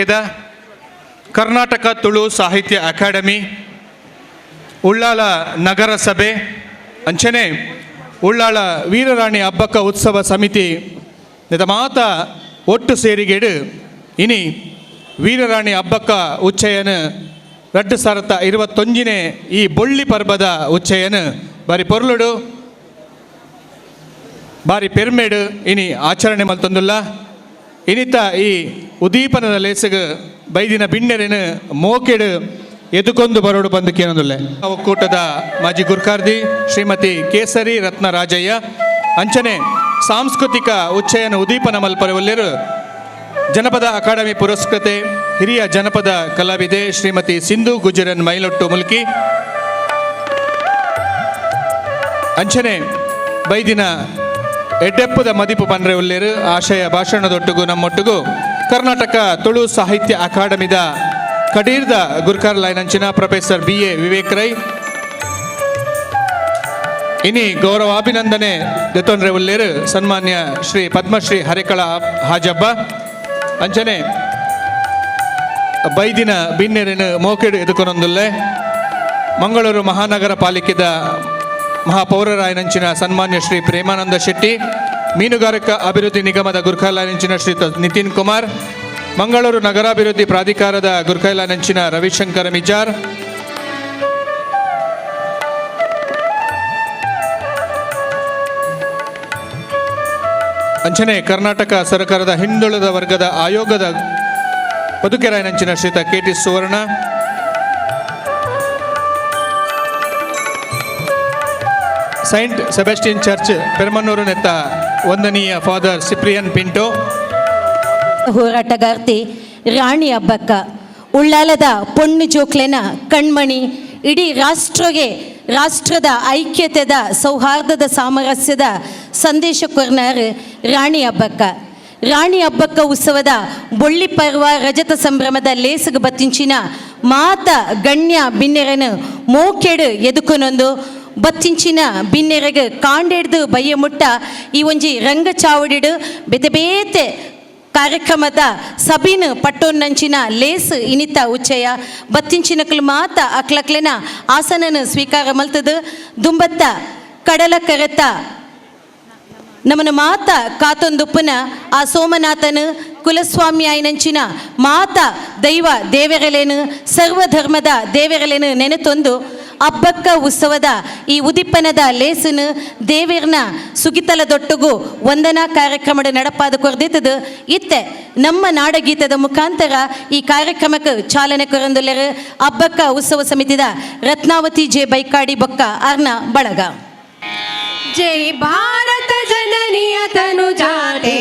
ಪಾಲಿಕೆದ ಕರ್ನಾಟಕ ತುಳು ಸಾಹಿತ್ಯ ಅಕಾಡೆಮಿ ಉಳ್ಳಾಲ ನಗರಸಭೆ ಅಂಚನೆ ಉಳ್ಳಾಲ ವೀರರಾಣಿ ಹಬ್ಬಕ್ಕ ಉತ್ಸವ ಸಮಿತಿ ಮಾತ ಒಟ್ಟು ಸೇರಿಗೆಡು ಇನಿ ವೀರರಾಣಿ ಹಬ್ಬಕ್ಕ ಉಚ್ಚಯನ 2021 ಈ ಬೊಳ್ಳಿ ಪರ್ಬದ ಉಚ್ಚಯನ ಬಾರಿ ಪೊರ್ಲುಡು ಬಾರಿ ಪೆರ್ಮೆಡು ಇನಿ ಆಚರಣೆ ಮಲ್ತೊಂದುಲ್ಲ ಇನಿತ ಈ ಉದೀಪನದ ಲೇಸಗ ಬೈದಿನ ಬಿಣ್ಣೆರೆನು ಮೋಕೆಡು ಎದುಕೊಂದು ಬರೋಡು ಬಂದು ಕೇನೊಂದುಲ್ಲೆ ಒಕ್ಕೂಟದ ಮಾಜಿ ಗುರ್ಕಾರ್ದಿ ಶ್ರೀಮತಿ ಕೇಸರಿ ರತ್ನ ರಾಜಯ್ಯ ಅಂಚನೆ ಸಾಂಸ್ಕೃತಿಕ ಉಚ್ಚಯನ ಉದೀಪನ ಮಲ್ಪರವಲ್ಲೆರು ಜನಪದ ಅಕಾಡೆಮಿ ಪುರಸ್ಕೃತೆ ಹಿರಿಯ ಜನಪದ ಕಲಾವಿದೆ ಶ್ರೀಮತಿ ಸಿಂಧು ಗುಜರನ್ ಮೈಲೊಟ್ಟು ಮುಲ್ಕಿ ಅಂಚನೆ ಬೈದಿನ ಎಡ್ಡೆಪ್ಪದ ಮದಿಪು ಪಂಡ್ರೆ ಉಲ್ಲೇರು ಆಶಯ ಭಾಷಣದೊಟ್ಟಿಗೂ ನಮ್ಮೊಟ್ಟಿಗೂ ಕರ್ನಾಟಕ ತುಳು ಸಾಹಿತ್ಯ ಅಕಾಡೆಮಿದ ಕಡೀರ್ದ ಗುರ್ಕಾರ್ಲಾಯ್ನಂಚಿನ ಪ್ರೊಫೆಸರ್ BA ವಿವೇಕ್ ರೈ ಇನಿ ಗೌರವಾಭಿನಂದನೆ ದೆತೊಂಡ್ರೆ ಉಲ್ಲೇರು ಸನ್ಮಾನ್ಯ ಶ್ರೀ ಪದ್ಮಶ್ರೀ ಹರಿಕಳ ಹಾಜಬ್ಬ ಅಂಚನೆ ಬೈದಿನ ಬಿನ್ನೆರೆನು ಮೋಕೆಡು ಎದುಕೊನೊಂದುಲ್ಲೆ ಮಂಗಳೂರು ಮಹಾನಗರ ಪಾಲಿಕೆದ ಮಹಾಪೌರರಾಯನಂಚಿನ ಸನ್ಮಾನ್ಯ ಶ್ರೀ ಪ್ರೇಮಾನಂದ ಶೆಟ್ಟಿ ಮೀನುಗಾರಿಕಾ ಅಭಿವೃದ್ಧಿ ನಿಗಮದ ಗುರ್ಕಾಯ್ಲಾಯನಂಚಿನ ಶ್ರೀ ನಿತಿನ್ ಕುಮಾರ್ ಮಂಗಳೂರು ನಗರಾಭಿವೃದ್ಧಿ ಪ್ರಾಧಿಕಾರದ ಗುರ್ಕಾಯ್ಲಾಯನಂಚಿನ ರವಿಶಂಕರ ಮಿಜಾರ್ ಅಂಚನೆ ಕರ್ನಾಟಕ ಸರ್ಕಾರದ ಹಿಂದುಳಿದ ವರ್ಗದ ಆಯೋಗದ ಬದುಕೆರಾಯನಂಚಿನ ಶ್ರೀತ KT ಸುವರ್ಣ ಸೈಂಟ್ ಸೆಬಾಸ್ಟಿಯನ್ ಚರ್ಚ್ ಪೆರ್ಮನ್ನೂರು ನೆತ್ತ ವಂದನೀಯ ಫಾದರ್ ಸಿಪ್ರಿಯನ್ ಪಿಂಟೋ ಹೋರಾಟಗಾರ್ತಿ ರಾಣಿ ಹಬ್ಬಕ್ಕ ಉಳ್ಳಾಲದ ಪೊಣ್ಣು ಜೋಕ್ಲೆನ ಕಣ್ಮಣಿ ಇಡೀ ರಾಷ್ಟ್ರದ ಐಕ್ಯತೆದ ಸೌಹಾರ್ದದ ಸಾಮರಸ್ಯದ ಸಂದೇಶ ಕೊರ್ನಾರ್ ರಾಣಿ ಹಬ್ಬಕ್ಕ ಉತ್ಸವದ ಬೊಳ್ಳಿ ಪರ್ವ ರಜತ ಸಂಭ್ರಮದ ಲೇಸಗ ಬತ್ತಿಂಚಿನ ಮಾತ ಗಣ್ಯ ಬಿನ್ನೆರನು ಮೋಕೆಡು ಎದುಕೊನೊಂದು ಬತ್ತಿಂಚಿನ ಬಿನ್ನೆರೆಗೆ ಕಾಂಡೆಡ್ದು ಬಯ್ಯ ಮುಟ್ಟ ಈ ಒಂಜಿ ರಂಗ ಚಾವಡಿಡು ಬೇತೆ ಕಾರ್ಯಕ್ರಮದ ಸಬೀನ್ ಪಟ್ಟೋನ್ನಂಚಿನ ಲೇಸ್ ಇನಿತ ಉಚ್ಚಯ ಬತ್ತಿಂಚಿನಕ್ಲು ಮಾತ ಅಕ್ಲಕ್ಲೆನ ಆಸನನ ಸ್ವೀಕಾರ ಮಲ್ತದು ದುಂಬತ್ತ ಕಡಲ ಕರೆತ ನಮ್ಮನ ಮಾತ ಕಾತೊಂದುಪ್ಪನ ಆ ಸೋಮನಾಥನ ಕುಲಸ್ವಾಮಿ ಆಯ್ನಂಚಿನ ಮಾತ ದೈವ ದೇವರಲೇನು ಸರ್ವಧರ್ಮದ ದೇವರಲೇನು ನೆನೆತೊಂದು ಹಬ್ಬಕ್ಕ ಉತ್ಸವದ ಈ ಉದಿಪ್ಪನದ ಲೇಸನು ದೇವರನ ಸುಗಿತಲದೊಟ್ಟಿಗೂ ವಂದನಾ ಕಾರ್ಯಕ್ರಮದ ನಡಪಾದ ಕೊರ್ದಿತ್ತದು ಇತ್ತೆ ನಮ್ಮ ನಾಡಗೀತದ ಮುಖಾಂತರ ಈ ಕಾರ್ಯಕ್ರಮಕ್ಕೆ ಚಾಲನೆ ಕೊರಂದುಲ್ಲರು ಹಬ್ಬಕ್ಕ ಉತ್ಸವ ಸಮಿತಿದ ರತ್ನಾವತಿ ಜೆ ಬೈಕಾಡಿ ಬೊಕ್ಕ ಅರ್ನ ಬಳಗ ಜೈ ಭಾರತ ಜನನಿಯ ತನುಜಾತೆ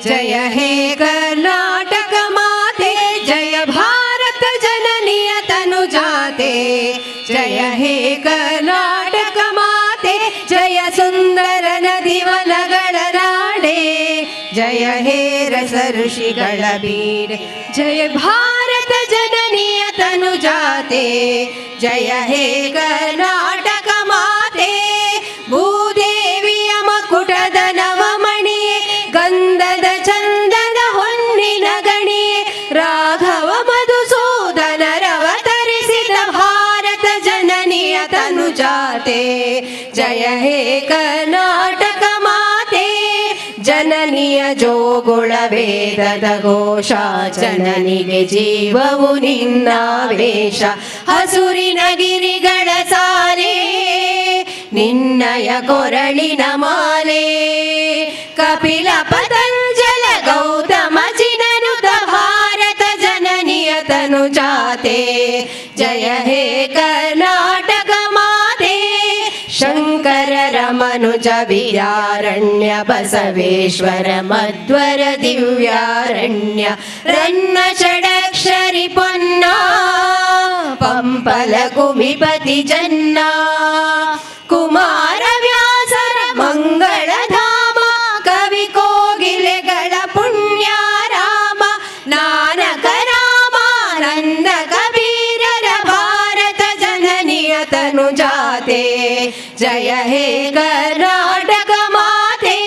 ಜಯ ಹೇ ಕರ್ನಾಟಕ ಮಾತೆ ಜಯ ಭಾರತ ಜನನಿಯ ತನುಜಾತೆ ಜಯ ಹೇ ಕರ್ನಾಟಕ ಮಾತೆ ಜಯ ಸುಂದರ ನದಿ ವನಗಳ ನಾಡೆ ಜಯ ಹೇ ರಸ ಋಷಿಗಳ ಬೀಡೆ ಜಯ ಭಾರತ ಜನನಿಯ ತನುಜಾತೆ ಜಯ ಹೇ ಕರ್ನಾಟಕ ಮಾತೆ ಭೂದೇವಿಯ ಮಕುಟದ ನವಮಣಿಯೇ ಗಂಧದ ಚಂದದ ಹೊನ್ನಿನ ಗಣಿಯೇ ರಾಘವ ಮಧುಸೂದನರವತರಿಸಿದ ಭಾರತ ಜನನಿಯ ತನುಜಾತೆ ಜಯ ಹೇ ಕರ್ನಾಟಕ ಮಾತೆ ಜನನಿಯ ಜೋಗುಳ ವೇದದ ಘೋಷ ಜನನಿಗೆ ಜೀವವು ನಿನ್ನಾವೇಶ ಹಸುರಿನ ಗಿರಿಗಳ ಸಾರೆ ನಿನ್ನಯ ಕೊರಳಿನ ಮಾಲೆ ಕಪಿಲ ಪತಂಜಲ ಗೌತಮ ಚಿನನುತ ಭಾರತ ಜನನಿಯ ತನುಜಾತೆ ಜಯ ಹೇ ಕರ್ನಾಟಕ ಮಾತೆ ಶಂಕರರ ಮನುಜ ವಿದ್ಯಾರಣ್ಯ ಬಸವೇಶ್ವರ ಮಧ್ವರ ದಿವ್ಯಾರಣ್ಯ ರನ್ನ ಷಡಕ್ಷರಿ ಪೊನ್ನ ಪಂಪಲ ಕುಮಿಪತಿ ಜನ್ನ ಕುಮಾರ ವ್ಯಾಸರ ಮಂಗಳಧಾಮ ಕವಿ ಕೋಗಿಲೆಗಳ ಪುಣ್ಯಾರಾಮ ನಾನಕ ರಾಮಾನಂದ ಕಬೀರರ ಭಾರತ ಜನನಿಯ ತನುಜಾತೆ ಜಯ ಹೇ ಕರ್ನಾಟಕ ಮಾತೆ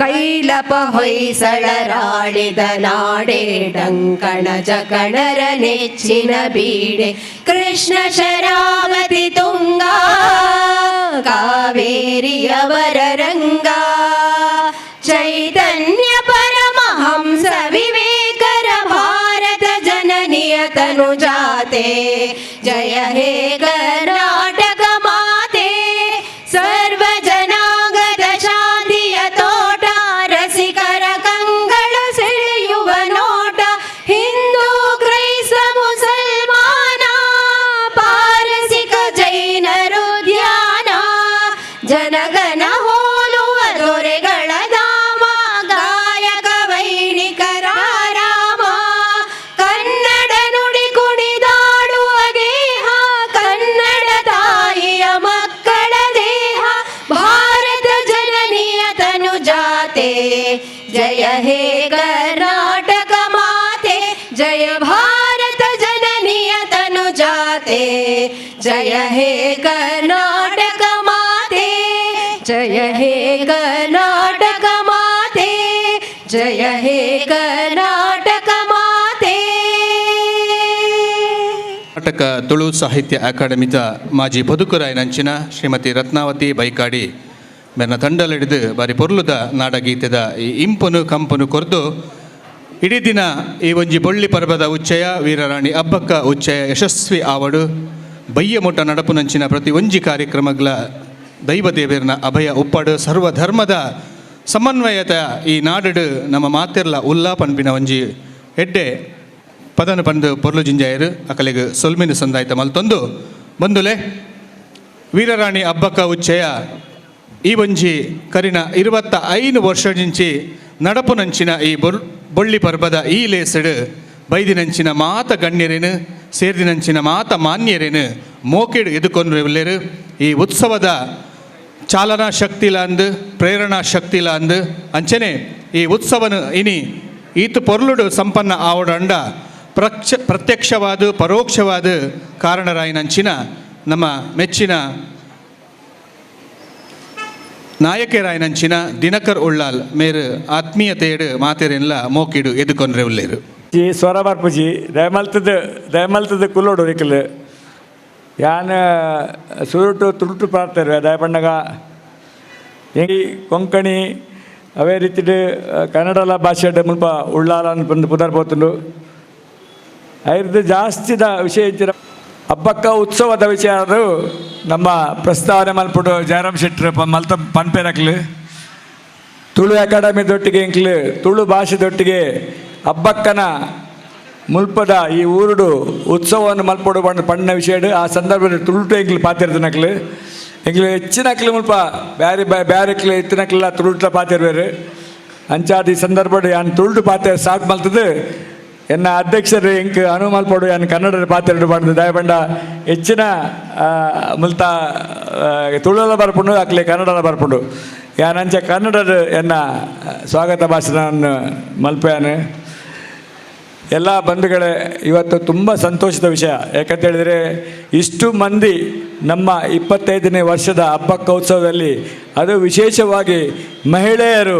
ಕೈಲ ವಿಪ್ಲಪ ಹೊಯ್ಸಳರಾಳಿದ ನಾಡೆ ಡಂಕಣ ಜಕಣರ ನೆಚ್ಚಿನ ಬೀಡೆ ಕೃಷ್ಣ ಶರಾವತಿ ತುಂಗ ಕಾವೇರಿಯವರ ರಂಗ ಚೈತನ್ಯ ಪರಮಹಂಸ ವಿವೇಕರ ಭಾರತ ಜನನಿಯ ತನು ಜಾತೆ ಜಯ ಹೇ ಕರ್ನಾಟಕ ಮಾತೆ ಸರ್ವ ಜನಾಂಗದ ಶಾಂತಿಯ ತೋಟ ರಸಿಕರ ಕಂಗಳು ಸೆಳೆಯುವ ನೋಟ ಹಿಂದೂ ಕ್ರೈಸ್ತ ಮುಸಲ್ಮಾನ ಪಾರಸಿಕ ಜೈನರು ಧ್ಯಾನ ಜನಗಣ ಹೋಲುವ ದೊರೆಗಳ ಧಾಮ ಗಾಯಕ ವೈಣಿಕರ ರಾಮ ಕನ್ನಡ ನುಡಿ ಕುಣಿದಾಡುವ ದೇಹ ಕನ್ನಡ ತಾಯಿಯ ಮಕ್ಕಳ ದೇಹ ಭಾರತ ಜನನಿಯ ತನು ಜಾತೆ ಜಯ ಹೇ ಕರ್ನಾಟಕ ಮಾತೆ ಜಯ ಭಾರತ ಜನನಿಯ ತನು ಜಾತೆ ಜಯ ಹೇ ಕರ್ನಾಟಕ ಮಾತೆ ಜಯ ಹೇ ಕರ್ನಾಟಕ ಮಾತೆ ಜಯ ಹೇ ಕರ್ನಾಟಕ ಮಾತೆ. ಕರ್ನಾಟಕ ತುಳು ಸಾಹಿತ್ಯ ಅಕಾಡೆಮಿದ ಮಾಜಿ ಬದುಕುರಾಯನಂಚಿನ ಶ್ರೀಮತಿ ರತ್ನಾವತಿ ಬೈಕಾಡಿ ಮೇರ್ನ ತಂಡಲಿಡಿದು ಬಾರಿ ಪೊರ್ಲುದ ನಾಡಗೀತೆದ ಈ ಇಂಪನು ಕಂಪನು ಕೊರ್ದು ಇಡೀ ದಿನ ಈ ಒಂಜಿ ಬೊಳ್ಳಿ ಪರ್ವದ ಉಚ್ಚಯ ವೀರರಾಣಿ ಅಬ್ಬಕ್ಕ ಉಚ್ಚಯ ಯಶಸ್ವಿ ಆವಡು ಬಯ್ಯ ಮುಟ್ಟ ನಡಪುನಂಚಿನ ಪ್ರತಿ ಒಂಜಿ ಕಾರ್ಯಕ್ರಮಗಳ ದೈವದೇವೇರ್ನ ಅಭಯ ಉಪ್ಪಡು ಸರ್ವಧರ್ಮದ ಸಮನ್ವಯತ ಈ ನಾಡು ನಮ್ಮ ಮಾತೆರ್ಲ ಉಲ್ಲಾ ಪನ್ಪಿನ ಒಂಜಿ ಎಡ್ಡೆ ಪದನು ಪಂದು ಪೊರ್ಲು ಜಿಂಜಾಯರು ಅಕಲೆಗೆ ಸೊಲ್ಮಿನ ಸಂದಾಯ್ತ ಮಲ್ತೊಂದು ಬಂದುಲೆ ವೀರರಾಣಿ ಅಬ್ಬಕ್ಕ ಉಚ್ಚಯ ಈ ಒಂಜಿ ಕರಿನ 25 ವರ್ಷದಿಂಚಿ ನಡಪುನಂಚಿನ ಈ ಬೊಳ್ಳಿ ಪರ್ಬದ ಈ ಲೇಸಡು ಬೈದಿನಂಚಿನ ಮಾತ ಗಣ್ಯರೇನು ಸೇರ್ದಿನಂಚಿನ ಮಾತ ಮಾನ್ಯರೇನು ಮೋಕೆಡು ಎದುಕೊಂಡ್ರೆರು ಈ ಉತ್ಸವದ ಚಾಲನಾ ಶಕ್ತಿಲ ಅಂದು ಪ್ರೇರಣಾ ಶಕ್ತಿಲ ಅಂದು ಅಂಚನೆ ಈ ಉತ್ಸವನು ಇನಿ ಈತು ಪೊರ್ಲುಡು ಸಂಪನ್ನ ಆವಡಂಡ ಪ್ರತ್ಯಕ್ಷವಾದ ಪರೋಕ್ಷವಾದ ಕಾರಣರಾಯಿನಂಚಿನ ನಮ್ಮ ಮೆಚ್ಚಿನ ನಾಯಕರಾಯಿನಂಚಿನ ದಿನಕರ್ ಉಳ್ಳಾಲ್ ಮೇರು ಆತ್ಮೀಯತೆಯಡು ಮಾತೆರೆಲ್ಲ ಮೋಕಿಡು ಎದುಕೊಂಡ್ರೆ ಉಳ್ಳೇರು ಈ ಸ್ವರ ಬರ್ಪುಜಿ ದಯಮಲ್ತದ ಕುಲ್ಲೋಡು ರಿಕಲ್ ಯಾನ್ ಸುರುಟು ತುರುಟು ಪಾಡ್ತಾರೆ ದಯಪಣ್ಣಗ ಹೆಂಗಿ ಕೊಂಕಣಿ ಅವೇ ರೀತಿ ಕನ್ನಡಲ ಭಾಷೆ ಮುಲ್ಪ ಉಳ್ಳಾಲ ಬಂದು ಪುದರ್ ಪೋತುಂಡು ಐದು ಜಾಸ್ತಿದ ವಿಷಯ ಇದ್ದಿರ ಹಬ್ಬಕ್ಕ ಉತ್ಸವದ ವಿಷಯ ನಮ್ಮ ಪ್ರಸ್ತಾವನೆ ಮಲ್ಪುಡು ಜಯರಾಮ್ ಶೆಟ್ರ್ ಮಲ್ತ ಪನ್ಪೇರಕ್ಲು ತುಳು ಅಕಾಡೆಮಿದೊಟ್ಟಿಗೆ ಇಂಕ್ಲು ತುಳು ಭಾಷೆದೊಟ್ಟಿಗೆ ಹಬ್ಬಕ್ಕನ ಮುಲ್ಪದ ಈ ಊರುಡು ಉತ್ಸವವನ್ನು ಮಲ್ಪಡು ಪಣ್ಣ ವಿಷಯ ಆ ಸಂದರ್ಭದಲ್ಲಿ ತುಳುಟು ಎಂಕ್ಲು ಪಾತಿರ್ದನಕ್ಲು ಎಂಕ್ಲು ಹೆಚ್ಚಿನಕ್ಲು ಮುಲ್ಪ ಬ್ಯಾರಿ ಬ್ಯಾರೆಕ್ಲು ಎತ್ತಿನಕ್ಲೆಲ್ಲ ತುಳುಟ್ಲ ಪಾತಿರ್ವೇರು ಅಂಚಾದ ಈ ಸಂದರ್ಭ ಯಾನ್ ತುಳುಟು ಪಾತ್ರ ಸ್ಟಾರ್ಟ್ ಮಲ್ತದು ಎನ್ನ ಅಧ್ಯಕ್ಷರು ಎಂಕ್ ಅನು ಮಲ್ಪಡು ಯಾನ್ ಕನ್ನಡ ಪಾತ್ರ ಮಾಡಿದ ದಯಪಂಡ ಹೆಚ್ಚಿನ ಮುಲ್ತ ತುಳುಲ ಬರ್ಪುಂಡು ಅಕ್ಲೆ ಕನ್ನಡಲ ಬರ್ಪುಂಡು ಯಾನಂಚ ಕನ್ನಡದ ಎನ್ನ ಸ್ವಾಗತ ಭಾಷಣವನ್ನು ಮಲ್ಪೆಯಾನು ಎಲ್ಲ ಬಂಧುಗಳೇ ಇವತ್ತು ತುಂಬ ಸಂತೋಷದ ವಿಷಯ ಯಾಕಂತೇಳಿದರೆ ಇಷ್ಟು ಮಂದಿ ನಮ್ಮ 25ನೇ ವರ್ಷದ ಹಬ್ಬಕ್ಕ ಉತ್ಸವದಲ್ಲಿ ಅದು ವಿಶೇಷವಾಗಿ ಮಹಿಳೆಯರು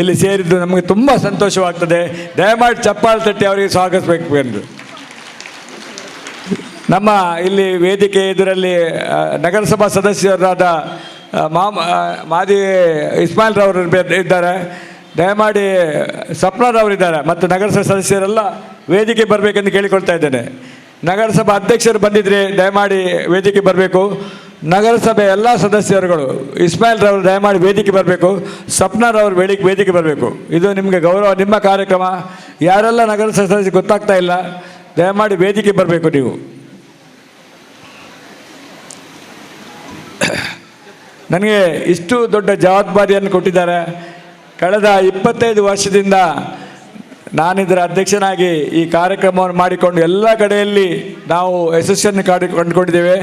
ಇಲ್ಲಿ ಸೇರಿದ್ದು ನಮಗೆ ತುಂಬ ಸಂತೋಷವಾಗ್ತದೆ. ದಯಮಾಡಿ ಚಪ್ಪಾಳೆ ತಟ್ಟಿ ಅವರಿಗೆ ಸ್ವಾಗತಿಸಬೇಕು ಎಂದು. ನಮ್ಮ ಇಲ್ಲಿ ವೇದಿಕೆ ಎದುರಲ್ಲಿ ನಗರಸಭಾ ಸದಸ್ಯರಾದ ಮಾದಿ ಇಸ್ಮಾಯಿಲ್ ರವರು ಇದ್ದಾರೆ, ದಯಮಾಡಿ ಸಪ್ನಾರವರಿದ್ದಾರೆ ಮತ್ತು ನಗರಸಭಾ ಸದಸ್ಯರೆಲ್ಲ ವೇದಿಕೆ ಬರಬೇಕೆಂದು ಕೇಳಿಕೊಳ್ತಾ ಇದ್ದೇನೆ. ನಗರಸಭಾ ಅಧ್ಯಕ್ಷರು ಬಂದಿದ್ದರೆ ದಯಮಾಡಿ ವೇದಿಕೆ ಬರಬೇಕು. ನಗರಸಭೆ ಎಲ್ಲ ಸದಸ್ಯರುಗಳು ಇಸ್ಮಾಯಿಲ್ ರವರು ದಯಮಾಡಿ ವೇದಿಕೆ ಬರಬೇಕು. ಸಪ್ನಾರವರು ವೇದಿಕೆ ಬರಬೇಕು. ಇದು ನಿಮಗೆ ಗೌರವ, ನಿಮ್ಮ ಕಾರ್ಯಕ್ರಮ. ಯಾರೆಲ್ಲ ನಗರಸಭಾ ಸದಸ್ಯರು ಗೊತ್ತಾಗ್ತಾ ಇಲ್ಲ, ದಯಮಾಡಿ ವೇದಿಕೆ ಬರಬೇಕು. ನೀವು ನನಗೆ ಇಷ್ಟು ದೊಡ್ಡ ಜವಾಬ್ದಾರಿಯನ್ನು ಕೊಟ್ಟಿದ್ದಾರೆ. ಕಳೆದ 25 ವರ್ಷದಿಂದ ನಾನಿದರ ಅಧ್ಯಕ್ಷನಾಗಿ ಈ ಕಾರ್ಯಕ್ರಮವನ್ನು ಮಾಡಿಕೊಂಡು ಎಲ್ಲ ಕಡೆಯಲ್ಲಿ ನಾವು ಯಶಸ್ಸನ್ನು ಕಂಡುಕೊಂಡಿದ್ದೇವೆ.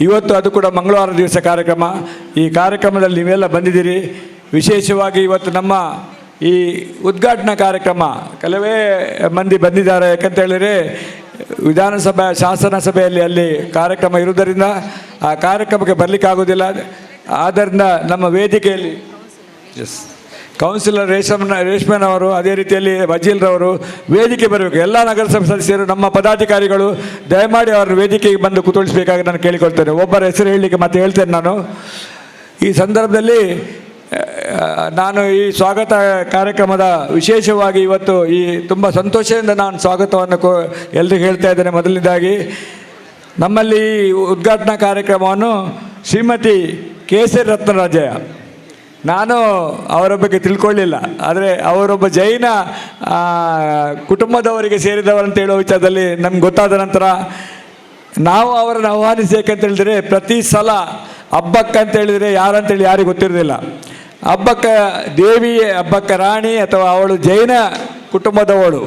ಇವತ್ತು ಅದು ಕೂಡ ಮಂಗಳವಾರ ದಿವಸ ಕಾರ್ಯಕ್ರಮ. ಈ ಕಾರ್ಯಕ್ರಮದಲ್ಲಿ ನೀವೆಲ್ಲ ಬಂದಿದ್ದೀರಿ. ವಿಶೇಷವಾಗಿ ಇವತ್ತು ನಮ್ಮ ಈ ಉದ್ಘಾಟನಾ ಕಾರ್ಯಕ್ರಮ ಕೆಲವೇ ಮಂದಿ ಬಂದಿದ್ದಾರೆ. ಯಾಕಂತೇಳಿದರೆ ವಿಧಾನಸಭೆ ಶಾಸನ ಸಭೆಯಲ್ಲಿ ಅಲ್ಲಿ ಕಾರ್ಯಕ್ರಮ ಇರುವುದರಿಂದ ಆ ಕಾರ್ಯಕ್ರಮಕ್ಕೆ ಬರಲಿಕ್ಕಾಗೋದಿಲ್ಲ. ಆದ್ದರಿಂದ ನಮ್ಮ ವೇದಿಕೆಯಲ್ಲಿ ಕೌನ್ಸಿಲರ್ ರೇಷ್ಮನವರು, ಅದೇ ರೀತಿಯಲ್ಲಿ ವಜೀಲ್ರವರು ವೇದಿಕೆ ಬರಬೇಕು. ಎಲ್ಲ ನಗರಸಭೆ ಸದಸ್ಯರು, ನಮ್ಮ ಪದಾಧಿಕಾರಿಗಳು ದಯಮಾಡಿ ಅವರ ವೇದಿಕೆಗೆ ಬಂದು ಕೂತ್ಕೊಳಿಸಬೇಕಾಗಿ ನಾನು ಕೇಳಿಕೊಳ್ತೇನೆ. ಒಬ್ಬರ ಹೆಸರು ಹೇಳಲಿಕ್ಕೆ ಮತ್ತೆ ಹೇಳ್ತೇನೆ ನಾನು. ಈ ಸಂದರ್ಭದಲ್ಲಿ ನಾನು ಈ ಸ್ವಾಗತ ಕಾರ್ಯಕ್ರಮದ ವಿಶೇಷವಾಗಿ ಇವತ್ತು ಈ ತುಂಬ ಸಂತೋಷದಿಂದ ನಾನು ಸ್ವಾಗತವನ್ನು ಎಲ್ರಿಗೂ ಹೇಳ್ತಾ ಇದ್ದೇನೆ. ಮೊದಲನೇದಾಗಿ ನಮ್ಮಲ್ಲಿ ಉದ್ಘಾಟನಾ ಕಾರ್ಯಕ್ರಮವನ್ನು ಶ್ರೀಮತಿ ಕೇಸರಿ ರತ್ನರಾಜಯ್ಯ, ನಾನು ಅವರ ಬಗ್ಗೆ ತಿಳ್ಕೊಳ್ಳಿಲ್ಲ, ಆದರೆ ಅವರೊಬ್ಬ ಜೈನ ಕುಟುಂಬದವರಿಗೆ ಸೇರಿದವರಂತ ಹೇಳೋ ವಿಚಾರದಲ್ಲಿ ನಮ್ಗೆ ಗೊತ್ತಾದ ನಂತರ ನಾವು ಅವರನ್ನು ಆಹ್ವಾನಿಸಬೇಕಂತ ಹೇಳಿದರೆ ಪ್ರತಿ ಸಲ ಹಬ್ಬಕ್ಕಂತ ಹೇಳಿದರೆ ಯಾರಂತೇಳಿ ಯಾರಿಗೂ ಗೊತ್ತಿರೋದಿಲ್ಲ. ಹಬ್ಬಕ್ಕೆ ದೇವಿ, ಹಬ್ಬಕ್ಕೆ ರಾಣಿ ಅಥವಾ ಅವಳು ಜೈನ ಕುಟುಂಬದವಳು.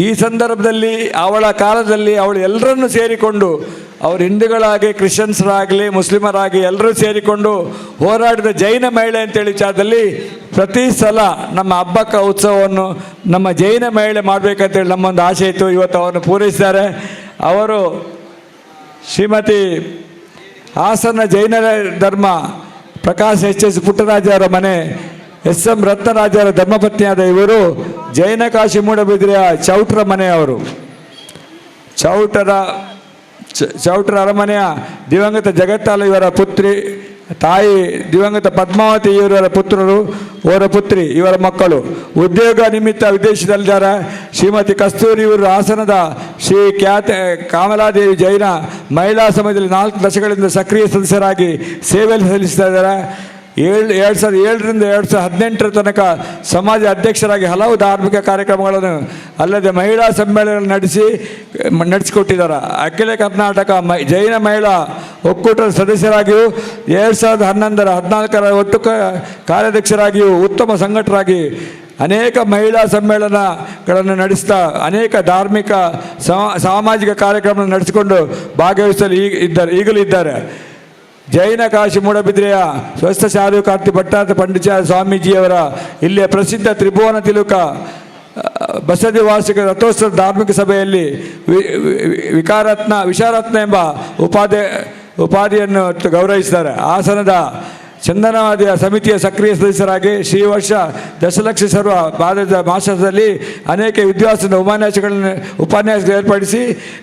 ಈ ಸಂದರ್ಭದಲ್ಲಿ ಅವಳ ಕಾಲದಲ್ಲಿ ಅವಳು ಎಲ್ಲರನ್ನೂ ಸೇರಿಕೊಂಡು, ಅವರು ಹಿಂದೂಗಳಾಗಿ ಕ್ರಿಶ್ಚಿಯನ್ಸರಾಗಲಿ ಮುಸ್ಲಿಮರಾಗಿ ಎಲ್ಲರೂ ಸೇರಿಕೊಂಡು ಹೋರಾಡಿದ ಜೈನ ಮಹಿಳೆ ಅಂತೇಳಿ ವಿಚಾರದಲ್ಲಿ ಪ್ರತಿ ಸಲ ನಮ್ಮ ಹಬ್ಬಕ್ಕ ಉತ್ಸವವನ್ನು ನಮ್ಮ ಜೈನ ಮಹಿಳೆ ಮಾಡಬೇಕಂತೇಳಿ ನಮ್ಮೊಂದು ಆಸೆ ಇತ್ತು. ಇವತ್ತು ಅವರನ್ನು ಪೂರೈಸಿದ್ದಾರೆ. ಅವರು ಶ್ರೀಮತಿ ಹಾಸನ ಜೈನ ಧರ್ಮ ಪ್ರಕಾಶ್ ಎಸ್ ಪುಟ್ಟರಾಜ ಅವರ ಮನೆ ಎಂ ರತ್ನರಾಜರ ಧರ್ಮಪತ್ನಿಯಾದ ಇವರು ಜೈನ ಕಾಶಿ ಮೂಡಬಿದ್ರೆಯ ಚೌಟ್ರ ಮನೆಯವರು. ಚೌಟ್ರ ಅರಮನೆಯ ದಿವಂಗತ ಜಗತ್ತಾಲ ಇವರ ಪುತ್ರಿ, ತಾಯಿ ದಿವಂಗತ ಪದ್ಮಾವತಿ ಇವರ ಪುತ್ರರು, ಅವರ ಪುತ್ರಿ, ಇವರ ಮಕ್ಕಳು ಉದ್ಯೋಗ ನಿಮಿತ್ತ ವಿದೇಶದಲ್ಲಿದ್ದಾರೆ. ಶ್ರೀಮತಿ ಕಸ್ತೂರಿ ಇವರು ಹಾಸನದ ಶ್ರೀ ಕಾಮಲಾದೇವಿ ಜೈನ ಮಹಿಳಾ ಸಮಾಜದಲ್ಲಿ 4 ದಶಕಗಳಿಂದ ಸಕ್ರಿಯ ಸದಸ್ಯರಾಗಿ ಸೇವೆ ಸಲ್ಲಿಸ್ತಾ ಇದ್ದಾರೆ. 2007ರಿಂದ 2018 ತನಕ ಸಮಾಜ ಅಧ್ಯಕ್ಷರಾಗಿ ಹಲವು ಧಾರ್ಮಿಕ ಕಾರ್ಯಕ್ರಮಗಳನ್ನು ಅಲ್ಲದೆ ಮಹಿಳಾ ಸಮ್ಮೇಳನ ನಡೆಸಿಕೊಟ್ಟಿದ್ದಾರೆ. ಅಖಿಲ ಕರ್ನಾಟಕ ಜೈನ ಮಹಿಳಾ ಒಕ್ಕೂಟದ ಸದಸ್ಯರಾಗಿಯೂ 2011-14 ಒಟ್ಟು ಕಾರ್ಯಾಧ್ಯಕ್ಷರಾಗಿಯೂ ಉತ್ತಮ ಸಂಘಟಕರಾಗಿ ಅನೇಕ ಮಹಿಳಾ ಸಮ್ಮೇಳನಗಳನ್ನು ನಡೆಸ್ತಾ ಅನೇಕ ಧಾರ್ಮಿಕ ಸಾಮಾಜಿಕ ಕಾರ್ಯಕ್ರಮ ನಡೆಸಿಕೊಂಡು ಭಾಗವಹಿಸಲು ಈಗಲೂ ಇದ್ದಾರೆ. ಜೈನ ಕಾಶಿ ಮೂಡಬಿದ್ರೆಯ ಸ್ವಸ್ಥ ಚಾರು ಕಾರ್ತಿ ಭಟ್ಟಾರ್ಥ ಪಂಡಿತಾಚಾರ್ಯ ಸ್ವಾಮೀಜಿಯವರ ಇಲ್ಲಿಯ ಪ್ರಸಿದ್ಧ ತ್ರಿಭುವನ ತಿಲಕ ಬಸದಿ ವಾರ್ಷಿಕ ರಥೋತ್ಸವ ಧಾರ್ಮಿಕ ಸಭೆಯಲ್ಲಿ ವಿಶಾರತ್ನ ಎಂಬ ಉಪಾಧಿಯನ್ನು ಗೌರವಿಸಿದ್ದಾರೆ. ಹಾಸನದ ಚಂದನವಾದಿಯ ಸಮಿತಿಯ ಸಕ್ರಿಯ ಸದಸ್ಯರಾಗಿ ಶ್ರೀವರ್ಷ ದಶಲಕ್ಷ ಸರ್ವ ಭಾರತ ಮಾಸದಲ್ಲಿ ಅನೇಕ ವಿದ್ವಾಂಸನ ಉಪನ್ಯಾಸಗಳನ್ನು ಏರ್ಪಡಿಸಿ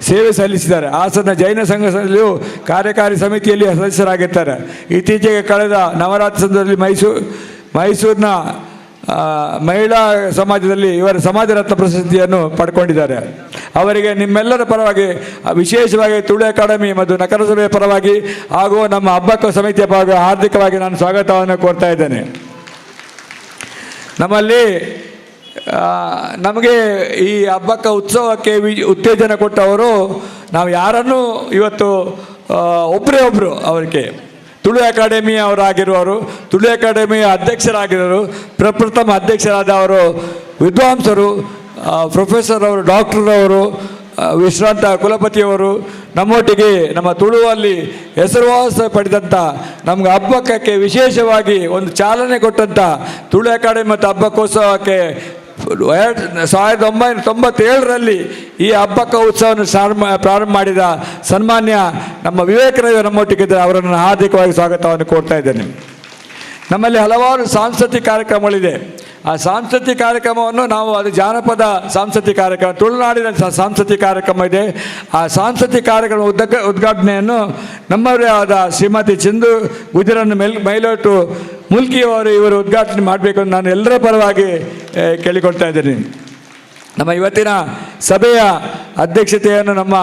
ಸೇವೆ ಸಲ್ಲಿಸಿದ್ದಾರೆ. ಹಾಸನ ಜೈನ ಸಂಘದಲ್ಲಿಯೂ ಕಾರ್ಯಕಾರಿ ಸಮಿತಿಯಲ್ಲಿ ಸದಸ್ಯರಾಗಿರ್ತಾರೆ. ಇತ್ತೀಚೆಗೆ ಕಳೆದ ನವರಾತ್ರಿ ಸಂದರ್ಭದಲ್ಲಿ ಮೈಸೂರಿನ ಮಹಿಳಾ ಸಮಾಜದಲ್ಲಿ ಇವರ ಸಮಾಜ ರತ್ನ ಪ್ರಶಸ್ತಿಯನ್ನು ಪಡ್ಕೊಂಡಿದ್ದಾರೆ. ಅವರಿಗೆ ನಿಮ್ಮೆಲ್ಲರ ಪರವಾಗಿ, ವಿಶೇಷವಾಗಿ ತುಳು ಅಕಾಡೆಮಿ ಮತ್ತು ನಗರಸಭೆಯ ಪರವಾಗಿ ಹಾಗೂ ನಮ್ಮ ಹಬ್ಬಕ್ಕ ಸಮಿತಿಯ ಪರವಾಗಿ ಹಾರ್ದಿಕವಾಗಿ ನಾನು ಸ್ವಾಗತವನ್ನು ಕೋರ್ತಾ ಇದ್ದೇನೆ. ನಮಗೆ ಈ ಹಬ್ಬಕ್ಕ ಉತ್ಸವಕ್ಕೆ ಉತ್ತೇಜನ ಕೊಟ್ಟವರು ನಾವು ಯಾರನ್ನೂ ಇವತ್ತು ಒಬ್ಬರು ಅವರಿಗೆ ತುಳು ಅಕಾಡೆಮಿ ಅವರಾಗಿರುವರು, ತುಳು ಅಕಾಡೆಮಿಯ ಅಧ್ಯಕ್ಷರಾಗಿರೋರು, ಪ್ರಪ್ರಥಮ ಅಧ್ಯಕ್ಷರಾದ ಅವರು ವಿದ್ವಾಂಸರು, ಪ್ರೊಫೆಸರ್ ಅವರು, ಡಾಕ್ಟರ್ ವಿಶ್ರಾಂತ ಕುಲಪತಿಯವರು ನಮ್ಮೊಟ್ಟಿಗೆ ನಮ್ಮ ತುಳುವಲ್ಲಿ ಹೆಸರುವಾಸ ಪಡೆದಂಥ ನಮ್ಗೆ ಹಬ್ಬಕ್ಕೆ ವಿಶೇಷವಾಗಿ ಒಂದು ಚಾಲನೆ ಕೊಟ್ಟಂಥ ತುಳು ಅಕಾಡೆಮಿ ಮತ್ತು ಹಬ್ಬಕ್ಕೋತ್ಸವಕ್ಕೆ 1997ರಲ್ಲಿ ಈ ಹಬ್ಬಕ್ಕ ಉತ್ಸವವನ್ನು ಪ್ರಾರಂಭ ಮಾಡಿದ ಸನ್ಮಾನ್ಯ ನಮ್ಮ ವಿವೇಕರಯ್ಯ ನಮ್ಮೊಟ್ಟಿಗಿದ್ದರೆ ಅವರನ್ನು ಹಾರ್ದಿಕವಾಗಿ ಸ್ವಾಗತವನ್ನು ಕೋರ್ತಾ ಇದ್ದೇನೆ. ನಮ್ಮಲ್ಲಿ ಹಲವಾರು ಸಾಂಸ್ಕೃತಿಕ ಕಾರ್ಯಕ್ರಮಗಳಿದೆ. ಆ ಸಾಂಸ್ಕೃತಿಕ ಕಾರ್ಯಕ್ರಮವನ್ನು ನಾವು ಅದು ಜಾನಪದ ಸಾಂಸ್ಕೃತಿಕ ಕಾರ್ಯಕ್ರಮ, ತುಳುನಾಡಿನ ಸಾಂಸ್ಕೃತಿಕ ಕಾರ್ಯಕ್ರಮ ಇದೆ. ಆ ಸಾಂಸ್ಕೃತಿಕ ಕಾರ್ಯಕ್ರಮ ಉದ್ಘಾಟನೆಯನ್ನು ನಮ್ಮವರೇ ಆದ ಶ್ರೀಮತಿ ಚಂದು ಗುಜರನ್ನು ಮೈಲೋಟು ಮುಲ್ಕಿಯವರು ಇವರು ಉದ್ಘಾಟನೆ ಮಾಡಬೇಕು ಅಂತ ನಾನು ಎಲ್ಲರ ಪರವಾಗಿ ಕೇಳಿಕೊಳ್ತಾ ಇದ್ದೀನಿ. ನಮ್ಮ ಇವತ್ತಿನ ಸಭೆಯ ಅಧ್ಯಕ್ಷತೆಯನ್ನು ನಮ್ಮ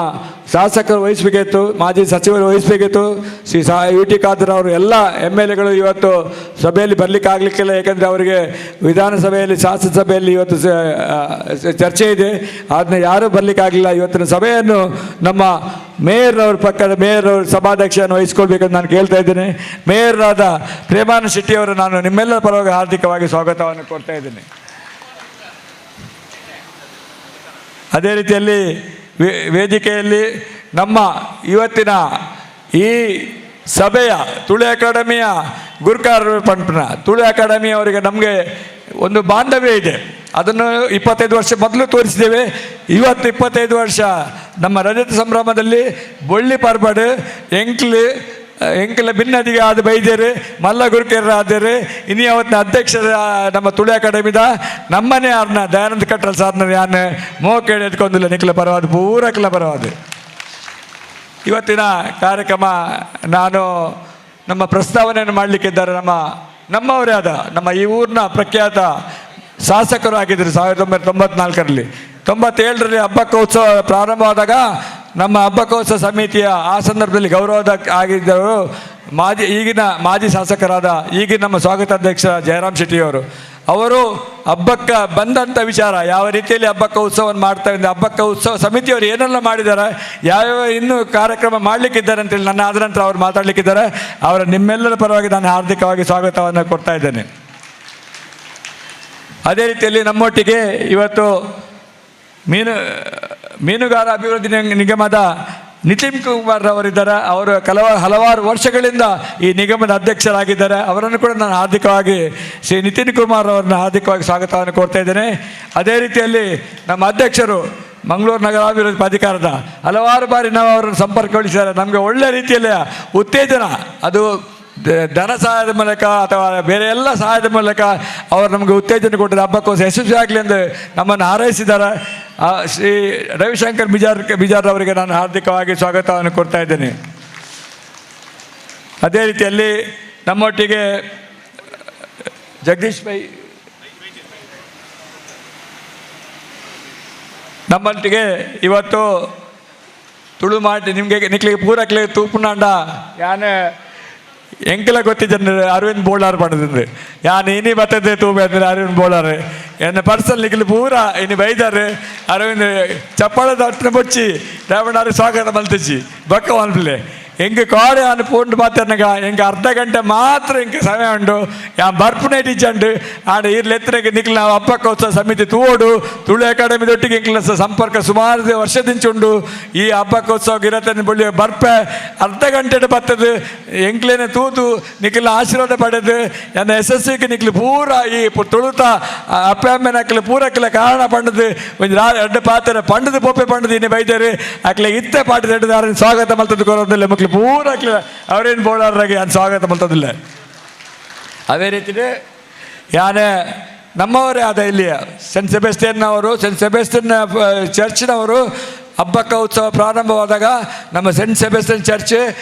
ಶಾಸಕರು ವಹಿಸಬೇಕಿತ್ತು, ಮಾಜಿ ಸಚಿವರು ವಹಿಸಬೇಕಿತ್ತು. ಶ್ರೀ UT ಖಾದರ್ ಅವರು ಎಲ್ಲ MLAಗಳು ಇವತ್ತು ಸಭೆಯಲ್ಲಿ ಬರಲಿಕ್ಕೆ ಆಗಲಿಕ್ಕಿಲ್ಲ, ಯಾಕಂದರೆ ಅವರಿಗೆ ವಿಧಾನಸಭೆಯಲ್ಲಿ ಶಾಸನಸಭೆಯಲ್ಲಿ ಇವತ್ತು ಚರ್ಚೆ ಇದೆ. ಅದನ್ನ ಯಾರೂ ಬರಲಿಕ್ಕಾಗಲಿಲ್ಲ. ಇವತ್ತಿನ ಸಭೆಯನ್ನು ನಮ್ಮ ಮೇಯರ್ನವ್ರ ಪಕ್ಕದ ಮೇಯರ್ನವರು ಸಭಾಧ್ಯಕ್ಷವನ್ನು ವಹಿಸ್ಕೊಳ್ಬೇಕಂತ ನಾನು ಕೇಳ್ತಾ ಇದ್ದೇನೆ. ಮೇಯರ್ರಾದ ಪ್ರೇಮಾನಂದ ಶೆಟ್ಟಿಯವರು ನಾನು ನಿಮ್ಮೆಲ್ಲರ ಪರವಾಗಿ ಹಾರ್ದಿಕವಾಗಿ ಸ್ವಾಗತವನ್ನು ಕೊಡ್ತಾ ಇದ್ದೇನೆ. ಅದೇ ರೀತಿಯಲ್ಲಿ ವೇದಿಕೆಯಲ್ಲಿ ನಮ್ಮ ಇವತ್ತಿನ ಈ ಸಭೆಯ ತುಳು ಅಕಾಡೆಮಿಯ ಗುರುಕಾರ ಪಂಪನ ತುಳು ಅಕಾಡೆಮಿ ಅವರಿಗೆ ನಮಗೆ ಒಂದು ಬಾಂಧವ್ಯ ಇದೆ. ಅದನ್ನು 25 ವರ್ಷ ಮೊದಲು ತೋರಿಸಿದ್ದೇವೆ. ಇವತ್ತು 25 ವರ್ಷ ನಮ್ಮ ರಜತ ಸಂಭ್ರಮದಲ್ಲಿ ಬೊಳ್ಳಿ ಪರ್ಬಡು ಎಂಕ್ಲು ಎಂಕೆಲ್ಲ ಭಿನ್ನದಿಗೆ ಆದ ಬೈದೇರು ಮಲ್ಲ ಗುರುಕೆರ ಆದರು ಇನ್ನು ಅವತ್ತಿನ ಅಧ್ಯಕ್ಷರ ನಮ್ಮ ತುಳು ಅಕಾಡೆಮಿದ ನಮ್ಮನೆ ಯಾರನ್ನ ದಯಾನಂದ ಕಟ್ರಲ್ ಸಾರ್ನ ಯಾನು ಮೋಕೇಳಿ ಎದ್ಕೊಂಡಿಲ್ಲ ನಿಖಲ ಪರವಾದ ಪೂರಕ್ಲ ಪರವಾದ. ಇವತ್ತಿನ ಕಾರ್ಯಕ್ರಮ ನಾನು ನಮ್ಮ ಪ್ರಸ್ತಾವನೆಯನ್ನು ಮಾಡಲಿಕ್ಕಿದ್ದಾರೆ ನಮ್ಮವರೇ ಆದ ನಮ್ಮ ಈ ಊರಿನ ಪ್ರಖ್ಯಾತ ಶಾಸಕರು ಆಗಿದ್ದರು 1994ರಲ್ಲಿ. 97ರಲ್ಲಿ ಹಬ್ಬಕ್ಕ ಉತ್ಸವ ಪ್ರಾರಂಭವಾದಾಗ ನಮ್ಮ ಹಬ್ಬಕ್ಕ ಉತ್ಸವ ಸಮಿತಿಯ ಆ ಸಂದರ್ಭದಲ್ಲಿ ಗೌರವದ ಆಗಿದ್ದರು ಈಗಿನ ಮಾಜಿ ಶಾಸಕರಾದ ಈಗಿನ ನಮ್ಮ ಸ್ವಾಗತಾಧ್ಯಕ್ಷ ಜಯರಾಮ್ ಶೆಟ್ಟಿಯವರು. ಅವರು ಹಬ್ಬಕ್ಕೆ ಬಂದಂಥ ವಿಚಾರ ಯಾವ ರೀತಿಯಲ್ಲಿ ಹಬ್ಬಕ್ಕ ಉತ್ಸವವನ್ನು ಮಾಡ್ತಾ ಇದ್ದಾರೆ, ಹಬ್ಬಕ್ಕ ಉತ್ಸವ ಸಮಿತಿಯವರು ಏನೆಲ್ಲ ಮಾಡಿದ್ದಾರೆ, ಯಾವ್ಯಾವ ಇನ್ನೂ ಕಾರ್ಯಕ್ರಮ ಮಾಡಲಿಕ್ಕಿದ್ದಾರೆ ಅಂತೇಳಿ ನನ್ನ ಆದ ನಂತರ ಅವ್ರು ಮಾತಾಡಲಿಕ್ಕಿದ್ದಾರೆ. ಅವರ ನಿಮ್ಮೆಲ್ಲರ ಪರವಾಗಿ ನಾನು ಹಾರ್ದಿಕವಾಗಿ ಸ್ವಾಗತವನ್ನು ಕೊಡ್ತಾ ಇದ್ದೇನೆ. ಅದೇ ರೀತಿಯಲ್ಲಿ ನಮ್ಮೊಟ್ಟಿಗೆ ಇವತ್ತು ಮೀನುಗಾರ ಅಭಿವೃದ್ಧಿ ನಿಗಮದ ನಿತಿನ್ ಕುಮಾರ್ ಅವರಿದ್ದಾರೆ. ಅವರು ಹಲವಾರು ವರ್ಷಗಳಿಂದ ಈ ನಿಗಮದ ಅಧ್ಯಕ್ಷರಾಗಿದ್ದಾರೆ. ಅವರನ್ನು ಕೂಡ ನಾನು ಹಾರ್ದಿಕವಾಗಿ ಶ್ರೀ ನಿತಿನ್ ಕುಮಾರ್ ಅವರನ್ನು ಹಾರ್ದಿಕವಾಗಿ ಸ್ವಾಗತವನ್ನು ಕೊಡ್ತಾ ಇದ್ದೇನೆ. ಅದೇ ರೀತಿಯಲ್ಲಿ ನಮ್ಮ ಅಧ್ಯಕ್ಷರು ಮಂಗಳೂರು ನಗರಾಭಿವೃದ್ಧಿ ಪ್ರಾಧಿಕಾರದ ಹಲವಾರು ಬಾರಿ ನಾವು ಅವರನ್ನು ಸಂಪರ್ಕಗೊಳಿಸಿದ್ದಾರೆ. ನಮಗೆ ಒಳ್ಳೆಯ ರೀತಿಯಲ್ಲಿ ಉತ್ತೇಜನ, ಅದು ಧನ ಸಹಾಯದ ಮೂಲಕ ಅಥವಾ ಬೇರೆ ಎಲ್ಲ ಸಹಾಯದ ಮೂಲಕ ಅವರು ನಮಗೆ ಉತ್ತೇಜನ ಕೊಟ್ಟಿದ್ದಾರೆ. ಹಬ್ಬಕ್ಕೋಸ್ಕರ ಯಶಸ್ವಿ ಆಗಲಿ ಎಂದು ನಮ್ಮನ್ನು ಹಾರೈಸಿದ್ದಾರೆ. ಶ್ರೀ ರವಿಶಂಕರ್ ಬಿಜಾರ್ ಅವರಿಗೆ ನಾನು ಹಾರ್ದಿಕವಾಗಿ ಸ್ವಾಗತವನ್ನು ಕೊಡ್ತಾ ಇದ್ದೇನೆ. ಅದೇ ರೀತಿಯಲ್ಲಿ ನಮ್ಮೊಟ್ಟಿಗೆ ಜಗದೀಶ್ ಬೈ ನಮ್ಮೊಟ್ಟಿಗೆ ಇವತ್ತು ತುಳು ಮಾಡಿ ನಿಮಗೆ ನಿಕ್ಲಿಗೆ ಪೂರಕ್ಲೆ ತೂಪುನಾಂಡ ಯಾನೆ ಎಂಕೆಲ್ಲ ಗೊತ್ತಿದ್ದ ಅರವಿಂದ್ ಬೋಳಾರ್ ಪಡೆದ್ರೆ ಯಾನು ಇನಿ ಬರ್ತದೆ ತೂಬೆ ಅಂದರೆ ಅರವಿಂದ್ ಬೋಳಾರ್ ಎನ್ನ ಪರ್ಸನಲ್ ನಿಖಲು ಪೂರ ಇನ್ನು ಬೈದಾರೆ ಅರವಿಂದ್ ಚಪ್ಪಾಳದ ಅಟ್ಟನ ಬೊಚ್ಚಿ ರೇವಣ್ಣಾರು ಸ್ವಾಗತ ಮಲ್ತಿಚ್ಚಿ ಬಕ್ಕ ಮಲ್ಪಿಲೆ ಎಂಗೆ ಕಾಡೆ ಅನ್ನು ಪೂರ್ಣ ಮಾತಾಡ್ನಾಗ ಎಂಗೆ ಅರ್ಧ ಗಂಟೆ ಮಾತ್ರ ಎಂಗೆ ಸಮಯ ಉಂಡು ಯಾ ಬರ್ಪುನೆ ಟೀಚಂಡು ಆಡ ಇರ್ಲೆತ್ತನೆಗೆ ನಿಖಲು ನಾವು ಹಬ್ಬಕ್ಕ ಉತ್ಸವ ಸಮಿತಿ ತೂಡು ತುಳು ಅಕಾಡೆಮಿದೊಟ್ಟಿಗೆ ಎಂಕ್ಲ ಸಂಪರ್ಕ ಸುಮಾರು ವರ್ಷದಿಂಚುಂಡು ಈ ಹಬ್ಬಕ್ಕ ಉತ್ಸವ ಇರತ್ತೆ ಬಳ್ಳಿ ಬರ್ಪೆ ಅರ್ಧ ಗಂಟೆ ಬರ್ತದೆ ಎಂಕ್ಲೇನೆ ತೂತು ನಿಖಲ ಆಶೀರ್ವಾದ ಪಡೆದು ನನ್ನ ಯಶಸ್ವಿಗೆ ನಿಖಲು ಪೂರ ಈ ತುಳುತ ಅಪ್ಪಮ್ಮನಕ್ಲೆ ಪೂರಕ್ಲೆ ಕಾರಣ ಪಂಡದು ಒಂದು ಎರಡು ಪಾತ್ರ ಪಂಡದು ಪೊಪ್ಪೆ ಪಂಡದು ಇನ್ನೇ ಬೈದಾರೆ ಅಕ್ಲೆ ಇತ್ತೆ ಪಾಠ ಹಿಡಿದಾರ ಸ್ವಾಗತ ಮಲ್ತದ್ದು ಕೊರೋದಿಲ್ಲ ಮಕ್ಕಳು ಪೂರಕ್ಲೆ ಅವರೇನು ಬೋಳಾರಾಗಿ ನಾನು ಸ್ವಾಗತ ಮಲ್ತದಿಲ್ಲ. ಅದೇ ರೀತಿಯೇ ಯಾನೇ ನಮ್ಮವರೇ ಆದ ಇಲ್ಲಿಯ ಸೆಂಟ್ ಸೆಬೆಸ್ಟಿಯನ್ ಚರ್ಚ್ನವರು ಹಬ್ಬಕ್ಕ ಉತ್ಸವ ಪ್ರಾರಂಭವಾದಾಗ ನಮ್ಮ ಸೆಂಟ್ ಸೆಬೆಸ್ಟಿಯನ್ ಚರ್ಚ್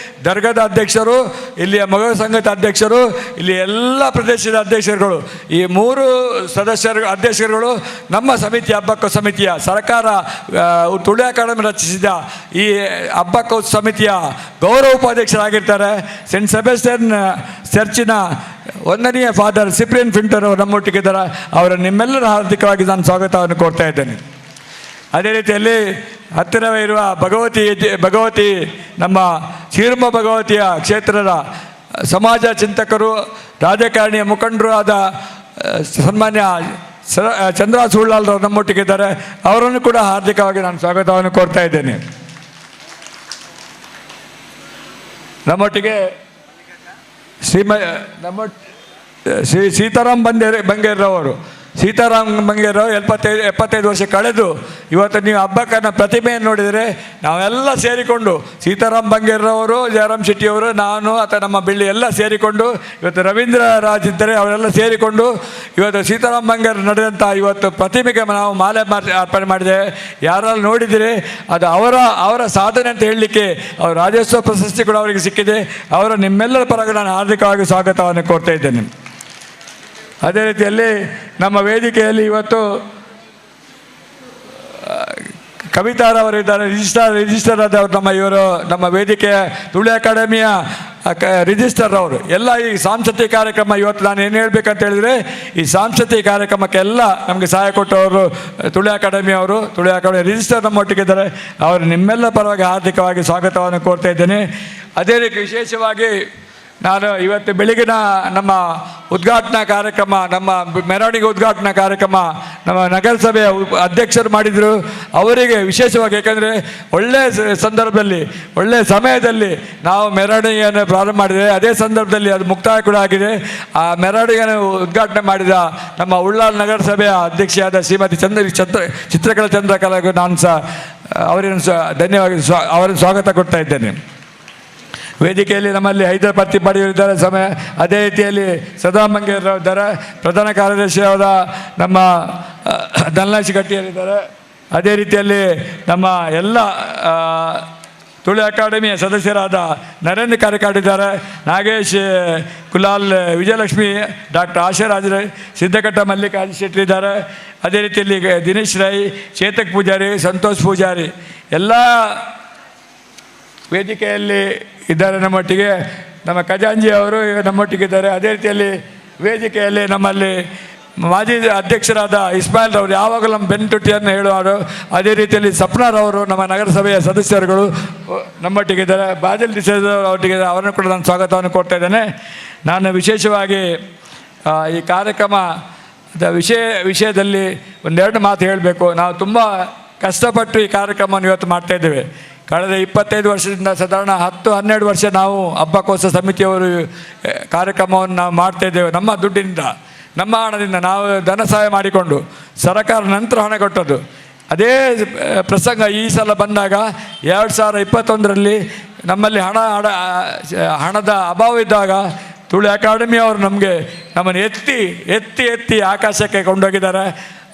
ದರ್ಗಾದ ಅಧ್ಯಕ್ಷರು, ಇಲ್ಲಿಯ ಮಗಳ ಸಂಘದ ಅಧ್ಯಕ್ಷರು, ಇಲ್ಲಿ ಎಲ್ಲ ಪ್ರದೇಶದ ಅಧ್ಯಕ್ಷರುಗಳು, ಈ 3 ಅಧ್ಯಕ್ಷರುಗಳು ನಮ್ಮ ಸಮಿತಿ ಹಬ್ಬಕ್ಕ ಸಮಿತಿಯ ಸರ್ಕಾರ ತುಳು ಅಕಾಡೆಮಿ ರಚಿಸಿದ ಈ ಹಬ್ಬಕ್ಕ ಉತ್ಸವ ಸಮಿತಿಯ ಗೌರವ ಉಪಾಧ್ಯಕ್ಷರಾಗಿರ್ತಾರೆ. ಸೆಂಟ್ ಸೆಬೆಸ್ಟಿಯನ್ ಚರ್ಚಿನ 1ನೇ ಫಾದರ್ ಸಿಪ್ರಿಯನ್ ಫಿಂಟರ್ ಅವರು ನಮ್ಮೊಟ್ಟಿಗಿದ್ದಾರೆ. ಅವರ ನಿಮ್ಮೆಲ್ಲರ ಹಾರ್ದಿಕವಾಗಿ ನಾನು ಸ್ವಾಗತವನ್ನು ಕೊಡ್ತಾ ಇದ್ದೇನೆ. ಅದೇ ರೀತಿಯಲ್ಲಿ ಹತ್ತಿರವೇ ಇರುವ ಭಗವತಿ ನಮ್ಮ ಶಿರುಮ ಭಗವತಿಯ ಕ್ಷೇತ್ರದ ಸಮಾಜ ಚಿಂತಕರು, ರಾಜಕಾರಣಿಯ ಮುಖಂಡರು ಆದ ಸನ್ಮಾನ್ಯ ಚಂದ್ರ ಸುಳ್ಳಾಲ್ರವರು ನಮ್ಮೊಟ್ಟಿಗಿದ್ದಾರೆ. ಅವರನ್ನು ಕೂಡ ಹಾರ್ದಿಕವಾಗಿ ನಾನು ಸ್ವಾಗತವನ್ನು ಕೊಡ್ತಾ ಇದ್ದೇನೆ. ನಮ್ಮೊಟ್ಟಿಗೆ ಶ್ರೀ ಸೀತಾರಾಮ್ ಬಂಗೇರ್ರವರು 75 ವರ್ಷ ಕಳೆದು ಇವತ್ತು ನೀವು ಹಬ್ಬಕ್ಕನ್ನ ಪ್ರತಿಮೆಯನ್ನು ನೋಡಿದರೆ ನಾವೆಲ್ಲ ಸೇರಿಕೊಂಡು ಸೀತಾರಾಮ್ ಬಂಗೇರ್ರವರು, ಜಯರಾಮ್ ಶೆಟ್ಟಿಯವರು, ನಾನು ಅಥವಾ ನಮ್ಮ ಬೆಳ್ಳಿ ಎಲ್ಲ ಸೇರಿಕೊಂಡು ಇವತ್ತು ರವೀಂದ್ರ ರಾಜ್ ಇದ್ದರೆ ಅವರೆಲ್ಲ ಸೇರಿಕೊಂಡು ಇವತ್ತು ಸೀತಾರಾಮ್ ಬಂಗೇರ್ ನಡೆದಂಥ ಇವತ್ತು ಪ್ರತಿಮೆಗೆ ನಾವು ಮಾಲೆ ಅರ್ಪಣೆ ಮಾಡಿದ್ದೇವೆ. ಯಾರೆಲ್ಲ ನೋಡಿದರೆ ಅದು ಅವರ ಸಾಧನೆ ಅಂತ ಹೇಳಲಿಕ್ಕೆ ಅವರು ರಾಜ್ಯೋತ್ಸವ ಪ್ರಶಸ್ತಿ ಕೂಡ ಅವರಿಗೆ ಸಿಕ್ಕಿದೆ. ಅವರ ನಿಮ್ಮೆಲ್ಲರ ಪರವಾಗಿ ನಾನು ಹಾರ್ದಿಕವಾಗಿ ಸ್ವಾಗತವನ್ನು ಕೋರ್ತಾ ಇದ್ದೇನೆ. ಅದೇ ರೀತಿಯಲ್ಲಿ ನಮ್ಮ ವೇದಿಕೆಯಲ್ಲಿ ಇವತ್ತು ಕವಿತಾರವರಿದ್ದಾರೆ, ರಿಜಿಸ್ಟರ್ ಆದವರು ನಮ್ಮ ವೇದಿಕೆಯ ತುಳು ಅಕಾಡೆಮಿಯ ರಿಜಿಸ್ಟರ್ ಅವರು ಎಲ್ಲ ಈ ಸಾಂಸ್ಕೃತಿಕ ಕಾರ್ಯಕ್ರಮ ಇವತ್ತು ನಾನು ಏನು ಹೇಳಬೇಕಂತ ಹೇಳಿದರೆ ಈ ಸಾಂಸ್ಕೃತಿಕ ಕಾರ್ಯಕ್ರಮಕ್ಕೆಲ್ಲ ನಮಗೆ ಸಹಾಯ ಕೊಟ್ಟವರು ತುಳು ಅಕಾಡೆಮಿ ರಿಜಿಸ್ಟರ್ ನಮ್ಮೊಟ್ಟಿಗಿದ್ದಾರೆ. ಅವರು ನಿಮ್ಮೆಲ್ಲ ಪರವಾಗಿ ಹಾರ್ದಿಕವಾಗಿ ಸ್ವಾಗತವನ್ನು ಕೋರ್ತಾ ಇದ್ದೇನೆ. ಅದೇ ರೀತಿ ವಿಶೇಷವಾಗಿ ನಾನು ಇವತ್ತು ಬೆಳಗಿನ ನಮ್ಮ ಉದ್ಘಾಟನಾ ಕಾರ್ಯಕ್ರಮ, ನಮ್ಮ ಮೆರವಣಿಗೆ ಉದ್ಘಾಟನಾ ಕಾರ್ಯಕ್ರಮ ನಮ್ಮ ನಗರಸಭೆಯ ಅಧ್ಯಕ್ಷರು ಮಾಡಿದರು. ಅವರಿಗೆ ವಿಶೇಷವಾಗಿ, ಯಾಕಂದರೆ ಒಳ್ಳೆಯ ಸಂದರ್ಭದಲ್ಲಿ ಒಳ್ಳೆಯ ಸಮಯದಲ್ಲಿ ನಾವು ಮೆರವಣಿಗೆಯನ್ನು ಪ್ರಾರಂಭ ಮಾಡಿದರೆ ಅದೇ ಸಂದರ್ಭದಲ್ಲಿ ಅದು ಮುಕ್ತಾಯ ಕೂಡ ಆಗಿದೆ. ಆ ಮೆರವಣಿಗೆಯನ್ನು ಉದ್ಘಾಟನೆ ಮಾಡಿದ ನಮ್ಮ ಉಳ್ಳಾಲ್ ನಗರಸಭೆಯ ಅಧ್ಯಕ್ಷೆಯಾದ ಶ್ರೀಮತಿ ಚಿತ್ರಕಲಾ ಚಂದ್ರಕಲಾಗೂ ನಾನು ಸಹ ಅವರನ್ನು ಧನ್ಯವಾದ ಅವರನ್ನು ಸ್ವಾಗತ ಕೊಡ್ತಾ ಇದ್ದೇನೆ. ವೇದಿಕೆಯಲ್ಲಿ ನಮ್ಮಲ್ಲಿ ಹೈದರ್ ಪತ್ತಿಪಾಡಿಯವರು ಇದ್ದಾರೆ ಸಮಯ. ಅದೇ ರೀತಿಯಲ್ಲಿ ಸದಾ ಮಂಗೇರವರು ಇದ್ದಾರೆ. ಪ್ರಧಾನ ಕಾರ್ಯದರ್ಶಿಯಾದ ನಮ್ಮ ಧನಲಕ್ಷ್ಮಿ ಗಟ್ಟಿಯರಿದ್ದಾರೆ. ಅದೇ ರೀತಿಯಲ್ಲಿ ನಮ್ಮ ಎಲ್ಲ ತುಳು ಅಕಾಡೆಮಿಯ ಸದಸ್ಯರಾದ ನರೇಂದ್ರ ಕಾರ್ಯಕಾಡ್ ಇದ್ದಾರೆ. ನಾಗೇಶ್ ಕುಲಾಲ್, ವಿಜಯಲಕ್ಷ್ಮಿ, ಡಾಕ್ಟರ್ ಆಶಾರಾಜ್ ರೈ, ಸಿದ್ದಕಟ್ಟ ಮಲ್ಲಿಕಾರ್ಜುನ ಶೆಟ್ಟಿ ಇದ್ದಾರೆ. ಅದೇ ರೀತಿಯಲ್ಲಿ ದಿನೇಶ್ ರೈ, ಚೇತಕ್ ಪೂಜಾರಿ, ಸಂತೋಷ್ ಪೂಜಾರಿ ಎಲ್ಲ ವೇದಿಕೆಯಲ್ಲಿ ಇದ್ದಾರೆ ನಮ್ಮೊಟ್ಟಿಗೆ. ನಮ್ಮ ಖಜಾಂಜಿ ಅವರು ನಮ್ಮೊಟ್ಟಿಗಿದ್ದಾರೆ. ಅದೇ ರೀತಿಯಲ್ಲಿ ವೇದಿಕೆಯಲ್ಲಿ ನಮ್ಮಲ್ಲಿ ಮಾಜಿ ಅಧ್ಯಕ್ಷರಾದ ಇಸ್ಮಾಯಿಲ್ ರವರು ಯಾವಾಗಲೂ ನಮ್ಮ ಬೆನ್ನುತುಟ್ಟಿಯನ್ನು ಹೇಳುವರು. ಅದೇ ರೀತಿಯಲ್ಲಿ ಸಪ್ನಾರವರು ನಮ್ಮ ನಗರಸಭೆಯ ಸದಸ್ಯರುಗಳು ನಮ್ಮೊಟ್ಟಿಗಿದ್ದಾರೆ. ಬಾದಲ್ ಡಿಸೈಡ್ ಅವರೊಟ್ಟಿಗೆ ಅವರನ್ನು ಕೂಡ ನಾನು ಸ್ವಾಗತವನ್ನು ಕೊಡ್ತಾ ಇದ್ದೇನೆ. ನಾನು ವಿಶೇಷವಾಗಿ ಈ ಕಾರ್ಯಕ್ರಮದ ವಿಷಯದಲ್ಲಿ ಒಂದೆರಡು ಮಾತು ಹೇಳಬೇಕು. ನಾವು ತುಂಬ ಕಷ್ಟಪಟ್ಟು ಈ ಕಾರ್ಯಕ್ರಮವನ್ನು ಇವತ್ತು ಮಾಡ್ತಾಯಿದ್ದೇವೆ. ಕಳೆದ 25 ವರ್ಷದಿಂದ ಸಾಧಾರಣ 10-12 ವರ್ಷ ನಾವು ಹಬ್ಬಕ್ಕೋತ್ಸವ ಸಮಿತಿಯವರು ಕಾರ್ಯಕ್ರಮವನ್ನು ನಾವು ಮಾಡ್ತಾಯಿದ್ದೇವೆ. ನಮ್ಮ ದುಡ್ಡಿನಿಂದ, ನಮ್ಮ ಹಣದಿಂದ ನಾವು ಧನ ಸಹಾಯ ಮಾಡಿಕೊಂಡು ಸರ್ಕಾರ ನಂತರ ಹಣ ಕೊಟ್ಟದ್ದು. ಅದೇ ಪ್ರಸಂಗ ಈ ಸಲ ಬಂದಾಗ 2021ರಲ್ಲಿ ನಮ್ಮಲ್ಲಿ ಹಣದ ಅಭಾವ ಇದ್ದಾಗ ತುಳು ಅಕಾಡೆಮಿಯವರು ನಮ್ಮನ್ನು ಎತ್ತಿ ಆಕಾಶಕ್ಕೆ ಕೊಂಡೋಗಿದ್ದಾರೆ.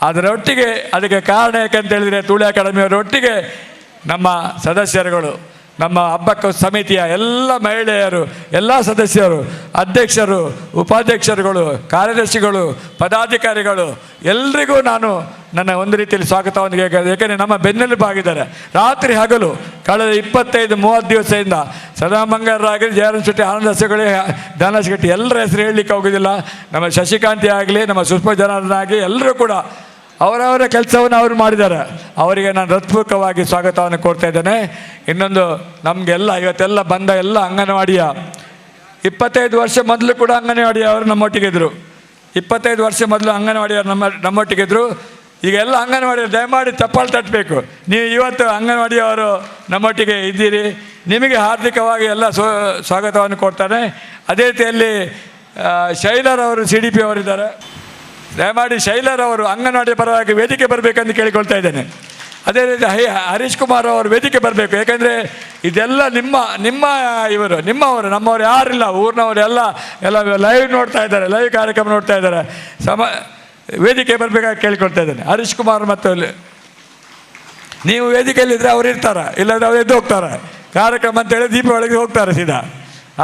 ಅದರೊಟ್ಟಿಗೆ ಅದಕ್ಕೆ ಕಾರಣ ಯಾಕೆಂತ ಹೇಳಿದರೆ ತುಳು ಅಕಾಡೆಮಿಯವರ ಒಟ್ಟಿಗೆ ನಮ್ಮ ಸದಸ್ಯರುಗಳು, ನಮ್ಮ ಹಬ್ಬಕ್ಕ ಸಮಿತಿಯ ಎಲ್ಲ ಮಹಿಳೆಯರು, ಎಲ್ಲ ಸದಸ್ಯರು, ಅಧ್ಯಕ್ಷರು, ಉಪಾಧ್ಯಕ್ಷರುಗಳು, ಕಾರ್ಯದರ್ಶಿಗಳು, ಪದಾಧಿಕಾರಿಗಳು ಎಲ್ರಿಗೂ ನಾನು ನನ್ನ ಒಂದು ರೀತಿಯಲ್ಲಿ ಸ್ವಾಗತವನ್ನು ಏಕೆಂದರೆ ನಮ್ಮ ಬೆನ್ನೆಲುಬಾಗಿದ್ದಾರೆ. ರಾತ್ರಿ ಹಗಲು ಕಳೆದ 25-30 ದಿವಸದಿಂದ ಸದಾ ಮಂಗರಾಗಲಿ, ಜಯರಾಮ್ ಶೆಟ್ಟಿ, ಆನಂದ ಹಸಗಳಿ, ಧನಲಕ್ಷ್ಮಿ ಶೆಟ್ಟಿ ಎಲ್ಲರ ಹೆಸರು ಹೇಳಲಿಕ್ಕೆ ಹೋಗೋದಿಲ್ಲ. ನಮ್ಮ ಶಶಿಕಾಂತಿ ಆಗಲಿ, ನಮ್ಮ ಸುಷ್ಮಾ ಜನಾರ್ದನ ಆಗಲಿ ಎಲ್ಲರೂ ಕೂಡ ಅವರವರ ಕೆಲಸವನ್ನು ಅವರು ಮಾಡಿದ್ದಾರೆ. ಅವರಿಗೆ ನಾನು ಹೃತ್ಪೂರ್ವಕವಾಗಿ ಸ್ವಾಗತವನ್ನು ಕೊಡ್ತಾ ಇದ್ದೇನೆ. ಇನ್ನೊಂದು ನಮಗೆಲ್ಲ ಇವತ್ತೆಲ್ಲ ಬಂದ ಎಲ್ಲ ಅಂಗನವಾಡಿಯ 25 ವರ್ಷ ಮೊದಲು ಕೂಡ ಅಂಗನವಾಡಿಯವರು ನಮ್ಮೊಟ್ಟಿಗಿದ್ರು. 25 ವರ್ಷ ಮೊದಲು ಅಂಗನವಾಡಿಯವರು ನಮ್ಮೊಟ್ಟಿಗಿದ್ರು. ಈಗ ಎಲ್ಲ ಅಂಗನವಾಡಿಯವರು ದಯಮಾಡಿ ಚಪ್ಪಾಳೆ ತಟ್ಟಬೇಕು. ನೀವು ಇವತ್ತು ಅಂಗನವಾಡಿಯವರು ನಮ್ಮೊಟ್ಟಿಗೆ ಇದ್ದೀರಿ. ನಿಮಗೆ ಹಾರ್ದಿಕವಾಗಿ ಎಲ್ಲ ಸ್ವಾಗತವನ್ನು ಕೊಡ್ತಾನೆ. ಅದೇ ರೀತಿಯಲ್ಲಿ ಶೈಲರವರು CDP ಅವರಿದ್ದಾರೆ. ದಯಮಾಡಿ ಶೈಲರವರು ಅಂಗನವಾಡಿಯ ಪರವಾಗಿ ವೇದಿಕೆ ಬರಬೇಕಂತ ಕೇಳಿಕೊಳ್ತಾ ಇದ್ದೇನೆ. ಅದೇ ರೀತಿ ಹರೀಶ್ ಕುಮಾರ್ ಅವರು ವೇದಿಕೆ ಬರಬೇಕು. ಯಾಕೆಂದರೆ ಇದೆಲ್ಲ ನಿಮ್ಮವರು, ನಮ್ಮವರು ಯಾರಿಲ್ಲ, ಊರಿನವರು ಎಲ್ಲ ಲೈವ್ ನೋಡ್ತಾ ಇದ್ದಾರೆ, ಲೈವ್ ಕಾರ್ಯಕ್ರಮ ನೋಡ್ತಾ ಇದ್ದಾರೆ. ವೇದಿಕೆ ಬರಬೇಕಾಗಿ ಕೇಳಿಕೊಳ್ತಾ ಇದ್ದೇನೆ. ಹರೀಶ್ ಕುಮಾರ್ ಮತ್ತು ನೀವು ವೇದಿಕೆಯಲ್ಲಿದ್ದರೆ ಅವ್ರು ಇರ್ತಾರೆ, ಇಲ್ಲಾಂದರೆ ಅವ್ರು ಎದ್ದು ಹೋಗ್ತಾರೆ. ಕಾರ್ಯಕ್ರಮ ಅಂತೇಳಿ ದೀಪಾವಳಿಗೆ ಹೋಗ್ತಾರೆ ಸೀದಾ.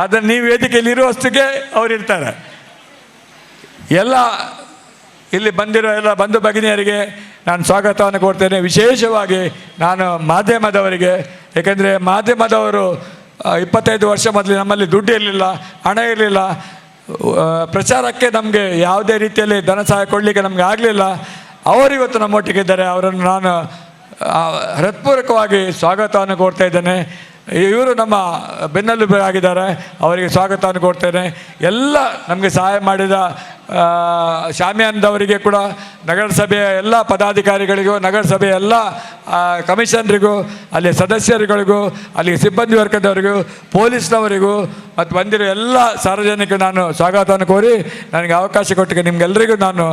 ಆದರೆ ನೀವು ವೇದಿಕೆಯಲ್ಲಿ ಇರುವಷ್ಟಿಗೆ ಅವ್ರು ಇರ್ತಾರೆ. ಎಲ್ಲ ಇಲ್ಲಿ ಬಂದಿರೋ ಎಲ್ಲ ಬಂಧು ಭಗಿನಿಯರಿಗೆ ನಾನು ಸ್ವಾಗತವನ್ನು ಕೊಡ್ತೇನೆ. ವಿಶೇಷವಾಗಿ ನಾನು ಮಾಧ್ಯಮದವರಿಗೆ, ಏಕೆಂದರೆ ಮಾಧ್ಯಮದವರು 25 ವರ್ಷ ಮೊದಲು ನಮ್ಮಲ್ಲಿ ದುಡ್ಡು ಇರಲಿಲ್ಲ, ಹಣ ಇರಲಿಲ್ಲ, ಪ್ರಚಾರಕ್ಕೆ ನಮಗೆ ಯಾವುದೇ ರೀತಿಯಲ್ಲಿ ಧನ ಸಹಾಯ ಕೊಡಲಿಕ್ಕೆ ನಮಗೆ ಆಗಲಿಲ್ಲ. ಅವರಿವತ್ತು ನಮ್ಮೊಟ್ಟಿಗಿದ್ದಾರೆ. ಅವರನ್ನು ನಾನು ಹೃತ್ಪೂರ್ವಕವಾಗಿ ಸ್ವಾಗತವನ್ನು ಕೊಡ್ತಾ ಇದ್ದೇನೆ. ಇವರು ನಮ್ಮ ಬೆನ್ನೆಲುಬಾಗಿದ್ದಾರೆ. ಅವರಿಗೆ ಸ್ವಾಗತವನ್ನು ಕೊಡ್ತೇನೆ. ಎಲ್ಲ ನಮಗೆ ಸಹಾಯ ಮಾಡಿದ ಶಾಮಿಯಾನದವರಿಗೆ ಕೂಡ, ನಗರಸಭೆಯ ಎಲ್ಲ ಪದಾಧಿಕಾರಿಗಳಿಗೂ, ನಗರಸಭೆಯ ಎಲ್ಲ ಕಮಿಷನರಿಗೂ, ಅಲ್ಲಿ ಸದಸ್ಯರುಗಳಿಗೂ, ಅಲ್ಲಿ ಸಿಬ್ಬಂದಿ ವರ್ಗದವರಿಗೂ, ಪೊಲೀಸ್ನವರಿಗೂ ಮತ್ತು ಬಂದಿರೋ ಎಲ್ಲ ಸಾರ್ವಜನಿಕರು ನಾನು ಸ್ವಾಗತವನ್ನು ಕೋರಿ ನನಗೆ ಅವಕಾಶ ಕೊಟ್ಟಿಗೆ ನಿಮಗೆಲ್ಲರಿಗೂ ನಾನು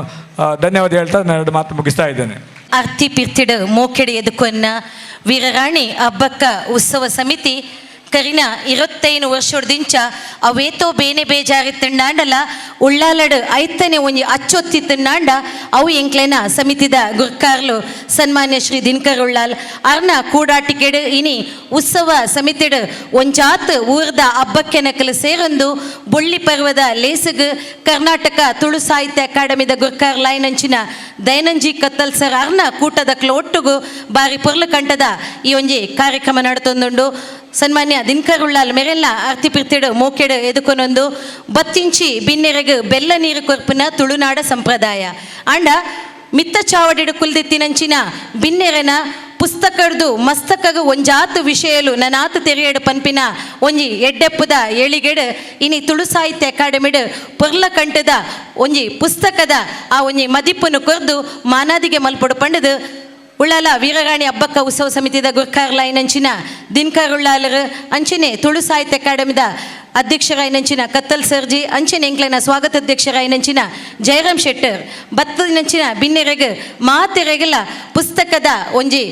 ಧನ್ಯವಾದ ಹೇಳ್ತಾ ನಾನು 2 ಮಾತು ಮುಗಿಸ್ತಾ ಇದ್ದೇನೆ. ಅರ್ತಿ ಪಿರ್ತಿಡ್ ಮೋಕೆಡೆ ಎದುಕೊನ್ನ ವೀರರಾಣಿ ಹಬ್ಬಕ್ಕ ಉತ್ಸವ ಸಮಿತಿ ಕರಿನ 25 ವರ್ಷದಿಂದ ಅವೇತೋ ಬೇನೆ ಬೇಜಾರಿ ತಿಂಡಾಂಡಲ ಉಳ್ಳಾಲಡ್ ಐತನೆ ಒಂಜಿ ಅಚ್ಚೊತ್ತಿ ತಿಂಡಾಂಡ ಅವು ಎಂಕ್ಲೆನ ಸಮಿತಿದ ಗುರ್ಕಾರ್ಲು ಸನ್ಮಾನ್ಯ ಶ್ರೀ ದಿನಕರ್ ಉಳ್ಳಾಲ್ ಅರ್ನ ಕೂಡಾಟಿಕೆಡ್ ಇನಿ ಉತ್ಸವ ಸಮಿತಿಡ್ ಒಂಜಾತ್ ಊರ್ದ ಹಬ್ಬಕ್ಕೆ ನಕಲು ಸೇರೊಂದು ಬೊಳ್ಳಿ ಪರ್ವದ ಲೇಸಗ್ ಕರ್ನಾಟಕ ತುಳು ಸಾಹಿತ್ಯ ಅಕಾಡೆಮಿದ ಗುರ್ಕಾರ್ ಲೈನಂಚಿನ ದೈನಂಜಿ ಕತ್ತಲ್ ಸರ್ ಅರ್ನ ಕೂಟದಕ್ಲು ಒಟ್ಟುಗು ಬಾರಿ ಪೊರ್ಲು ಕಂಠದ ಈ ಒಂಜಿ ಕಾರ್ಯಕ್ರಮ ನಡೆತೊಂದುಂಡು. ಸನ್ಮಾನ್ಯ ದಿನಕರ್ ಉಳ್ಳಾಲ್ ಮೇರೆಲ್ಲ ಆರ್ತಿ ಪಿರ್ತಿಡ್ ಮೋಕೆಡ್ ಎದುಕೊನೊಂದು ಬತ್ತಿಂಚಿ ಬಿನ್ನೆರೆಗ್ ಬೆಲ್ಲ ನೀರು ಕೊರ್ಪುನ ತುಳುನಾಡ ಸಂಪ್ರದಾಯ ಅಂಡ ಮಿತ್ತ ಚಾವಡಿಡು ಕುಲ್ದಿತ್ತಿನಂಚಿನ ಬಿನ್ನೆರೆನ ಪುಸ್ತಕಡ್ದು ಮಸ್ತಕಗ ಒಂಜಾತು ವಿಷಯಲು ನನಾತು ತೆರೆಯಡು ಪನ್ಪಿನ ಒಂಜಿ ಎಡ್ಡೆಪ್ಪುದ ಏಳಿಗೆಡ್ ಇನಿ ತುಳು ಸಾಹಿತ್ಯ ಅಕಾಡೆಮಿಡ್ ಪೊರ್ಲ ಕಂಠದ ಒಂಜಿ ಪುಸ್ತಕದ ಆ ಒಂಜಿ ಮದಿಪ್ಪನ್ನು ಕೊರ್ದು ಮಾನಾದಿಗೆ ಮಲ್ಪಡು ಪಂಡದು ಉಳ್ಳಾಲ ವೀರರಾಣಿ ಹಬ್ಬಕ್ಕ ಉತ್ಸವ ಸಮಿತಿದ ಗುರ್ಕಾರ್ ಲೈನಂಚಿನ ದಿನಕರ್ ಉಳ್ಳಾಲರು ಅಂಚನೆ ತುಳು ಸಾಹಿತ್ಯ ಅಕಾಡೆಮಿದ ಅಧ್ಯಕ್ಷರಾಯಿನಂಚಿನ ಕತ್ತಲ್ ಸರ್ಜಿ ಅಂಚನೆ ಎಂಕ್ಲೆನ ಸ್ವಾಗತ ಅಧ್ಯಕ್ಷರಾಯಿನಂಚಿನ ಜಯರಾಮ್ ಶೆಟ್ಟರ್ ಬತ್ತದಿನಂಚಿನ ಬಿನ್ನೆರೆಗ್ ಮಾತೆರೆಗಲ ಪುಸ್ತಕದ ಒಂಜಿ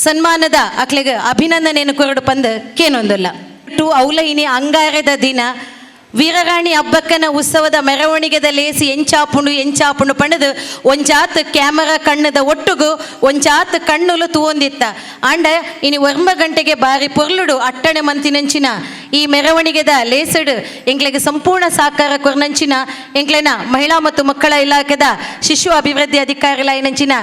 ಸನ್ಮಾನದ ಅಕ್ಲೆಗ್ ಅಭಿನಂದನೆಯನ್ನು ಕೊರಡು ಪಂದ್ ಕೇನೊಂದಲ್ಲ. ಅವಲ ಇನಿ ಅಂಗಾರದ ದಿನ ವೀರರಾಣಿ ಹಬ್ಬಕ್ಕನ ಉತ್ಸವದ ಮೆರವಣಿಗೆದ ಲೇಸಿ ಎಂಚಾಪುಂಡು ಪಣದು ಒಂಜಾತ್ ಕ್ಯಾಮರಾ ಕಣ್ಣದ ಒಟ್ಟುಗು ಒಂಜಾತ್ ಕಣ್ಣುಲು ತೂವೊಂದಿತ್ತ ಆಂಡ ಇನಿ 9 ಗಂಟೆಗೆ ಬಾರಿ ಪೊರ್ಲುಡು ಅಟ್ಟಣೆ ಮಂತಿನಂಚಿನ ಈ ಮೆರವಣಿಗೆದ ಲೇಸಡು ಎಂಗ್ಲೆಗೆ ಸಂಪೂರ್ಣ ಸಹಕಾರ ಕೊರ್ನಂಚಿನ ಎಂಗ್ಲೆನ ಮಹಿಳಾ ಮತ್ತು ಮಕ್ಕಳ ಇಲಾಖೆದ ಶಿಶು ಅಭಿವೃದ್ಧಿ ಅಧಿಕಾರಿಲಾಯಿನಂಚಿನ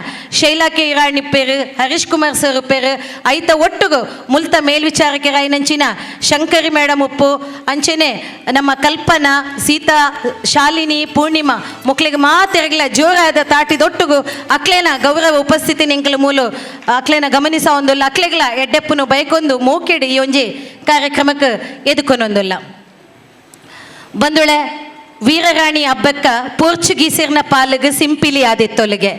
ಶೈಲಾ ಕೆ ಇರಾಣಿಪ್ಪೇರು ಹರೀಶ್ ಕುಮಾರ್ ಸರ್ ಉಪ್ಪೇರು ಐತ ಒಟ್ಟುಗು ಮುಲ್ತ ಮೇಲ್ವಿಚಾರಕೆ ರಾಯಿನಂಚಿನ ಶಂಕರಿ ಮೇಡಮ್ ಉಪ್ಪು ಅಂಚೆನೆ ನಮ್ಮ ಕಲ್ಪನಾ ಸೀತಾ ಶಾಲಿನಿ ಪೂರ್ಣಿಮಾ ಮಕ್ಕಳಿಗೆ ಮಾತೆರಗಿಲ್ಲ ಜೋರಾದ ತಾಟಿದೊಟ್ಟುಗು ಅಕ್ಲೇನ ಗೌರವ ಉಪಸ್ಥಿತಿ ನಿಂಕಲ ಮೂಲು ಅಕ್ಲೇನ ಗಮನಿಸ ಒಂದಲ್ಲ ಅಕ್ಲೆಗ್ಲ ಎಡ್ಡೆಪ್ಪನು ಬೈಕೊಂದು ಮೋಕೆಡು ಈ ಒಂಜಿ ಕಾರ್ಯಕ್ರಮಕ್ಕೆ ಎದುಕೊನೊಂದಲ್ಲ ಬಂದುಳೆ ವೀರರಾಣಿ ಹಬ್ಬಕ್ಕ ಪೋರ್ಚುಗೀಸರ್ನ ಪಾಲಿಗೆ ಸಿಂಪಿಲಿ ಆದಿತ್ತೊಲಿಗೆ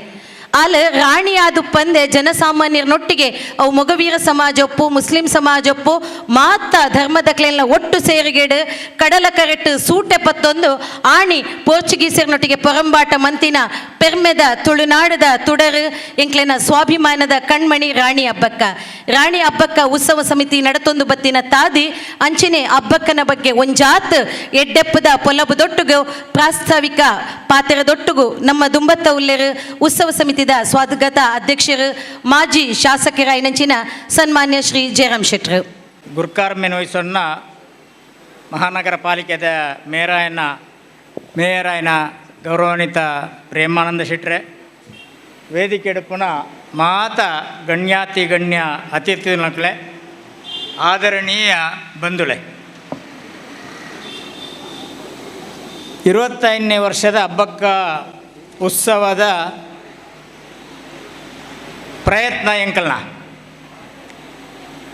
ಅಲ್ಲಿ ರಾಣಿ ಆದು ಪಂದೆ ಜನಸಾಮಾನ್ಯರನೊಟ್ಟಿಗೆ ಅವು ಮೊಗವೀರ ಸಮಾಜಪ್ಪು ಮುಸ್ಲಿಂ ಸಮಾಜಪ್ಪು ಮಾತ ಧರ್ಮದಕ್ಲೆಲ್ಲ ಒಟ್ಟು ಸೇರಿಗೆಡು ಕಡಲ ಕರೆಟ್ಟು ಸೂಟೆ ಪತ್ತೊಂದು ಆಣಿ ಪೋರ್ಚುಗೀಸರ್ನೊಟ್ಟಿಗೆ ಪೊರಂಬಾಟ ಮಂತಿನ ಪೆರ್ಮೆದ ತುಳುನಾಡದ ತುಡರು ಎಂಕ್ಲೆನ ಸ್ವಾಭಿಮಾನದ ಕಣ್ಮಣಿ ರಾಣಿ ಹಬ್ಬಕ್ಕ ಉತ್ಸವ ಸಮಿತಿ ನಡತೊಂದು ಬತ್ತಿನ ತಾದಿ ಅಂಚಿನೆ ಹಬ್ಬಕ್ಕನ ಬಗ್ಗೆ ಒಂಜಾತ್ ಎಡ್ಡೆಪ್ಪದ ಪೊಲಬುದೊಟ್ಟುಗು ಪ್ರಾಸ್ತಾವಿಕ ಪಾತ್ರದೊಟ್ಟುಗು ನಮ್ಮ ದುಂಬತ್ತ ಉಲ್ಲೆರು ಉತ್ಸವ ಸಮಿತಿ ಸ್ವಾಗತ ಅಧ್ಯಕ್ಷರು ಮಾಜಿ ಶಾಸಕರಾಯಿನಂಚಿನ ಸನ್ಮಾನ್ಯ ಶ್ರೀ ಜಯರಾಮ್ ಶೆಟ್ಟರು ಗುರ್ಕಾರ್ಮೆನ್ ವಹಿಸೊನ್ನ ಮಹಾನಗರ ಪಾಲಿಕೆದ ಮೇಯರಾಯನ ಗೌರವಾನ್ವಿತ ಪ್ರೇಮಾನಂದ ಶೆಟ್ರೆ ವೇದಿಕೆ ಪುನಃ ಮಾತ ಗಣ್ಯಾತಿ ಗಣ್ಯ ಅತಿಥಿಗಳೇ ಆದರಣೀಯ ಬಂಧುಳೆ 25ನೇ ವರ್ಷದ ಹಬ್ಬಕ್ಕ ಉತ್ಸವದ ಪ್ರಯತ್ನ ಎಂಕಲ್ನ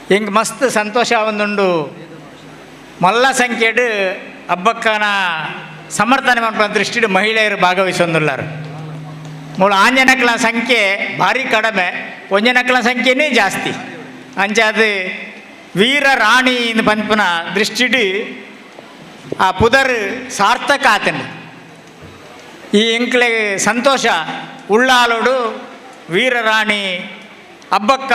ಹೆಂಗೆ ಮಸ್ತ್ ಸಂತೋಷ ಒಂದುಂಡು ಮಲ್ಲ ಸಂಖ್ಯೆಡು ಹಬ್ಬಕ್ಕನ ಸಮರ್ಥನೆ ಮಾಡುವ ದೃಷ್ಟಿಡು ಮಹಿಳೆಯರು ಭಾಗವಹಿಸೊಂದುಲ್ಲಾರು ಮೂಲ ಆಂಜನಕ್ಲ ಸಂಖ್ಯೆ ಭಾರಿ ಕಡಿಮೆ ಒಂಜನಕ್ಲ ಸಂಖ್ಯೆನೇ ಜಾಸ್ತಿ ಅಂಚಾದು ವೀರ ರಾಣಿ ಪಂಪನ ದೃಷ್ಟಿಡು ಆ ಪುದರ್ ಸಾರ್ಥಕ ಆತನು ಈ ಎಂಕ್ಲೆ ಸಂತೋಷ ಉಳ್ಳಾಲೋಡು ವೀರರಾಣಿ ಹಬ್ಬಕ್ಕ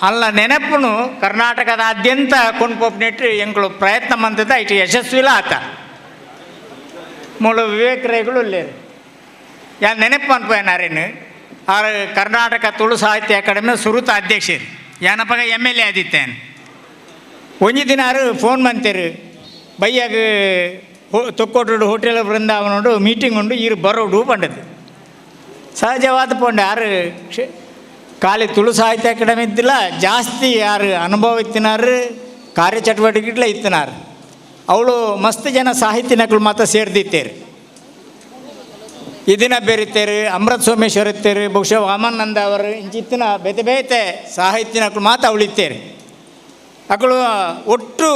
ಅಲ್ಲ ನೆನಪುನು ಕರ್ನಾಟಕದಾದ್ಯಂತ ಕೊಂಡ್ಪೋಪ್ನೆಟ್ಟು ಎಂಗಳು ಪ್ರಯತ್ನ ಮಂತದ ಇಟ್ಟು ಯಶಸ್ವಿಲ ಆತ ಮೂಲ ವಿವೇಕರೇಗಳು ಉಳ್ಳೇರು ಯಾ ನೆನಪು ಅನ್ಪೋಯನಾರೇನು ಆರು ಕರ್ನಾಟಕ ತುಳು ಸಾಹಿತ್ಯ ಅಕಾಡೆಮಿ ಸುರುತ ಅಧ್ಯಕ್ಷರು ಯಾನಪ್ಪಾಗ MLA ಆದಿತ್ತೇನು ಒಂಜಿ ದಿನ ಫೋನ್ ಮಂತೇರು ಬೈಯಾಗ ತೊಕ್ಕೋಟು ಹೋಟೆಲ್ ಬೃಂದಾವನೋಡು ಮೀಟಿಂಗ್ ಉಂಡು ಇರು ಬರೋಡು ಪಂಡದು ಸಹಜವಾದ ಪೋಂಡೆ ಯಾರು ಖಾಲಿ ತುಳು ಸಾಹಿತ್ಯ ಅಕಾಡೆಮಿ ಇದ್ದಿಲ್ಲ ಜಾಸ್ತಿ ಯಾರು ಅನುಭವ ಇತ್ತಿನಾರು ಕಾರ್ಯಚಟುವಟಿಕೆಗಳೇ ಇತ್ತಿನಾರು ಅವಳು ಮಸ್ತ್ ಜನ ಸಾಹಿತ್ಯನಗಳು ಮಾತ್ರ ಸೇರ್ದಿತ್ತೇರು ಇದನ್ನ ಬೇರಿತ್ತೇರು ಅಮೃತ ಸೋಮೇಶ್ವರ ಇತ್ತೇರು ಬಹುಶಃ ವಾಮನಂದ ಅವರು ಇಂಚಿತ್ತಿನ ಬೇತೆ ಬೇತೆ ಸಾಹಿತ್ಯನಗಳು ಮಾತ್ರ ಅವಳಿತ್ತೇರು ಅಕಳು ಒಟ್ಟು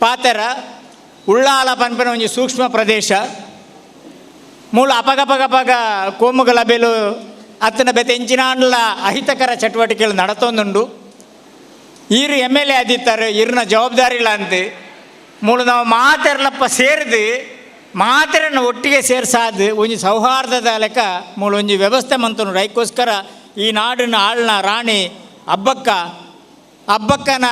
ಪಾತರ ಉಳ್ಳಾಲ ಪಂಪಿನ ಒಂದು ಸೂಕ್ಷ್ಮ ಪ್ರದೇಶ ಮೂಲ ಅಪಗಪಗಪಗ ಕೋಮುಗಳ ಬೇಲು ಅತ್ತನ ಬೆತೆ ಎಂಚಿನಾಂಡ್ಲ ಅಹಿತಕರ ಚಟುವಟಿಕೆಗಳು ನಡತೊಂದುಂಡು ಈರು MLA ಆದಿತ್ತಾರೆ ಇರ್ನ ಜವಾಬ್ದಾರಿ ಇಲ್ಲ ಅಂತ ಮೂಲ ನಾವು ಮಾತೆರ್ಲಪ್ಪ ಸೇರಿದು ಮಾತೆರನ್ನ ಒಟ್ಟಿಗೆ ಸೇರ್ಸಾದು ಒಂಜಿ ಸೌಹಾರ್ದದ ಲೆಕ್ಕ ಮೂಲ ಒಂಜಿ ವ್ಯವಸ್ಥೆ ಮಂತನು ಅದಕ್ಕೋಸ್ಕರ ಈ ನಾಡಿನ ಆಳ್ನ ರಾಣಿ ಹಬ್ಬಕ್ಕನ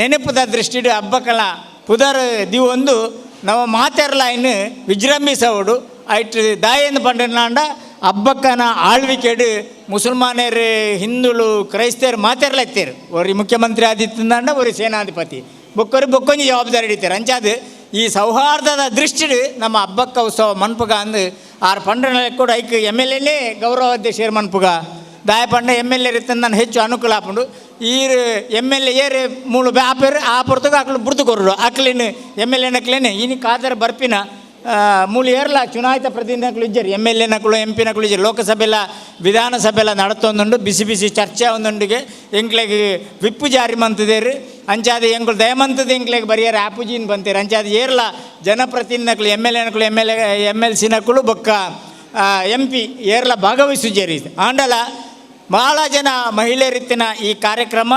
ನೆನಪುದ ದೃಷ್ಟಿಡು ಹಬ್ಬಕ್ಕಲ ಪುದರ್ ದಿವೊಂದು ನಾವು ಮಾತೆರ್ಲಾಯಿನ ವಿಜೃಂಭಿಸೋಡು ಐಟ್ ದಾಯಂದು ಪಂಡನಾಂಡ ಹಬ್ಬಕ್ಕನ ಆಳ್ವಿಕೆಡು ಮುಸಲ್ಮಾನರು ಹಿಂದುಳು ಕ್ರೈಸ್ತರು ಮಾತೆರ್ಲೆತ್ತೇರು ಒರಿ ಮುಖ್ಯಮಂತ್ರಿ ಆದಿತ್ತಂದಾಂಡ ಒರಿ ಸೇನಾಧಿಪತಿ ಬೊಕ್ಕೊಂಜಿ ಜವಾಬ್ದಾರಿ ಹಿಡಿತಾರೆ ಅಂಚಾದು ಈ ಸೌಹಾರ್ದದ ದೃಷ್ಟಿಡು ನಮ್ಮ ಹಬ್ಬಕ್ಕ ಉತ್ಸವ ಮನ್ಪುಗ ಅಂದು ಆರು ಪಂಡನ ಕೂಡ ಐಕ್ MLA ಗೌರವಾಧ್ಯಕ್ಷರು ಮನ್ಪುಗ ದಾಯ ಪಂಡ MLA ಇರ್ತಂದು ನಾನು ಹೆಚ್ಚು ಅನುಕೂಲ ಹಾಕೊಂಡು ಈರು MLA ಏರು ಮೂಳು ಬ್ಯಾಪರು ಆ ಪುರ್ತಕ ಆಕಳು ಬುರ್ದು ಕೊರ್ರು ಆಕಲಿನ MLA ನಕ್ಲೇನೆ ಇನಿ ಕಾದರ ಬರ್ಪಿನ ಮೂಲ ಏರ್ಲ ಚುನಾಯಿತ ಪ್ರತಿನಿಧಿಗಳು ಇಜ್ಜರು MLA ನಕಲು MP ನಕಲು ಇಜ್ಜರು ಲೋಕಸಭೆಲ್ಲ ವಿಧಾನಸಭೆಲ್ಲ ನಡತೊಂದುಂಡು ಬಿಸಿ ಬಿಸಿ ಚರ್ಚೆ ಒಂದೊಂದಿಗೆ ಎಂಕ್ಲೆಗೆ ವಿಪ್ಪು ಜಾರಿ ಮಂತದೇರು ಅಂಚಾದ ಎಂಗಳು ದಯಮಂತದ ಎಂಕ್ಲೆಗೆ ಬರಿಯಾರ ಆಪುಜಿನ್ ಬಂತೇರು ಅಂಚಾದ ಏರ್ಲ ಜನಪ್ರತಿನಿಧಿಗಳು MLA ನಕಲು MLC ನಕಲು ಬೊಕ್ಕ MP ಏರ್ಲ ಭಾಗವಹಿಸುಜೇರಿ ಆಂಡಲ ಭಾಳ ಜನ ಮಹಿಳೆಯರಿತ್ತಿನ ಈ ಕಾರ್ಯಕ್ರಮ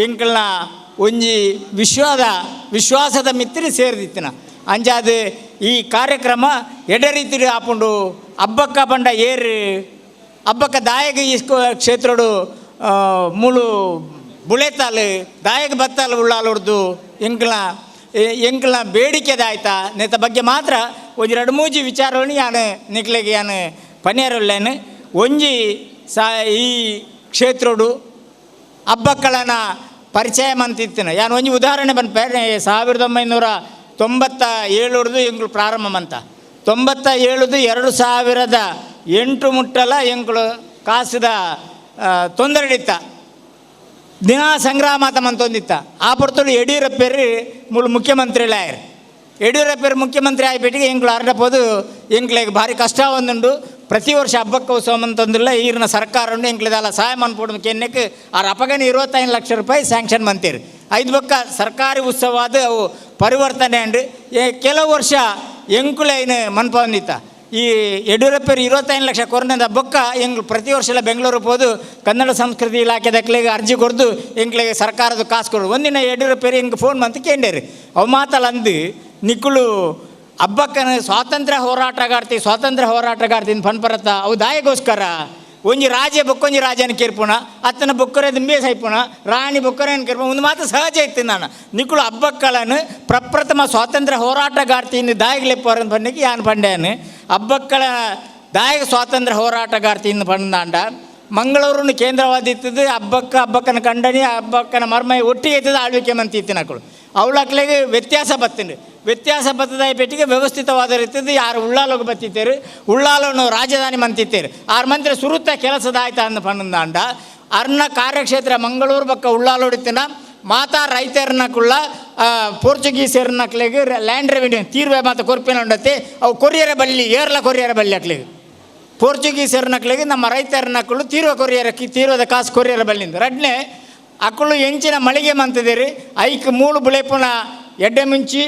ಎಂಕಲ್ನ ಒಂಜಿ ವಿಶ್ವಾಸದ ಮಿತ್ರ ಸೇರಿದಿತ್ತಿನ ಅಂಚಾದ ಈ ಕಾರ್ಯಕ್ರಮ ಎಡೆ ರೀತಿ ಆಪುಂಡು ಹಬ್ಬಕ್ಕ ಪಂಡ ಏರು ಹಬ್ಬಕ್ಕ ದಾಯಗ ಈ ಕ್ಷೇತ್ರಡು ಮೂಲು ಬುಳೆತಾಲು ದಾಯಕ ಬತ್ತಾಲು ಉಳ್ಳಾಲೊಡ್ದು ಎಂಕ್ಲ ಬೇಡಿಕೆದಾಯ್ತಾ ನೆತ್ತ ಬಗ್ಗೆ ಮಾತ್ರ ಒಂಜಿ 2-3 ವಿಚಾರವನ್ನು ಯಾನು ನಿಕ್ಲೆಗೆ ಯಾನು ಪನ್ಯಾರುಳ್ಳೇನು ಒಂಜಿ ಈ ಕ್ಷೇತ್ರೋಡು ಹಬ್ಬಕ್ಕಳನ ಪರಿಚಯ ಮಂತಿತ್ತಿನ ಯಾನು ಒಂಜಿ ಉದಾಹರಣೆ ಬಂದ್ಪೇರೆ 1997 ಎಂಕ್ಲು ಪ್ರಾರಂಭ ಮಂತ 97 2008 ಮುಟ್ಟಲ ಎಂಕ್ಲು ಕಾಸದ ತೊಂದರೆಡಿತ್ತ ದಿನಾ ಸಂಗ್ರಾಮ ಮಂತೊಂದಿತ್ತ ಆ ಪೊರ್ತೋಡು ಯಡಿಯೂರಪ್ಪರು ಮುಖ್ಯಮಂತ್ರಿಲಾಯರು ಯಡಿಯೂರಪ್ಪರು ಮುಖ್ಯಮಂತ್ರಿ ಆಯ್ಬಿಟ್ಟಿಗೆ ಎಂಕ್ಲು ಅರ್ಡಪೋದು ಎಂಕ್ಲೆಗೆ ಭಾರಿ ಕಷ್ಟ ಒಂದುಂಡು ಪ್ರತಿ ವರ್ಷ ಹಬ್ಬಕ್ಕೆ ಉತ್ಸವ ಅಂತಂದಿಲ್ಲ ಈರಿನ ಸರ್ಕಾರ ಉಂಡು ಎಂಕ್ಲೆದಲ್ಲ ಸಹಾಯ ಮನ್ಪೋಡು ಕೆನ್ನಕ್ಕೆ ಅವ್ರ ಅಪಗಣಿ 25 ಲಕ್ಷ ರೂಪಾಯಿ ಸ್ಯಾಂಕ್ಷನ್ ಮಂತೀರಿ 5 ಬೊಕ್ಕ ಸರ್ಕಾರಿ ಉತ್ಸವ ಅದು ಅವು ಪರಿವರ್ತನೆ ಅಂಡು ಕೆಲವು ವರ್ಷ ಎಂಕುಲೈನು ಮನ್ಪ ಹೊಂದಿತ್ತ ಈ ಯಡಿಯೂರಪ್ಪರು 25 ಲಕ್ಷ ಕೊರನೆದ ಬೊಕ್ಕ ಎಂಗ್ಳು ಪ್ರತಿ ವರ್ಷ ಎಲ್ಲ ಬೆಂಗಳೂರು ಹೋದು ಕನ್ನಡ ಸಂಸ್ಕೃತಿ ಇಲಾಖೆದಕ್ಲೆಗೆ ಅರ್ಜಿ ಕೊಡ್ದು ಎಂಕ್ಲೆಗೆ ಸರ್ಕಾರದ ಕಾಸು ಕೊಡು ಒಂದಿನ ಯಡಿಯೂರಪ್ಪರು ಎಂಗೆ ಫೋನ್ ಮಂತ್ ಕೇಂಡೇರಿ ಅವು ಮಾತಲ್ಲ ಅಂದು ನಿಕ್ಕುಳು ಹಬ್ಬಕ್ಕನ ಸ್ವಾತಂತ್ರ್ಯ ಹೋರಾಟಗಾರ್ತಿ ಪನ್ಪರತ್ತ ಅವು ದಾಯಗೋಸ್ಕರ ಒಂಜಿ ರಾಜ ಬೊಕ್ಕೊಂಜಿ ರಾಜನ ಕೇರ್ಪುಣ ಅತ್ತನ ಬೊಕ್ಕರೆ ದುಂಬೆ ಸೈಪುಣ ರಾಣಿ ಬೊಕ್ಕರೆಯನ್ನು ಕೇರ್ಪುಣ ಒಂದು ಮಾತು ಸಹಜ ಇತ್ತು ನಾನು ನಿಕ್ಕುಳು ಹಬ್ಬಕ್ಕಳನ್ನು ಪ್ರಪ್ರಥಮ ಸ್ವಾತಂತ್ರ್ಯ ಹೋರಾಟಗಾರ್ತಿಯಿಂದ ದಾಯಗಲೆಪ್ಪರನ್ನು ಪಂಡಿಗೆ ಯಾನು ಪಂಡ್ಯಾನು ಹಬ್ಬಕ್ಕಳ ದಾಯಕ ಸ್ವಾತಂತ್ರ್ಯ ಹೋರಾಟಗಾರ್ತಿಯಿಂದ ಪಂದಾಂಡ ಮಂಗಳೂರನ್ನು ಕೇಂದ್ರವಾದಿತ್ತದು ಹಬ್ಬಕ್ಕನ ಕಂಡನಿ ಹಬ್ಬಕ್ಕನ ಮರ್ಮೈ ಒಟ್ಟಿಗೆ ಇದ್ದದ್ದು ಆಳ್ವಿಕೆ ಮಂತಿ ಇತ್ತು ನಕ್ಕಳು ಅವಳಕ್ಲೆಗೆ ವ್ಯತ್ಯಾಸ ಬತ್ತದ ಪೆಟ್ಟಿಗೆ ವ್ಯವಸ್ಥಿತವಾದ ರೀತಿದ್ದು ಯಾರು ಉಳ್ಳಾಲೋಗಿ ಬತ್ತಿತ್ತೇರು ಉಳ್ಳಾಲನ್ನು ರಾಜಧಾನಿ ಮಂತಿತ್ತೇರು 6 ಮಂತ್ರಿ ಸುರುತ್ತ ಕೆಲಸದ ಆಯ್ತಾ ಅಂದ ಪಂದಾಂಡ ಅರ್ನ ಕಾರ್ಯಕ್ಷೇತ್ರ ಮಂಗಳೂರು ಬಕ್ಕ ಉಳ್ಳಾಲೋಡಿತ್ತಿನ ಮಾತಾ ರೈತರನ್ನಕ್ಕುಳ್ಳ ಪೋರ್ಚುಗೀಸರ್ನಕ್ಲೆಗೆ ಲ್ಯಾಂಡ್ ರೆವಿನ್ಯೂ ತೀರ್ವೆ ಮಾತು ಕೊರ್ಪಿನ ಉಂಡತ್ತೆ ಅವು ಕೊರಿಯರ ಬಲ್ಲಿ ಏರ್ಲ ಕೊರಿಯರ ಬಲ್ಲಿ ಅಕ್ಲೆಗೆ ಪೋರ್ಚುಗೀಸರ್ನಕ್ಲೆಗೆ ನಮ್ಮ ರೈತರನ್ನಕ್ಕಳು ತೀರ್ವದ ಕಾಸು ಕೊರಿಯರ ಬಲ್ಲಿಂದ ರಡ್ನೆ ಅಕ್ಕಳು ಎಂಚಿನ ಮಳಿಗೆ ಮಂತದೇರಿ ಐಕ್ 3 ಬುಳೆಪುನ ಎಡ್ಡೆ ಮುಂಚಿ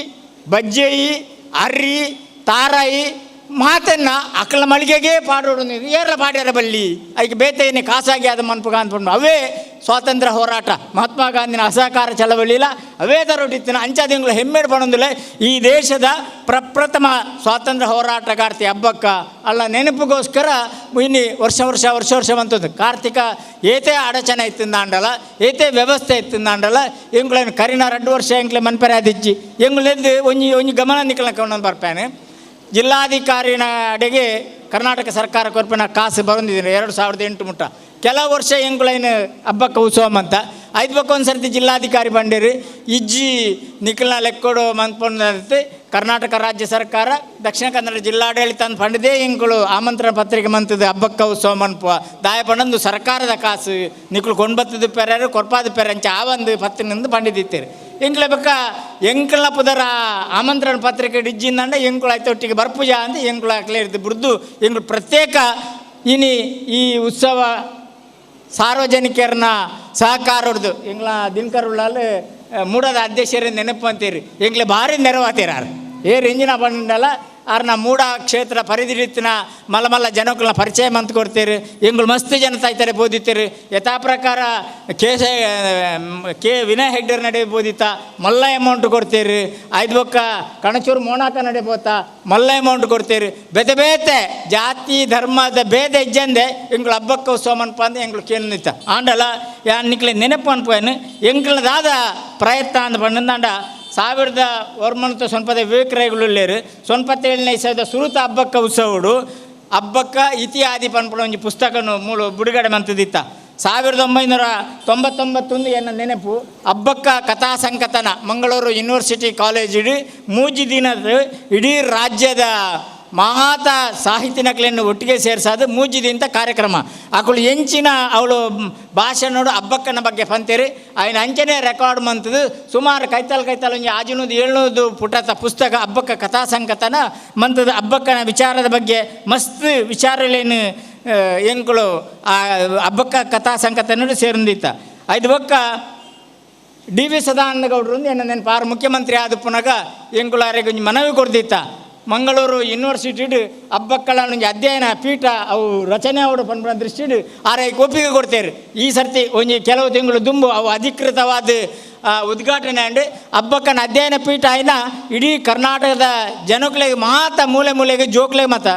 ಬಜ್ಜೆಯಿ ಅರ್ರಿ ತಾರಾಯಿ ಮಾತನ್ನ ಅಕ್ಕಳ ಮಳಿಗೆಗೆ ಪಾಡೋಡು ಏರ್ಲ ಪಾಡ್ಯಾರ ಬಲ್ಲಿ ಐಕ್ ಬೇತೇನೆ ಕಾಸಾಗಿ ಅದು ಮನ್ಪುಗ ಅಂದ್ಕೊಂಡು ಅವೇ ಸ್ವಾತಂತ್ರ್ಯ ಹೋರಾಟ ಮಹಾತ್ಮ ಗಾಂಧಿನ ಅಸಹಕಾರ ಚಳವಳಿಲ್ಲ ಅವೇ ತರೊಟ್ಟಿತ್ತಿನ ಅಂಚಾದಿಂಗಳು ಹೆಮ್ಮೆಡು ಪಣೊಂದಿಲ್ಲ ಈ ದೇಶದ ಪ್ರಪ್ರಥಮ ಸ್ವಾತಂತ್ರ್ಯ ಹೋರಾಟಗಾರ್ತಿ ಹಬ್ಬಕ್ಕ ಅಲ್ಲ ನೆನಪಿಗೋಸ್ಕರ ಇನ್ನು ವರ್ಷ ಅಂತದ್ದು ಕಾರ್ತಿಕ ಏತೇ ಅಡಚಣೆ ಇತ್ತಿಂದಾಂಡಲ್ಲ ಏತೇ ವ್ಯವಸ್ಥೆ ಇತ್ತಿಂದಾಂಡಲ್ಲ ಎಂಗ್ಳನ್ನು ಕರಿನ 2 ವರ್ಷ ಎಂಕ್ಲೆ ಮನ್ಪರೆ ಆದಿಚ್ಚಿ ಎಂಗ್ಳೆದ್ದು ಒಂಜಿ ಗಮನ ನಿಕ್ಕಲಕ್ಕೆ ಬರ್ಪೇನೆ ಜಿಲ್ಲಾಧಿಕಾರಿನ ಅಡೆಗೆ ಕರ್ನಾಟಕ ಸರ್ಕಾರ ಕೊರ್ಪಿನ ಕಾಸು ಬರೋದಿದ್ದೀನಿ 2008 ಮುಟ್ಟ ಕೆಲವು ವರ್ಷ ಎಂಗ್ಳೈನು ಹಬ್ಬಕ್ಕೆ ಉತ್ಸವ ಅಂತ 5 ಬೊಕ್ಕ ಒಂದು ಸರ್ತಿ ಜಿಲ್ಲಾಧಿಕಾರಿ ಬಂದಿರಿ ಇಜ್ಜಿ ನಿಖಲ್ನ ಲೆಕ್ಕೊಡು ಮಂತ್ಪೊಂಡತ್ತೆ ಕರ್ನಾಟಕ ರಾಜ್ಯ ಸರ್ಕಾರ ದಕ್ಷಿಣ ಕನ್ನಡ ಜಿಲ್ಲಾಡಳಿತ ಅಂತ ಪಂಡಿದೆ ಎಂಗಳು ಆಮಂತ್ರಣ ಪತ್ರಿಕೆ ಮಂತದ ಹಬ್ಬಕ್ಕ ಉತ್ಸವ ಮನ್ಪ ದಾಯ ಪಂಡೊಂದು ಸರ್ಕಾರದ ಕಾಸು ನಿಕ್ಕಳು ಕೊಂಡ್ಬತ್ತದು ಪೆರ್ಯಾರು ಕೊರ್ಪಾದ ಪೆರಂಚ ಆ ಒಂದು ಪತ್ತಿನಿಂದ ಪಂಡಿದಿತ್ತೀರಿ ಎಂಕ್ಲೆ ಬಕ್ಕ ಎಂಕ್ಲ ಪುದರ ಆಮಂತ್ರಣ ಪತ್ರಿಕೆ ಡಿಜ್ಜಿಂದಂಡ ಎಂಕುಳು ಆಯ್ತೊಟ್ಟಿಗೆ ಬರ್ಪುಜ ಅಂತ ಎಂಕುಳು ಹಾಕ್ಲೇ ಇರ್ತಿ ಬಿಡ್ದು ಎಂಗಳು ಪ್ರತ್ಯೇಕ ಈ ಉತ್ಸವ ಸಾರ್ವಜನಿಕರನ್ನ ಸಹಕಾರ ಹೊಡೆದು ಎಂಗ್ಲ ದಿನಕರ್ ಉಳ್ಳಾಲು ಮೂಡದ ಅಧ್ಯಕ್ಷರ ನೆನಪು ಅಂತೀರಿ ಎಂಗ್ಲೆ ಭಾರಿ ನೆರವಾತೀರ ಎಂಜಿನ ಬಂಡಲ್ಲ ಅವ್ರನ್ನ ಮೂಡ ಕ್ಷೇತ್ರ ಪರಿಧಿರಿತ್ತಿನ ಮಲ್ಲ ಜನಕ್ಕಳನ್ನ ಪರಿಚಯ ಮಂತ್ ಕೊಡ್ತೀರಿ ಎಂಗಳು ಮಸ್ತ್ ಜನ ತಾಯ್ತಾರೆ ಬೋದಿತ್ತೀರಿ ಯಥಾ ಪ್ರಕಾರ ಕೆ ವಿನಯ್ ಹೆಗ್ಡರ್ ನಡೆಯಬೋದಿತ್ತ ಮಲ್ಲ ಅಮೌಂಟ್ ಕೊಡ್ತೀರಿ 5 ಬೊಕ್ಕ ಕಣಚೂರು ಮೋನಾಕ ನಡೆಬೋತಾ ಮಲ್ಲ ಅಮೌಂಟ್ ಕೊಡ್ತೀರಿ ಬೇತೆ ಜಾತಿ ಧರ್ಮದ ಭೇದ ಇಜ್ಜಂದೆ ಎಂಗಳು ಹಬ್ಬಕ್ಕೆ ಉತ್ಸವ ಅನ್ಪ ಅಂದು ಎಂಗಳು ಕೇಳಿತ್ತ ಆಂಡಲ್ಲ ಯಾನ್ ನಿಕ್ಲೆ ನೆನಪು ಅನ್ಪೇನು ಎಂಗಳದಾದ ಪ್ರಯತ್ನ ಅಂದ ಬಂದಂಡ 1900 ಸೊನ್ಪದ ವಿವೇಕರಾಯಗಳು ಸೊನ್ಪತ್ತೇಳನೇ ಇಸದ ಸುರುತ ಹಬ್ಬಕ್ಕ ಉತ್ಸವಡು ಹಬ್ಬಕ್ಕ ಇತಿಹಾದಿ ಪನ್ಪಡ ಒಂಜಿ ಪುಸ್ತಕನು ಮೂಳು ಬಿಡುಗಡೆ ಮಂತದಿತ್ತ 1999 ಎನ್ನ ನೆನಪು ಹಬ್ಬಕ್ಕ ಕಥಾ ಸಂಕಥನ ಮಂಗಳೂರು ಯೂನಿವರ್ಸಿಟಿ ಕಾಲೇಜ್ ಮೂಜಿ ದಿನದ ಇಡೀ ರಾಜ್ಯದ ಮಹಾತ ಸಾಹಿತ್ಯನಕ್ಲೆಯನ್ನು ಒಟ್ಟಿಗೆ ಸೇರಿಸೋದು ಮೂಜಿದಿಂತ ಕಾರ್ಯಕ್ರಮ ಅವಳು ಎಂಚಿನ ಅವಳು ಭಾಷಣೋಡು ಹಬ್ಬಕ್ಕನ ಬಗ್ಗೆ ಪಂತೇರಿ ఆయన ಅಂಚನೆ ರೆಕಾರ್ಡ್ ಮಂತದು ಸುಮಾರು ಕೈತಲ್ ಒಂಜಿ 600-700 ಪುಟದ ಪುಸ್ತಕ ಹಬ್ಬಕ್ಕ ಕಥಾ ಸಂಕಥನ ಮಂತದ ಹಬ್ಬಕ್ಕನ ವಿಚಾರದ ಬಗ್ಗೆ ಮಸ್ತ್ ವಿಚಾರಗಳೇನು ಎಂಗಳು ಆ ಹಬ್ಬಕ್ಕ ಕಥಾ ಸಂಕಥನ ಸೇರಿಂದಿತ್ತ 5 ಬೊಕ್ಕ ಡಿ ವಿ ಸದಾನಂದ ಗೌಡರು ಏನು ನೆನಪಾರು ಮುಖ್ಯಮಂತ್ರಿ ಆದ ಪುನಗ ಎಂಗುಳಾರಿಗೆ ಒಂಜಿ ಮನವಿ ಕೊಡ್ದಿತ್ತ ಮಂಗಳೂರು ಯೂನಿವರ್ಸಿಟಿ ಹಬ್ಬಕ್ಕಳ ಅಧ್ಯಯನ ಪೀಠ ಅವು ರಚನೆ ಅವರು ಪಂಡ ದೃಷ್ಟಿಡು ಆರೈಕೆ ಒಪ್ಪಿಗೆ ಕೊಡ್ತೇವೆ ಈ ಸರ್ತಿ ಒಂಜಿ ಕೆಲವು ತಿಂಗಳು ದುಂಬು ಅವು ಅಧಿಕೃತವಾದ ಉದ್ಘಾಟನೆ ಅಂಡು ಹಬ್ಬಕ್ಕನ ಅಧ್ಯಯನ ಪೀಠ ಆಯ್ನ ಇಡೀ ಕರ್ನಾಟಕದ ಜನಗಳಿಗೆ ಮಾತ ಮೂಲೆಗೆ ಜೋಕ್ಲೆ ಮತ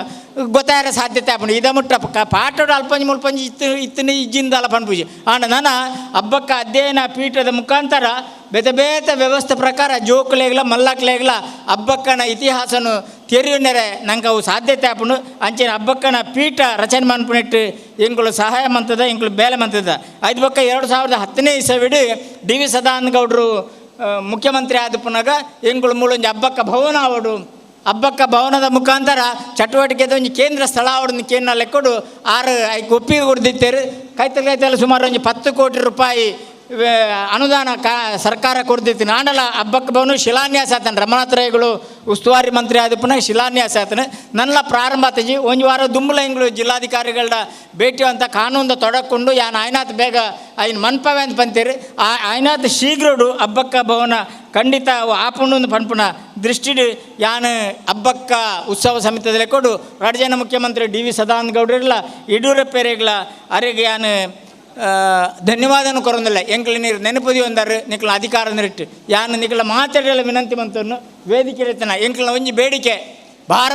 ಗೊತ್ತಾರ ಸಾಧ್ಯತೆ ಆಪುಂಡು ಇದ ಮುಟ್ಟ ಪಾಠೋಡು ಅಲ್ಪಂಜಿ ಮುಲ್ಪಂಜಿ ಇತ್ತಿನ ಇಜ್ಜಿಂದಲ ಪನ್ಪುಜಿ ಆಂಡ ನನ್ನ ಹಬ್ಬಕ್ಕ ಅಧ್ಯಯನ ಪೀಠದ ಮುಖಾಂತರ ಬೇತೆ ಬೇತೆ ವ್ಯವಸ್ಥೆ ಪ್ರಕಾರ ಜೋಕ್ಲೆಗ್ಲ ಮಲ್ಲಕ್ಲೆಗ್ಲ ಹಬ್ಬಕ್ಕನ ಇತಿಹಾಸನು ತೆರೆಯುನೆರೆ ನಂಗೆ ಅವು ಸಾಧ್ಯತೆ ಆಪುಂಡು ಅಂಚೆನ ಹಬ್ಬಕ್ಕನ ಪೀಠ ರಚನೆ ಮನ್ಪುನಿಟ್ಟು ಎಂಗಳು ಸಹಾಯ ಮಂತದ ಎಂಗಳು ಬೇಲೆ ಮಂತದ ಐದು ಬಕ್ಕ 2010ನೇ ಇಸವಿಡು ಡಿ ವಿ ಸದಾನಂದ ಗೌಡರು ಮುಖ್ಯಮಂತ್ರಿ ಆದ ಪುನಗ ಎಂಗಳು ಮೂಲೊಂಜಿ ಹಬ್ಬಕ್ಕ ಭವನ ಆವಡು ಹಬ್ಬಕ್ಕ ಭವನದ ಮುಖಾಂತರ ಚಟುವಟಿಕೆದ ಒಂಜಿ ಕೇಂದ್ರ ಸ್ಥಳ ಆವಡು ಕೇಂದ್ರ ಲೆಕ್ಕೊಡು ಆರು ಐಕ್ ಒಪ್ಪಿಗೆ ಕೊಡ್ದಿತ್ತೇರು ಕೈತಲ್ ಸುಮಾರು ಒಂಜಿ 10 ಕೋಟಿ ರೂಪಾಯಿ ಅನುದಾನ ಸರ್ಕಾರ ಕೊಡ್ದಿತ್ತು ನಾಡಲ ಹಬ್ಬಕ್ಕೆ ಭವನ ಶಿಲಾನ್ಯಾಸ ಆತನ ರಮನಾಥ ರೈಗಳು ಉಸ್ತುವಾರಿ ಮಂತ್ರಿ ಆದ ಪುನಃ ಶಿಲಾನ್ಯಾಸ ಆತನ ನನ್ನ ಪ್ರಾರಂಭ ಆತಜಿ ಒಂದು ವಾರ ದುಂಬುಲ ಎಂಗಳು ಜಿಲ್ಲಾಧಿಕಾರಿಗಳ ಭೇಟಿ ಅಂತ ಕಾನೂನು ತೊಡಕೊಂಡು ಯಾನ್ ಆಯ್ನಾತ್ ಬೇಗ ಐನ್ ಮನ್ಪವೆ ಅಂತ ಬಂತೀರಿ ಆಯ್ನಾತ್ ಶೀಘ್ರಡು ಹಬ್ಬಕ್ಕ ಭವನ ಖಂಡಿತ ಆಪುಂಡು ಪನ್ಪುನ ದೃಷ್ಟಿಡು ಯಾನ್ ಹಬ್ಬಕ್ಕ ಉತ್ಸವ ಸಮಿತಿಯಲ್ಲಿ ಕೊಡು ರಾಜ್ಯನ ಮುಖ್ಯಮಂತ್ರಿ ಡಿ ವಿ ಸದಾನಂದ ಗೌಡರಿಲ್ಲ ಯಡಿಯೂರಪ್ಪರಿಗಳ ಅರೆಗೆ ಯಾನ್ ಧನ್ಯವಾದನು ಕೊರೊಂದಿಲ್ಲ ಎಂಕ್ಲ ನೀರು ನೆನಪುದಿ ಒಂದಾರು ನಿಕ್ಲ ಅಧಿಕಾರ ನಿರಿಟ್ಟು ಯಾನು ನಿಕ್ಲ ಮಾತಾಡಲು ವಿನಂತಿ ಮಂತನ್ನು ವೇದಿಕೆ ಇರ್ತನ ಎಂಕ್ಲ ಒಂಜಿ ಬೇಡಿಕೆ ಭಾರ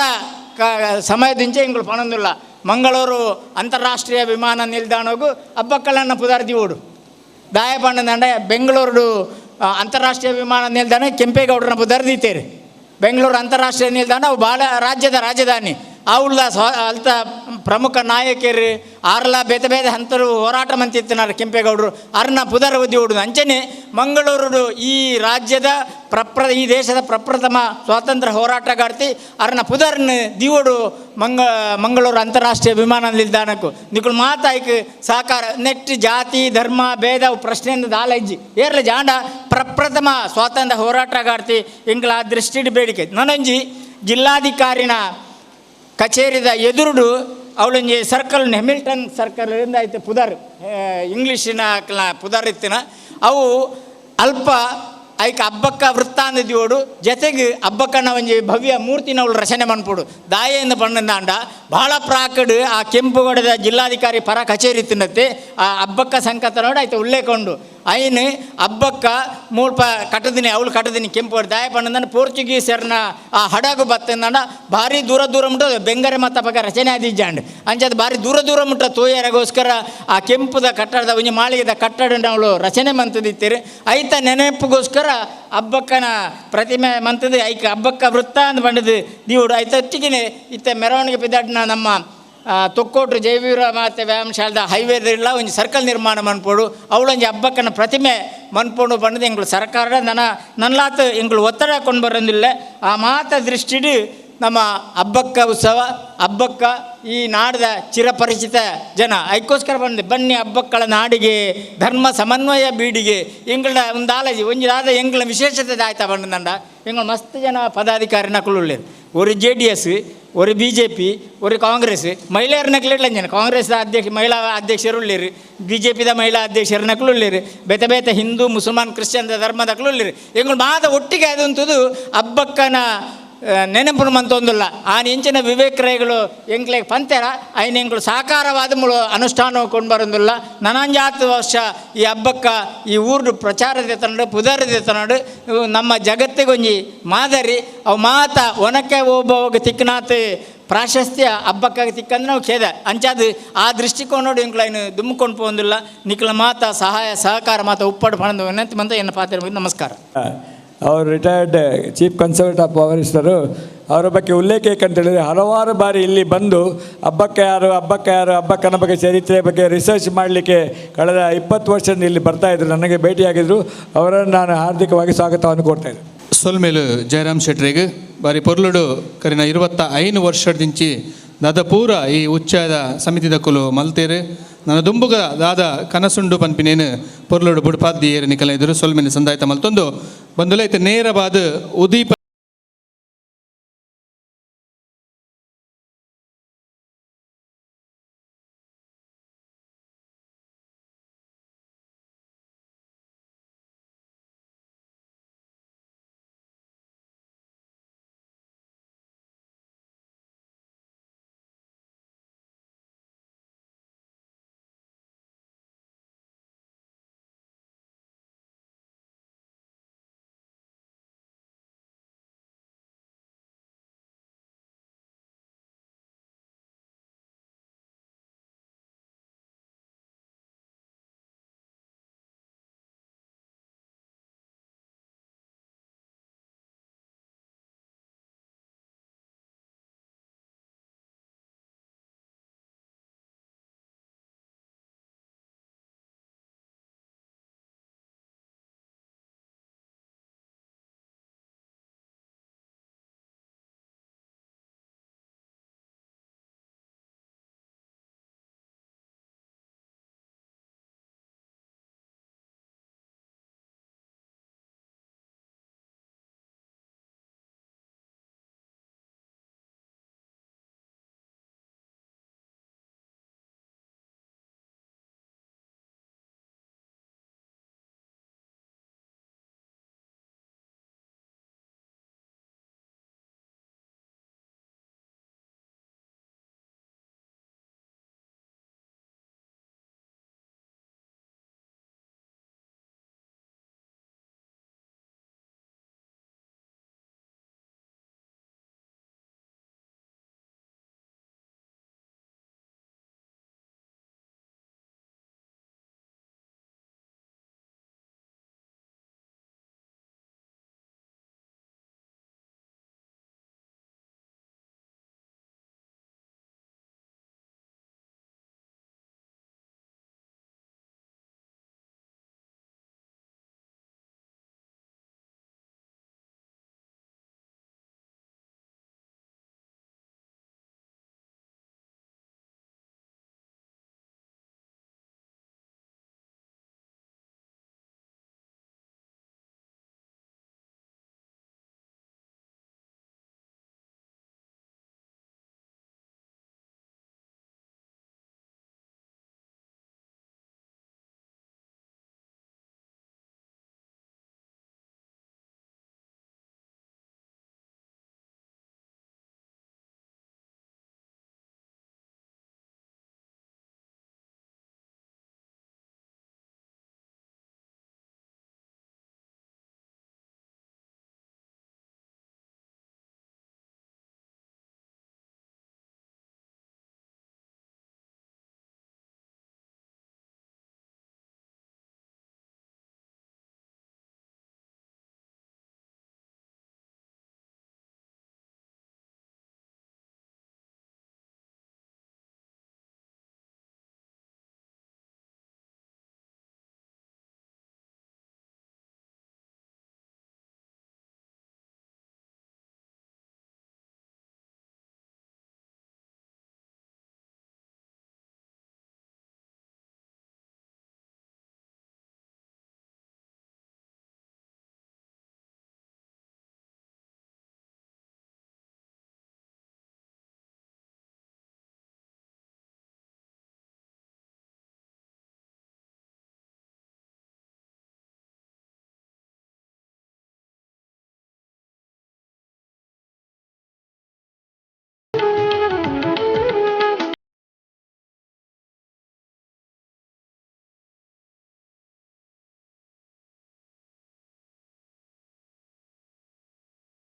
ಸಮಯದಿಂಚೆ ಎಂಕ್ಲು ಪಣೊಂದಿಲ್ಲ ಮಂಗಳೂರು ಅಂತಾರಾಷ್ಟ್ರೀಯ ವಿಮಾನ ನಿಲ್ದಾಣಗೂ ಹಬ್ಬಕ್ಕಳನ್ನ ಪುದಾರ್ದಿ ಓಡು ದಾಯಪಣ್ಣದಂಡ ಬೆಂಗಳೂರು ಅಂತಾರಾಷ್ಟ್ರೀಯ ವಿಮಾನ ನಿಲ್ದಾಣ ಕೆಂಪೇಗೌಡರನ್ನ ಪುದಾರ್ದಿತ್ತೇರಿ ಬೆಂಗಳೂರು ಅಂತಾರಾಷ್ಟ್ರೀಯ ನಿಲ್ದಾಣ ಅವು ಭಾಳ ರಾಜ್ಯದ ರಾಜಧಾನಿ ಅವಳ ಅಲ್ತ ಪ್ರಮುಖ ನಾಯಕರು ಆರ್ಲ ಬೇತೆ ಬೇತೆ ಹಂತರು ಹೋರಾಟ ಮಂತಿತ್ತಿನಾರು ಕೆಂಪೇಗೌಡರು ಅರ್ನ ಪುದರ ಉದ್ದಿ ಹುಡುದು ಅಂಚನೆ ಮಂಗಳೂರು ಈ ರಾಜ್ಯದ ಈ ದೇಶದ ಪ್ರಪ್ರಥಮ ಸ್ವಾತಂತ್ರ್ಯ ಹೋರಾಟಗಾರ್ತಿ ಅರ್ನ ಪುದರ್ನ ದಿವೋಡು ಮಂಗಳೂರು ಅಂತಾರಾಷ್ಟ್ರೀಯ ವಿಮಾನ ನಿಲ್ದಾಣಕ್ಕೂ ನಿಕುಲು ಮಾತಾಯ್ಕೆ ಸಹಕಾರ ನೆಟ್ ಜಾತಿ ಧರ್ಮ ಭೇದ ಪ್ರಶ್ನೆಯಿಂದ ದಾಲಜ್ಜಿ ಏರ್ಲ ಜಾಂಡ ಪ್ರಪ್ರಥಮ ಸ್ವಾತಂತ್ರ್ಯ ಹೋರಾಟಗಾರ್ತಿ ಎಂಗ್ಲ ಆ ದೃಷ್ಟಿ ಬೇಡಿಕೆ ನನಂಜಿ ಜಿಲ್ಲಾಧಿಕಾರಿನ ಕಚೇರಿದ ಎದುರುಡು ಅವಳೊಂಜಿ ಸರ್ಕಲ್ ಹೆಮಿಲ್ಟನ್ ಸರ್ಕಲ್ನಿಂದ ಐತೆ ಪುದರ್ ಇಂಗ್ಲೀಷಿನ ಪುದರ್ ಇತ್ತಿನ ಅವು ಅಲ್ಪ ಐಕ ಹಬ್ಬಕ್ಕ ವೃತ್ತಾಂತ ದಿವೋಡು ಜೊತೆಗೆ ಹಬ್ಬಕ್ಕನ ಒಂಜಿ ಭವ್ಯ ಮೂರ್ತಿನ ಅವಳು ರಚನೆ ಮನ್ಪೋಡು ದಾಯೆಯಿಂದ ಬಣ್ಣದಾಂಡ ಭಾಳ ಪ್ರಾಕಡು ಆ ಕೆಂಪುಗಡದ ಜಿಲ್ಲಾಧಿಕಾರಿ ಪರ ಕಚೇರಿ ತಿನ್ನತ್ತೆ ಆ ಹಬ್ಬಕ್ಕ ಸಂಕತ ನೋಡಿ ಆಯ್ತು ಉಲ್ಲೇಖಂಡು ಐನು ಹಬ್ಬಕ್ಕ ಮೂಲ್ಪ ಕಟ್ಟದಿನಿ ಅವಳು ಕಟ್ಟದಿನಿ ಕೆಂಪು ದಾಯ ಬಣ್ಣದ ಪೋರ್ಚುಗೀಸರ್ನ ಆ ಹಡಗು ಬತ್ತಂದ ಭಾರಿ ದೂರ ಮುಟ್ಟ ಬೆಂಗರೆ ಮತ್ತು ಹಬ್ಬಕ್ಕ ರಚನೆ ಆದಿಜ್ಜಾಂಡ್ ಅಂಚದು ಭಾರಿ ದೂರ ಮುಟ್ಟ ತೋಯರಗೋಸ್ಕರ ಆ ಕೆಂಪುದ ಕಟ್ಟಡದ ಒಂಜಿ ಮಾಳಿಗೆದ ಕಟ್ಟಡ ಅವಳು ರಚನೆ ಮಂತದಿತ್ತೀರಿ ಐತ ನೆನಪಿಗೋಸ್ಕರ ಹಬ್ಬಕ್ಕನ ಪ್ರತಿಮೆ ಮಂತದ್ದು ಐಕ ಹಬ್ಬಕ್ಕ ವೃತ್ತ ಅಂತ ಬಂಡದು ದೀವುಡು ಐತೊಟ್ಟಿಗೆ ಇತ್ತ ಮೆರವಣಿಗೆ ಪಿದಾಡ್ನ ನಮ್ಮ ತೊಕ್ಕೋಟ್ರು ಜೈವೀರ ಮತ್ತು ವ್ಯಾಯಾಮ ಶಾಲದ ಹೈವೇದಲ್ಲ ಒಂದು ಸರ್ಕಲ್ ನಿರ್ಮಾಣ ಮನ್ಪೋಡು ಅವಳೊಂದು ಹಬ್ಬಕ್ಕನ ಪ್ರತಿಮೆ ಮನ್ಪೋಡು ಬಂಡದು ಎಂಗಳು ಸರ್ಕಾರ ನನ್ನಲಾತ ಎಂಗಳು ಒತ್ತಡ ಕೊಂಡು ಬರೋದಿಲ್ಲ ಆ ಮಾತ ದೃಷ್ಟಿಡು ನಮ್ಮ ಹಬ್ಬಕ್ಕ ಉತ್ಸವ ಹಬ್ಬಕ್ಕ ಈ ನಾಡದ ಚಿರಪರಿಚಿತ ಜನ ಅದಕ್ಕೋಸ್ಕರ ಬಂದೆ ಬನ್ನಿ ಹಬ್ಬಕ್ಕಳ ನಾಡಿಗೆ ಧರ್ಮ ಸಮನ್ವಯ ಬೀಡಿಗೆ ಎಂಗಳ ಒಂದು ಆಲಜಿ ಒಂದಾದ ಎಂಗಳ ವಿಶೇಷತೆ ಆಯ್ತಾ ಬಂದಂಡ ಎಂಗಳು ಮಸ್ತ್ ಜನ ಪದಾಧಿಕಾರಿ ನಕಲುಳ್ಳೇರು ஒரு JDS ஒரு BJP ஒரு ಕಾಂಗ್ರೆಸ್ ಮಹಿಳೆಯರ ನಕಲಿಡ್ಲ ಜನ ಕಾಂಗ್ರೆಸ್ ಮಹಿಳಾ ಅಧ್ಯಕ್ಷರು ಉಳ್ಳೇರು BJPದ ಮಹಿಳಾ ಅಧ್ಯಕ್ಷರು ನಕಲು ಉಳ್ಳೇರು ಬೇತೆ ಬೇತೆ ಹಿಂದೂ ಮುಸಲ್ಮಾನ್ ಕ್ರಿಶ್ಚಿಯನ್ ಧರ್ಮದಕಲು ಉಳ್ಳೇರು ಎಂಗಳು ಮಾದ ಒಟ್ಟಿಗೆ ಅದಂಥದ್ದು ಹಬ್ಬಕ್ಕನ ನೆನಪು ಮಂತೊಂದಿಲ್ಲ ಆ ಎಂಚಿನ ವಿವೇಕರೈಗಳು ಎಂಗ್ಲೆಗೆ ಪಂತೆರ ಐನ ಎಂಗಳು ಸಾಕಾರವಾದ ಮುಳು ಅನುಷ್ಠಾನ ಕೊಂಡು ಬರೋದಿಲ್ಲ ನನಂಜಾತು ವರ್ಷ ಈ ಹಬ್ಬಕ್ಕ ಈ ಊರು ಪ್ರಚಾರದ ತಂಡು ಪುದರದ ತಂಡು ನಮ್ಮ ಜಗತ್ತಿಗೊಂಜಿ ಮಾದರಿ ಅವು ಮಾತ ಒನಕ್ಕೆ ಹೋಗುವ ತಿಕ್ಕನಾತ್ ಪ್ರಾಶಸ್ತ್ಯ ಹಬ್ಬಕ್ಕಾಗಿ ತಿಕ್ಕಂದ್ರೆ ನಾವು ಖೇದ ಅಂಚಾದು ಆ ದೃಷ್ಟಿಕೋನ ನೋಡಿ ಎಂಗ್ಲೈನು ದುಮ್ಕೊಂಡು ಹೋಗೋದಿಲ್ಲ ನಿಕ್ಲ ಮಾತ ಸಹಾಯ ಸಹಕಾರ ಮಾತ ಉಪ್ಪಡು ಪಣದು ವಿನಂತಿ ಮಂತ ಎನ್ನ ಪಾತ್ರ ನಮಸ್ಕಾರ. ಅವರು ರಿಟೈರ್ಡ್ ಚೀಫ್ ಕನ್ಸರ್ವೇಟ್ ಆಫ್ ಪವರಿಸ್ಟರು ಅವರ ಬಗ್ಗೆ ಉಲ್ಲೇಖ ಏಕಂತೇಳಿದರೆ ಹಲವಾರು ಬಾರಿ ಇಲ್ಲಿ ಬಂದು ಹಬ್ಬಕ್ಕನ ಬಗ್ಗೆ ಚರಿತ್ರೆ ಬಗ್ಗೆ ರಿಸರ್ಚ್ ಮಾಡಲಿಕ್ಕೆ ಕಳೆದ 20 ವರ್ಷದಿಂದ ಇಲ್ಲಿ ಬರ್ತಾಯಿದ್ರು, ನನಗೆ ಭೇಟಿಯಾಗಿದ್ದರು. ಅವರನ್ನು ನಾನು ಹಾರ್ದಿಕವಾಗಿ ಸ್ವಾಗತವನ್ನು ಕೊಡ್ತಾಯಿದ್ದೆ. ಸೊಲ್ಮೇಲು ಜಯರಾಮ್ ಶೆಟ್ರಿಗೆ ಬಾರಿ ಪೊರ್ಲುಡು ಕರಿನ 25 ವರ್ಷದಿಂಚಿ ದಾದ ಪೂರ ಈ ಉಚ್ಚಾದ ಸಮಿತಿದ ಕುಲು ಮಲ್ತೇರು ನನ್ನ ದುಂಬುಗ ದಾದ ಕನಸುಂಡು ಪನ್ಪಿನೇನು ಪೊರ್ಲುಡು ಬುಡ್ಪಾದ್ದಿ ಏರು ನಿಕಲ ಎದುರು ಸೊಲ್ಮೇಲೆ ಸಂದಾಯ್ತ ಮಲ್ತೊಂದು ಬಂದುಲೈತೆ ನೇರವಾದ ಉದೀಪ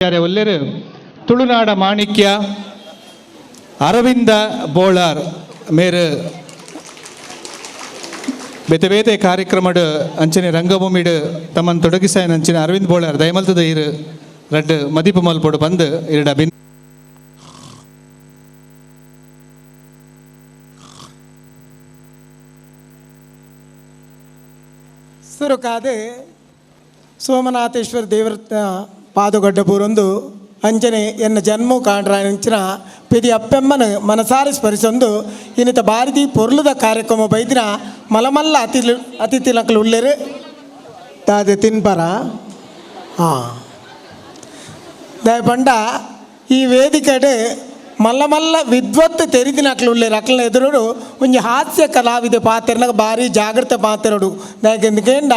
ಒಲ್ಲೆರು ತುಳುನಾಡ ಮಾಣಿಕ್ಯ ಅರವಿಂದ ಬೋಳಾರ್ ಮೇರು ಬೇತೆ ಬೇತೆ ಕಾರ್ಯಕ್ರಮಡ್ ಅಂಚನೆ ರಂಗಭೂಮಿಡ್ ತಮ್ಮನ್ನು ತೊಡಗಿಸಾಯನ ಅಂಚಿನ ಅರವಿಂದ್ ಬೋಳಾರ್ ದಯಮಲ್ತದ ಇರು ರಡ್ಡು ಮದಿಪು ಮಲ್ಪೊಡು ಬಂದು ಇರಡ ಬಿನ್ ಸುರುಕಾದೆ ಸೋಮನಾಥೇಶ್ವರ ದೇವರ ಪಾದುಗಡ್ಡ ಪೂರೊಂದು ಅಂಜನೆ ಎನ್ನ ಜನ್ಮ ಕಾಂಡ್ರಾಂಚಿನ ಪೆದಿ ಅಪ್ಪೆಮ್ಮನ ಮನಸಾರಿ ಸ್ಮರಿಸೊಂದು ಇನ್ನಿತ ಭಾರತಿ ಪೊರ್ಲುದ ಕಾರ್ಯಕ್ರಮ ಬೈದಿನ ಮಲಮಲ್ಲ ಅತಿಥಿ ನಕಲು ಉಳ್ಳೇರು ತಾದೆ ತಿನ್ಪರ ಹಾಂ ದಯಪಂಡ ಈ ವೇದಿಕೆಡೆ ಮಲ್ಲ ಮಲ್ಲ ವಿದ್ವತ್ತು ತೆರಿದಿನಕ್ಲು ಉಳ್ಳೇರು ಅಕ್ಲನ ಎದುರು ಒಂಜಿ ಹಾಸ್ಯ ಕಲಾವಿದೆ ಪಾತೆರ್ನಾಗ ಭಾರಿ ಜಾಗೃತ ಪಾತೆರಡು ಯಾಕೆಂದುಕೇಂಡ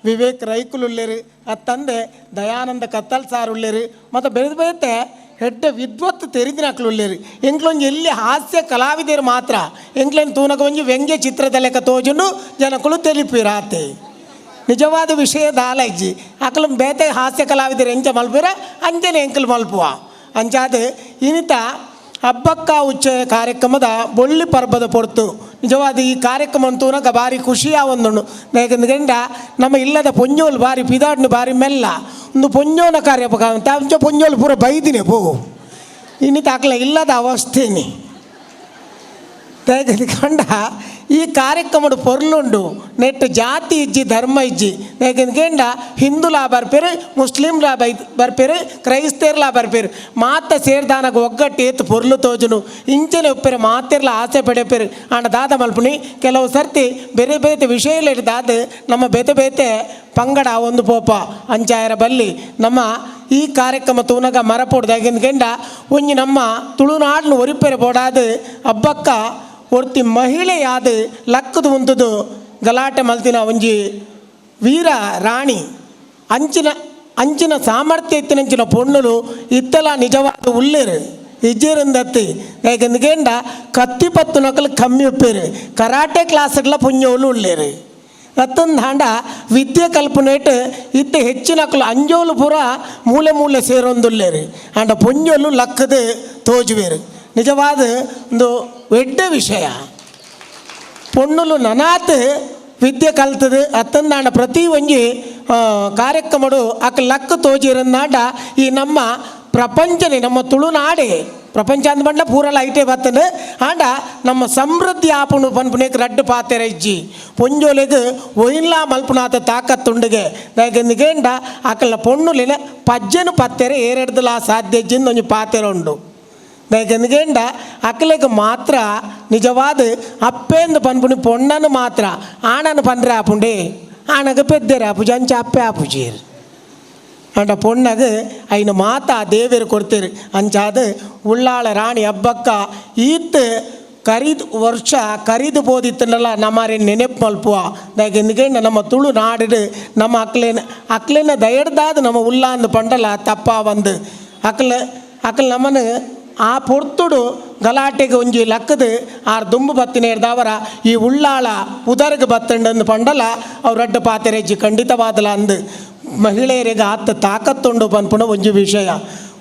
ವಿವೇಕ್ ರೈಕುಲು ಉಳ್ಳೇರು ಅತ್ತಂದೆ ದಯಾನಂದ ಕತ್ತಲ್ ಸಾರು ಉಳ್ಳೇರು ಮತ್ತು ಬೇರೆ ಬೇತೆ ಹೆಡ್ಡ ವಿದ್ವತ್ತು ತೆರಿದಿನಕ್ಲು ಉಳ್ಳೇರು ಎಂಕ್ಲೊಂಜಿ ಎಲ್ಲಿ ಹಾಸ್ಯ ಕಲಾವಿದರು ಮಾತ್ರ ಎಂಕ್ಲೇನು ತೂನಗ ಒಂಜಿ ವ್ಯಂಗ್ಯ ಚಿತ್ರದ ಲೆಕ್ಕ ತೋಜುಂಡು ಜನಕ್ಕಳು ತಿಳಿಪಿರಾತೆ ನಿಜವಾದ ವಿಷಯದ ಆಲೈಜಿ ಅಕಲು ಬೇತೆ ಹಾಸ್ಯ ಕಲಾವಿದರು ಎಂಚ ಮಲ್ಪಿರ ಅಂಚನೆ ಎಂಕಲು ಮಲ್ಪುವ ಅಂಚಾದ ಇನ್ನಿತ ಹಬ್ಬಕ್ಕ ಉಚ್ಚ ಕಾರ್ಯಕ್ರಮದ ಬೊಳ್ಳಿ ಪರ್ಬದ ಪೊರ್ತು ನಿಜವಾದ ಈ ಕಾರ್ಯಕ್ರಮ ಅಂತೂನಗ ಭಾರಿ ಖುಷಿಯ ಒಂದು ಯಾಕಂದ್ಗಂಡ ನಮ್ಮ ಇಲ್ಲದ ಪೊಂಜೋಲು ಭಾರಿ ಪಿದಾಡ್ನು ಭಾರಿ ಮೆಲ್ಲ ಒಂದು ಪೊಂಜೋನ ಕಾರ್ಯಕ್ರಮ ಅಂಚ ಪೊಂಜೋಲು ಪೂರ ಬೈದಿನಿ ಪೋಗು ಇನ್ನಿತ ಅಕ್ಲ ಇಲ್ಲದ ಅವಸ್ಥೆನಿ ಯಾಕಂದ್ಕಂಡ ಈ ಕಾರ್ಯಕ್ರಮದ ಪೊರ್ಲುಂಡು ನೆಟ್ಟು ಜಾತಿ ಇಜ್ಜಿ ಧರ್ಮ ಇಜ್ಜಿ ಯಾಕಂದ್ಕಂಡ ಹಿಂದುಲಾ ಬರ್ಪೇರು ಮುಸ್ಲಿಂಲಾ ಬರ್ಪೇರು ಕ್ರೈಸ್ತರ್ಲಾ ಬರ್ಪೇರು ಮಾತ ಸೇರ್ದಾನಾಗ ಒಗ್ಗಟ್ಟು ಏತು ಪೊರ್ಲು ತೋಜುನು ಇಂಚನೆ ಒಪ್ಪೇರು ಮಾತೆರ್ಲ ಆಸೆ ಪಡೆಪೇರು ಆಂಡ ದಾದ ಮಲ್ಪುನಿ ಕೆಲವು ಸರ್ತಿ ಬೇರೆ ಬೇತೆ ವಿಷಯ ದಾದ ನಮ್ಮ ಬೇತೆ ಬೇತೆ ಪಂಗಡ ಒಂದು ಪೋಪ ಅಂಚಾಯರ ಬಲ್ಲಿ ನಮ್ಮ ಈ ಕಾರ್ಯಕ್ರಮ ತೂನಗ ಮರಪೊಡ್ದು ಯಾಕಂದ್ಕಂಡ ಒಂಜಿ ನಮ್ಮ ತುಳುನಾಡ್ನು ಒರಿಪೇರು ಬೋಡಾದ ಹಬ್ಬಕ್ಕ ಒರ್ತಿ ಮಹಿಳೆಯಾದ ಲಕ್ಕದು ಉಂತದು ಗಲಾಟೆ ಮಲ್ತಿನ ಒಂಜಿ ವೀರ ರಾಣಿ ಅಂಚಿನ ಸಾಮರ್ಥ್ಯ ಇತ್ತಿನಂಚಿನ ಪೊಣ್ಣುಲು ಇತ್ತಲ ನಿಜವಾದ ಉಳ್ಳೇರು ಇಜ್ಜೇರಿಂದತ್ತಿ ಯಾಕೆಂದುಕೇಂಡ ಕತ್ತಿ ಪತ್ತು ನಕಲು ಕಮ್ಮಿ ಒಪ್ಪೇರು ಕರಾಟೆ ಕ್ಲಾಸ್ಗಳ ಪುಣ್ಯೋಲು ಉಳ್ಳೇರು ಮತ್ತೊಂದು ಹಾಂಡ ವಿದ್ಯೆ ಕಲ್ಪನೆಟ್ ಇತ್ತ ಹೆಚ್ಚಿನಕಲು ಅಂಜೋಲು ಪೂರ ಮೂಲೆ ಮೂಲೆ ಸೇರೊಂದುಳ್ಳೇರು ಆಂಡ ಪುಣ್ಯೋಲು ಲಕ್ಕದು ತೋಜುವೇರು ನಿಜವಾದ ಒಂದು ಒಡ್ಡ ವಿಷಯ ಪೊಣ್ಣುಲು ನನಾತ್ ವಿದ್ಯೆ ಕಲ್ತದು ಅತ್ತಂದಾಂಡ ಪ್ರತಿ ಒಂಜಿ ಕಾರ್ಯಕ್ರಮಡು ಅಕ್ಕ ಲಕ್ಕ ತೋಜಿರಂದಾಂಡ ಈ ನಮ್ಮ ಪ್ರಪಂಚನೇ ನಮ್ಮ ತುಳುನಾಡೆ ಪ್ರಪಂಚ ಅಂದ ಬಂಡ ಪೂರಲ ಐಟೆ ಬರ್ತದೆ ಆಂಡ ನಮ್ಮ ಸಮೃದ್ಧಿ ಆಪುಣು ಪನ್ಪುನೇಕ್ ರಡ್ಡು ಪಾತೆರ ಇಜ್ಜಿ ಪೊಂಜೋಲೆಗ್ ಒಯ್ಲಾ ಮಲ್ಪುನಾಥ ತಾಕತ್ತುಂಡಿಗೆ ಯಾಕೆಂದುಕೇಂಡ ಅಕ್ಕಲ ಪೊಣ್ಣುಲಿನ ಪಜ್ಜನು ಪತ್ತೆರೆ ಏರೆಡ್ದಲ ಸಾಧ್ಯ ಇಜ್ಜಿಂದ ಒಂಜಿ ಪಾತೆರ ಉಂಡು ಯಾಕೆಂದುಕೇಂಡ ಅಕ್ಕಲೆಗ್ ಮಾತ್ರ ನಿಜವಾದ ಅಪ್ಪೆಂದು ಪನ್ಪುನಿ ಪೊಣ್ಣನು ಮಾತ್ರ ಆಣನು ಪಂಡ್ರೆ ಆಪುಂಡೆ ಆಣಗ ಪೆದ್ದೆರೆ ಆಪುಜಿ ಅಂಚ ಅಪ್ಪೆ ಆಪುಜೀರ್ ಅಂಡ ಪೊಣ್ಣಗ ಐನು ಮಾತ ದೇವೇರು ಕೊಡ್ತೇರು ಅಂಚಾದ ಉಳ್ಳಾಳ ರಾಣಿ ಹಬ್ಬಕ್ಕ ಈತ್ ಕರಿದು ವರ್ಷ ಕರಿದು ಬೋದಿತ್ತನಲ್ಲ ನಮ್ಮರೆ ನೆನಪು ಮಲ್ಪುವ ಯಾಕೆಂದುಕೇಂಡ ನಮ್ಮ ತುಳುನಾಡು ನಮ್ಮ ಅಕ್ಲೇನ ದಯಡ್ದಾದ ನಮ್ಮ ಉಲ್ಲಾಂದು ಪಂಡಲ ತಪ್ಪ ಒಂದು ಅಕ್ಲ ನಮ್ಮನ್ನು ಆ ಪೊರ್ತುಡು ಗಲಾಟೆಗೆ ಒಂಜಿ ಲಕ್ಕದು ಆರು ದುಂಬು ಬತ್ತಿನ ಹಿಡ್ದವರ ಈ ಉಳ್ಳಾಳ ಉದರ್ಗೆ ಬತ್ತಂಡು ಪಂಡಲ ಅವ್ರು ರಡ್ಡು ಪಾತೆರೆಜ್ಜಿ ಖಂಡಿತವಾದಲ ಅಂದು ಮಹಿಳೆಯರಿಗೆ ಆತ ತಾಕತ್ತುಂಡು ಪನ್ಪುಣ ಒಂಜಿ ವಿಷಯ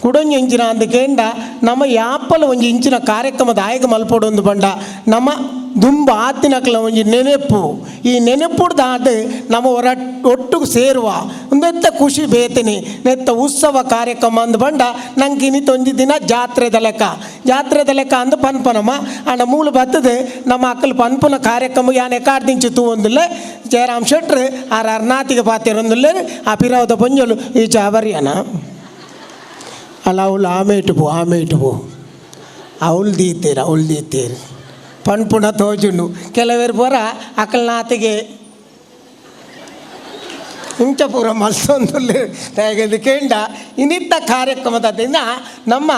ಕುಡೊಂಜಿ ಇಂಚಿನ ಅಂದಕೇಂಡ ನಮ್ಮ ಯಾಪಲ ಒಂಜಿ ಇಂಚಿನ ಕಾರ್ಯಕ್ರಮದ ಆಯ್ಗ ಮಲ್ಪೊಡೊಂದು ಪಂಡ ನಮ್ಮ ದುಂಬ ಆತಿನಕ್ಲ ಒಂಜಿ ನೆನೆಪು ಈ ನೆನೆಪುಡ್ದಾದ ನಮ್ಮ ಒಟ್ಟಿಗೆ ಸೇರುವ ಒಂದೆತ್ತ ಖುಷಿ ಬೇತನಿ ನೆತ್ತ ಉತ್ಸವ ಕಾರ್ಯಕ್ರಮ ಅಂದು ಬಂಡ ನಂಗೆ ಇನ್ನಿತ್ತು ಒಂಜಿ ದಿನ ಜಾತ್ರೆದ ಲೆಕ್ಕ ಅಂದು ಪನ್ಪನಮ್ಮ ಆಂಡ ಮೂಲ ಬತ್ತದು ನಮ್ಮ ಅಕ್ಕಲು ಪನ್ಪುನ ಕಾರ್ಯಕ್ರಮ ಯಾನ್ ಎಕಾಡ್ದಿಂಚು ತೂ ಒಂದಿಲ್ಲ ಜಯರಾಮ್ ಶೆಟ್ರು ಆರ್ ಅರ್ನಾತಿಗೆ ಪಾತಿರೊಂದಿಲ್ಲ ಆ ಪಿರವದ ಪೊಂಜಲು ಈ ಚಾವರ್ಯನ ಅಲ್ಲ ಅವಳು ಆಮೆ ಇಟ್ಟು ಅವಳು ದೀತೇರು ಪನ್ಪುಣ ತೋಜುಂಡು ಕೆಲವೇರು ಪೂರ ಅಕಲ್ನಾತಿಗೆ ಇಂಚ ಪೂರ ಮಲ್ಸೊಂದು ಕೇಂಡ ಇನ್ನಿತ್ತ ಕಾರ್ಯಕ್ರಮದಿಂದ ನಮ್ಮ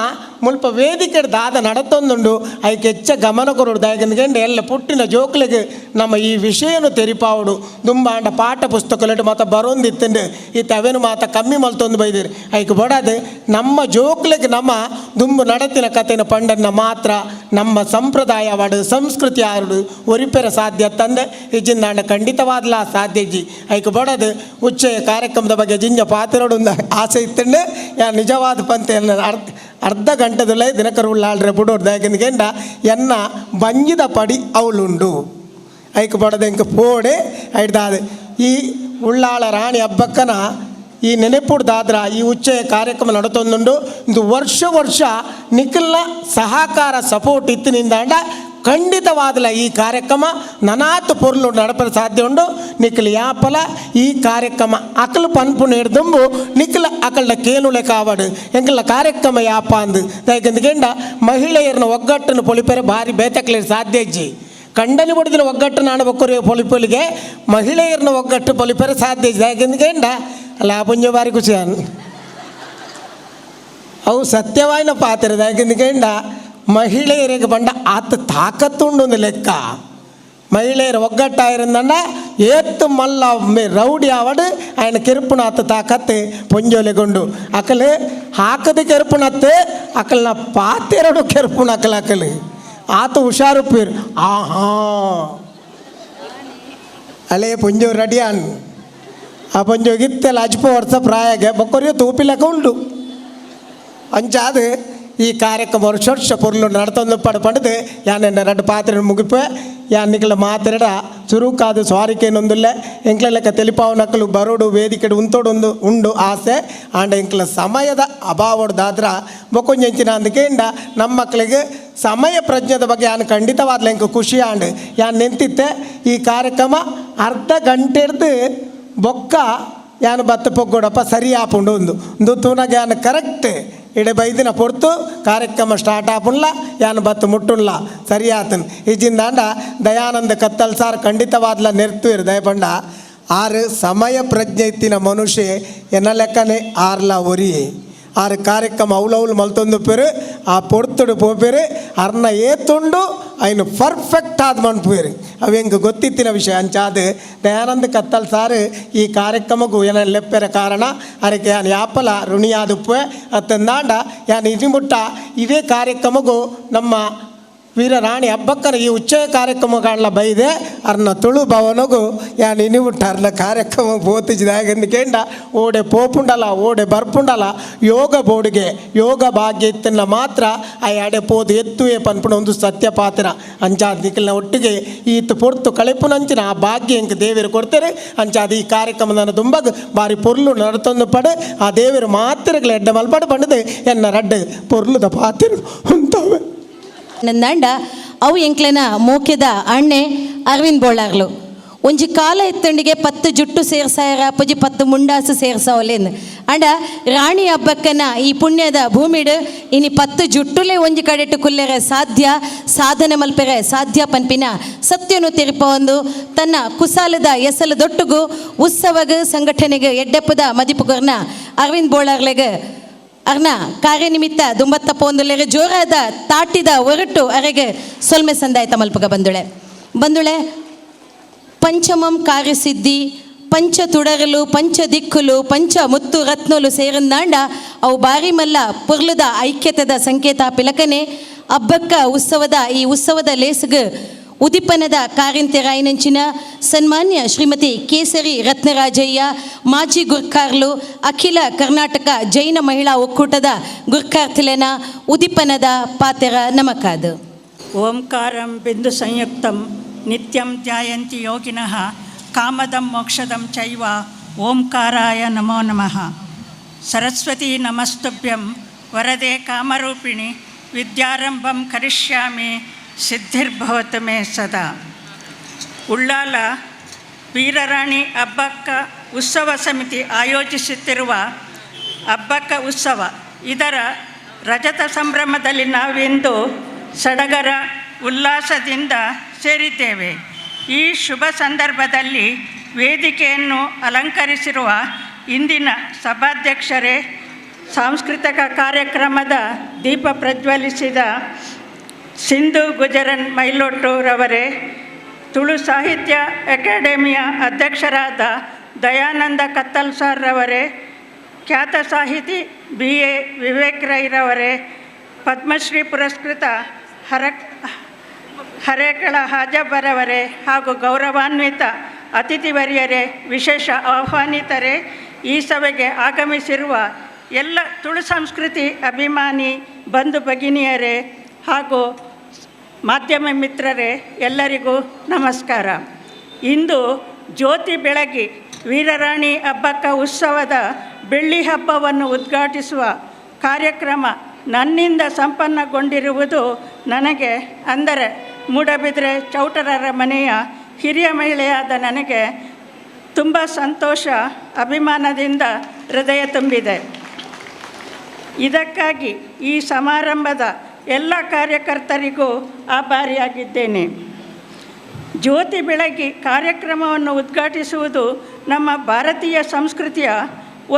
ಮುಲ್ಪ ವೇದಿಕೆ ದಾದ ನಡತೊಂದುಂಡು ಐಕೆ ಹೆಚ್ಚ ಗಮನ ಕೊರೋಡು ದಾಯಕಂದ್ಕೊಂಡು ಎಲ್ಲ ಪುಟ್ಟಿನ ಜೋಕ್ಲಿಗೆ ನಮ್ಮ ಈ ವಿಷಯನು ತೆರಿಪಾವುಡು ದುಂಬಾಂಡ ಪಾಠ ಪುಸ್ತಕಗಳು ಮಾತ ಬರೋಂದಿತ್ತಂಡು ಇತ್ತು ಅವೇನು ಮಾತ ಕಮ್ಮಿ ಮಲ್ತೊಂದು ಬೈದಿರಿ ಐಕೆ ಬಡದು ನಮ್ಮ ಜೋಕ್ಲಿಗೆ ನಮ್ಮ ದುಂಬು ನಡತಿನ ಕಥೆನ ಪಂಡನ್ನ ಮಾತ್ರ ನಮ್ಮ ಸಂಪ್ರದಾಯ ವಾಡು ಸಂಸ್ಕೃತಿ ಆಡು ಒರಿಪೆರ ಸಾಧ್ಯ ತಂದೆ ಇಜ್ಜಿಂದಾಂಡ ಖಂಡಿತವಾದ್ಲ ಸಾಧ್ಯ ಇಜ್ಜಿ ಐಕೆ ಬಡದು ಉಚ್ಚಯ ಕಾರ್ಯಕ್ರಮದ ಬಗ್ಗೆ ಜಿಂಜ ಪಾತಿರೋಡು ಒಂದು ಆಸೆ ಇತ್ತಂಡೆ ಯಾ ನಿಜವಾದ ಪಂತೆಯನ್ನು ಅರ್ಧ ಗಂಟೆದಲ್ಲೇ ದಿನಕರು ಉಳ್ಳಾಳ್ರೆ ಬಿಡೋರು ಯಾಕೆಂದ ಎನ್ನ ಬಂಜಿದ ಪಡಿ ಅವಳುಂಡು ಐಕೆ ಬಡದ ಇಂಕ ಪೋಡೆ ಐಡ್ದಾದ ಈ ಉಳ್ಳಾಳ ರಾಣಿ ಹಬ್ಬಕ್ಕನ ಈ ನೆನಪುಡ್ದಾದ್ರ ಈ ಉಚ್ಚಯ ಕಾರ್ಯಕ್ರಮ ನಡತೊಂದುಂಡು ಇದು ವರ್ಷ ನಿಖಿಲ್ನ ಸಹಕಾರ ಸಪೋರ್ಟ್ ಇತ್ತಿನಿಂದಾಂಡ ಖಂಡಿತವಾದಲ ಈ ಕಾರ್ಯಕ್ರಮ ನನಾತು ಪೊರ್ಲು ನಡಪಲು ಸಾಧ್ಯ ಉಂಡು ನಿಖಿಲ್ ಯಾಪಲ ಈ ಕಾರ್ಯಕ್ರಮ ಅಕಲು ಪನ್ಪು ಹಿಡ್ದುಂಬು ನಿಖಿಲ್ ಅಕಲ್ನ ಕೇನುಲೆ ಕಾವಡು ಎಂಕಲ್ನ ಕಾರ್ಯಕ್ರಮ ಯಾಪ ಅಂದು ಯಾಕೆಂದ ಮಹಿಳೆಯರನ್ನ ಒಗ್ಗಟ್ಟನ್ನು ಪೊಲಿಪೆರೆ ಭಾರಿ ಬೇತಕ್ಲೆ ಸಾಧ್ಯ ಇಜ್ಜಿ ಕಂಡನಿ ಬಡಿದಿನ ಒಗ್ಗಟ್ಟು ನಾಡಬೇಕು ಪೊಲಿಪೊಲಿಗೆ ಮಹಿಳೆಯರನ್ನ ಒಗ್ಗಟ್ಟು ಪೊಲಿಪೆರೆ ಸಾಧ್ಯ ಇಜ್ಜಿ ಯಾಕೆಂದ ಅಲ್ಲ ಪುಂಜ ಬಾರಿ ಖುಷಿ ಅವು ಸತ್ಯವಾಯಿನ ಪಾತ್ರದ ಯಾಕೆಂದ ಮಹಿಳೆಯರಿಗೆ ಬಂಡ ಆತ ತಾಕತ್ತುಂಡು ಒಂದು ಲೆಕ್ಕ ಮಹಿಳೆಯರು ಒಗ್ಗಟ್ಟಾಗಿರಂದಂಡ ಏತ್ತು ಮಲ್ಲ ರೌಡಿ ಆವಡು ఆయన ಕೆರುಪುಣಾತ ತಾಕತ್ತು ಪೊಂಜೋಲೆಗೊಂಡು ಅಕಲು ಹಾಕದ ಕೆರುಪುಣತ್ತು ಅಕಲ್ನ ಪಾತೆರಡು ಕೆರುಪುಣ ಅಕಲು ಆತ ಹುಷಾರು ಪೀರ್ ಆಹಾ ಅಲೇ ಪೊಂಜೋ ರೆಡಿಯಾನ್ ಆ ಪೊಂಜೋಗಿತ್ತೆಲ್ಲ ಅಜ್ಪ ವರ್ಷ ಪ್ರಾಯಗೆ ಬೊಕ್ಕರಿಯೋ ತೂಪಿಲಕ ಉಂಟು ಅಂಚಾದು ಈ ಕಾರ್ಯಕ್ರಮ ವರ್ಷ ಪೊರ್ಲು ನಡ್ತೊಂದು ಪಂಡದು ಯಾನೆನ್ನ ಎರಡು ಪಾತ್ರೆ ಮುಗಿಪೆ ಯಾನಿಗಳ ಮಾತಾಡ ಚುರುಕಾದು ಸ್ವಾರಿಕೇನೊಂದಿಲ್ಲ ಎಂಕ್ಲ ಲೆಕ್ಕ ತೆಲಿಪಾವು ನಕ್ಕಲು ಬರೋಡು ವೇದಿಕೆ ಉಂತೋಡೊಂದು ಉಂಡು ಆಸೆ ಆಂಡ ಎಂಕ್ಲ ಸಮಯದ ಅಭಾವದಾದ್ರ ಬೊಕೊಂಜೆಂಚಿನ ಅಂದಕೇಂಡ ನಮ್ಮ ಮಕ್ಕಳಿಗೆ ಸಮಯ ಪ್ರಜ್ಞೆದ ಬಗ್ಗೆ ಯಾನು ಖಂಡಿತವಾದ್ಲ ಎಂಕ ಖುಷಿ ಆಂಡ್ ಯಾನು ನಿಂತಿತ್ತೆ ಈ ಕಾರ್ಯಕ್ರಮ ಅರ್ಧ ಗಂಟೆಡ್ದು ಬೊಕ್ಕ ಯಾನು ಬತ್ತ ಪೊಗ್ಗೋಡಪ್ಪ ಸರಿ ಆಪುಂಡು ಒಂದು ತೂನಾಗ ಯಾನು ಕರೆಕ್ಟ್ ಇಡೆ ಬೈದಿನ ಪೊರ್ತು ಕಾರ್ಯಕ್ರಮ ಸ್ಟಾರ್ಟ್ ಆಪುನ್ಲ ಯಾನು ಬತ್ತು ಮುಟ್ಟುನ್ಲ ಸರಿ ಆತನ್ ಇಜಿಂದಾಂಡ ದಯಾನಂದ ಕತ್ತಲ್ ಸಾರ್ ಖಂಡಿತವಾದ್ಲ ನೆರ್ತುವಿರು ದಯಪಂಡ ಆರು ಸಮಯ ಪ್ರಜ್ಞೆ ಇತ್ತಿನ ಮನುಷ್ಯ ಎನ್ನ ಲೆಕ್ಕನೆ ಆರ್ಲ ಒರಿ ಆರು ಕಾರ್ಯಕ್ರಮ ಅವಲೌಲು ಮಲ್ತೊಂದು ಪೇರು ಆ ಪೊರ್ತುಡು ಪೋಪೇರು ಅರ್ನ ಏತುಂಡು ಅಯ್ನು ಪರ್ಫೆಕ್ಟ್ ಆದ ಮನ್ಪೇರು ಅವು ಹೆಂಗೆ ಗೊತ್ತಿತ್ತಿನ ವಿಷಯ ಅಂಚಾದ ದಯಾನಂದ ಕತ್ತಲ್ ಸಾರು ಈ ಕಾರ್ಯಕ್ರಮಕ್ಕೂ ಏನ ಲೆಪ್ಪೆರ ಕಾರಣ ಅದಕ್ಕೆ ಯಾನು ಯಾಪಲ ಋಣಿಯಾದುಪ್ಪೆ ಅತ್ತಂದಾಂಡ ಯಾನು ಇದಿಮುಟ್ಟ ಇದೇ ಕಾರ್ಯಕ್ರಮಕ್ಕೂ ನಮ್ಮ ವೀರ ರಾಣಿ ಹಬ್ಬಕ್ಕನ ಈ ಉಚ್ಚಯ ಕಾರ್ಯಕ್ರಮಗಳನ್ನ ಬೈದೆ ಅರ್ನ ತುಳು ಭವನಗೂ ಯಾನು ಇನಿಬಿಟ್ಟು ಅರ್ನ ಕಾರ್ಯಕ್ರಮ ಬೋತಿಸಿದಾಗಂದ್ಕೇಂಡ ಓಡೆ ಪೋಪುಂಡಲ ಓಡೆ ಬರ್ಪುಂಡಲ ಯೋಗ ಬೋರ್ಡ್ಗೆ ಯೋಗ ಭಾಗ್ಯ ಇತ್ತನ್ನ ಮಾತ್ರ ಆ ಎಡೆ ಪೋದು ಎತ್ತುವೆ ಪನ್ಪುಣ ಒಂದು ಸತ್ಯ ಪಾತ್ರ ಅಂಚಾದ ನಿಖಿಲ್ನ ಒಟ್ಟಿಗೆ ಈತ ಪೊರ್ತು ಕಳೆಪುನಂಚಿನ ಆ ಭಾಗ್ಯ ಇಂಕ ದೇವರು ಕೊಡ್ತಾರೆ ಅಂಚಾದ ಈ ಕಾರ್ಯಕ್ರಮದ ತುಂಬಾಗ ಬಾರಿ ಪೊರ್ಲು ನಡ್ತೊಂದು ಪಡೆ ಆ ದೇವರು ಮಾತ್ರಗಳು ಎಡ್ಡ ಮಲ್ಪಡು ಬಂಡದೆ ಎನ್ನ ರಡ್ಡು ಪೊರ್ಲುದ ಪಾತ್ರ ಉಂಟವೆ ನಂದಾಂಡ ಅವು ಎಂಕ್ಲೆನ ಮೋಕೆದ ಅಣ್ಣೆ ಅರವಿಂದ್ ಬೋಳಾರ್ಲು ಒಂಜಿ ಕಾಲ ಎತ್ತಂಡಿಗೆ 10 ಜುಟ್ಟು ಸೇರ್ಸಾಯರ ಅಪ್ಪಜಿ 10 ಮುಂಡಾಸು ಸೇರ್ಸಾವಲೇನು ಅಂಡ ರಾಣಿ ಹಬ್ಬಕ್ಕನ ಈ ಪುಣ್ಯದ ಭೂಮಿಡು ಇನಿ 10 ಜುಟ್ಟುಲೆ ಒಂಜಿ ಕಡೆಟ್ಟು ಕುಲ್ಲೆರೆ ಸಾಧ್ಯ ಸಾಧನೆ ಮಲ್ಪೆರೆ ಸಾಧ್ಯ ಪನ್ಪಿನ ಸತ್ಯನು ತೆರಿಪ ಒಂದು ತನ್ನ ಕುಸಾಲದ ಎಸಲು ದೊಟ್ಟುಗು ಉತ್ಸವಗ ಸಂಘಟನೆಗೆ ಎಡ್ಡೆಪ್ಪದ ಮದಿಪುಗರ್ನ ಅರವಿಂದ್ ಬೋಳಾರ್ಲೆಗೆ ಅರ್ನ ಕಾರ್ಯನಿಮಿತ್ತ ದುಂಬತ್ತಪ್ಪ ಒಂದುಲೆಗೆ ಜೋರಾದ ತಾಟಿದ ಹೊರಟು ಅರೆಗೆ ಸೊಲ್ಮೆ ಸಂದಾಯತ ಮಲ್ಪಗ ಬಂದುಳೆ ಪಂಚಮಂ ಕಾರ್ಯಸಿದ್ಧಿ ಪಂಚ ತುಡರಲು ಪಂಚ ದಿಕ್ಕುಲು ಪಂಚ ಮುತ್ತು ರತ್ನಲು ಸೇರಂದಾಂಡ ಅವು ಬಾರಿ ಮಲ್ಲ ಪೊರ್ಲುದ ಐಕ್ಯತದ ಸಂಕೇತ ಪಿಲಕನೆ ಹಬ್ಬಕ್ಕ ಈ ಉತ್ಸವದ ಲೇಸಗ ಉದಿಪನದ ಕಾರಿಂತೆರಾಯಿನಂಚಿನ ಸನ್ಮಾನ್ಯ ಶ್ರೀಮತಿ ಕೇಸರಿ ರತ್ನರಾಜಯ್ಯ ಮಾಜಿ ಗುರ್ಕಾರ್ಲು ಅಖಿಲ ಕರ್ನಾಟಕ ಜೈನ ಮಹಿಳಾ ಒಕ್ಕೂಟದ ಗುರ್ಕಾರ್ತಿಲೆನ ಉದಿಪನದ ಪಾತೆರ ನಮಕಾದು ಓಂಕಾರಂ ಬಿಂದು ಸಂಯುಕ್ತಂ ನಿತ್ಯಂ ಧ್ಯಾಯಂತಿ ಯೋಗಿನಃ ಕಾಮದಂ ಮೋಕ್ಷದಂ ಚೈವ ಓಂಕಾರಾಯ ನಮೋ ನಮಃ. ಸರಸ್ವತಿ ನಮಸ್ತುಭ್ಯಂ ವರದೆ ಕಾಮರೂಪಿಣಿ ವಿದ್ಯಾರಂಭಂ ಕರಿಷ್ಯಾಮಿ ಸಿದ್ಧಿರ್ಭವತು ಮೇ ಸದಾ. ಉಳ್ಳಾಲ ವೀರರಾಣಿ ಹಬ್ಬಕ್ಕ ಉತ್ಸವ ಸಮಿತಿ ಆಯೋಜಿಸುತ್ತಿರುವ ಹಬ್ಬಕ್ಕ ಉತ್ಸವ ಇದರ ರಜತ ಸಂಭ್ರಮದಲ್ಲಿ ನಾವಿಂದು ಸಡಗರ ಉಲ್ಲಾಸದಿಂದ ಸೇರಿದ್ದೇವೆ. ಈ ಶುಭ ಸಂದರ್ಭದಲ್ಲಿ ವೇದಿಕೆಯನ್ನು ಅಲಂಕರಿಸಿರುವ ಇಂದಿನ ಸಭಾಧ್ಯಕ್ಷರೇ, ಸಾಂಸ್ಕೃತಿಕ ಕಾರ್ಯಕ್ರಮದ ದೀಪ ಪ್ರಜ್ವಲಿಸಿದ ಸಿಂಧು ಗುಜರನ್ ಮೈಲೊಟ್ಟುರವರೇ, ತುಳು ಸಾಹಿತ್ಯ ಅಕಾಡೆಮಿಯ ಅಧ್ಯಕ್ಷರಾದ ದಯಾನಂದ ಕತ್ತಲ್ ಸರ್ರವರೇ, ಖ್ಯಾತ ಸಾಹಿತಿ BA ವಿವೇಕ್ ರೈರವರೇ, ಪದ್ಮಶ್ರೀ ಪುರಸ್ಕೃತ ಹರೇಕಳ ಹಾಜಬ್ಬರವರೇ ಹಾಗೂ ಗೌರವಾನ್ವಿತ ಅತಿಥಿವರ್ಯರೇ, ವಿಶೇಷ ಆಹ್ವಾನಿತರೇ, ಈ ಸಭೆಗೆ ಆಗಮಿಸಿರುವ ಎಲ್ಲ ತುಳು ಸಂಸ್ಕೃತಿ ಅಭಿಮಾನಿ ಬಂಧು ಭಗಿನಿಯರೇ ಹಾಗೂ ಮಾಧ್ಯಮ ಮಿತ್ರರೇ, ಎಲ್ಲರಿಗೂ ನಮಸ್ಕಾರ. ಇಂದು ಜ್ಯೋತಿ ಬೆಳಗಿ ವೀರರಾಣಿ ಅಬ್ಬಕ್ಕ ಉತ್ಸವದ ಬೆಳ್ಳಿ ಹಬ್ಬವನ್ನು ಉದ್ಘಾಟಿಸುವ ಕಾರ್ಯಕ್ರಮ ನನ್ನಿಂದ ಸಂಪನ್ನಗೊಂಡಿರುವುದು ನನಗೆ, ಅಂದರೆ ಮೂಡಬಿದ್ರೆ ಚೌಟರರ ಮನೆಯ ಹಿರಿಯ ಮಹಿಳೆಯಾದ ನನಗೆ ತುಂಬ ಸಂತೋಷ, ಅಭಿಮಾನದಿಂದ ಹೃದಯ ತುಂಬಿದೆ. ಇದಕ್ಕಾಗಿ ಈ ಸಮಾರಂಭದ ಎಲ್ಲ ಕಾರ್ಯಕರ್ತರಿಗೂ ಆಭಾರಿಯಾಗಿದ್ದೇನೆ. ಜ್ಯೋತಿ ಬೆಳಗಿ ಕಾರ್ಯಕ್ರಮವನ್ನು ಉದ್ಘಾಟಿಸುವುದು ನಮ್ಮ ಭಾರತೀಯ ಸಂಸ್ಕೃತಿಯ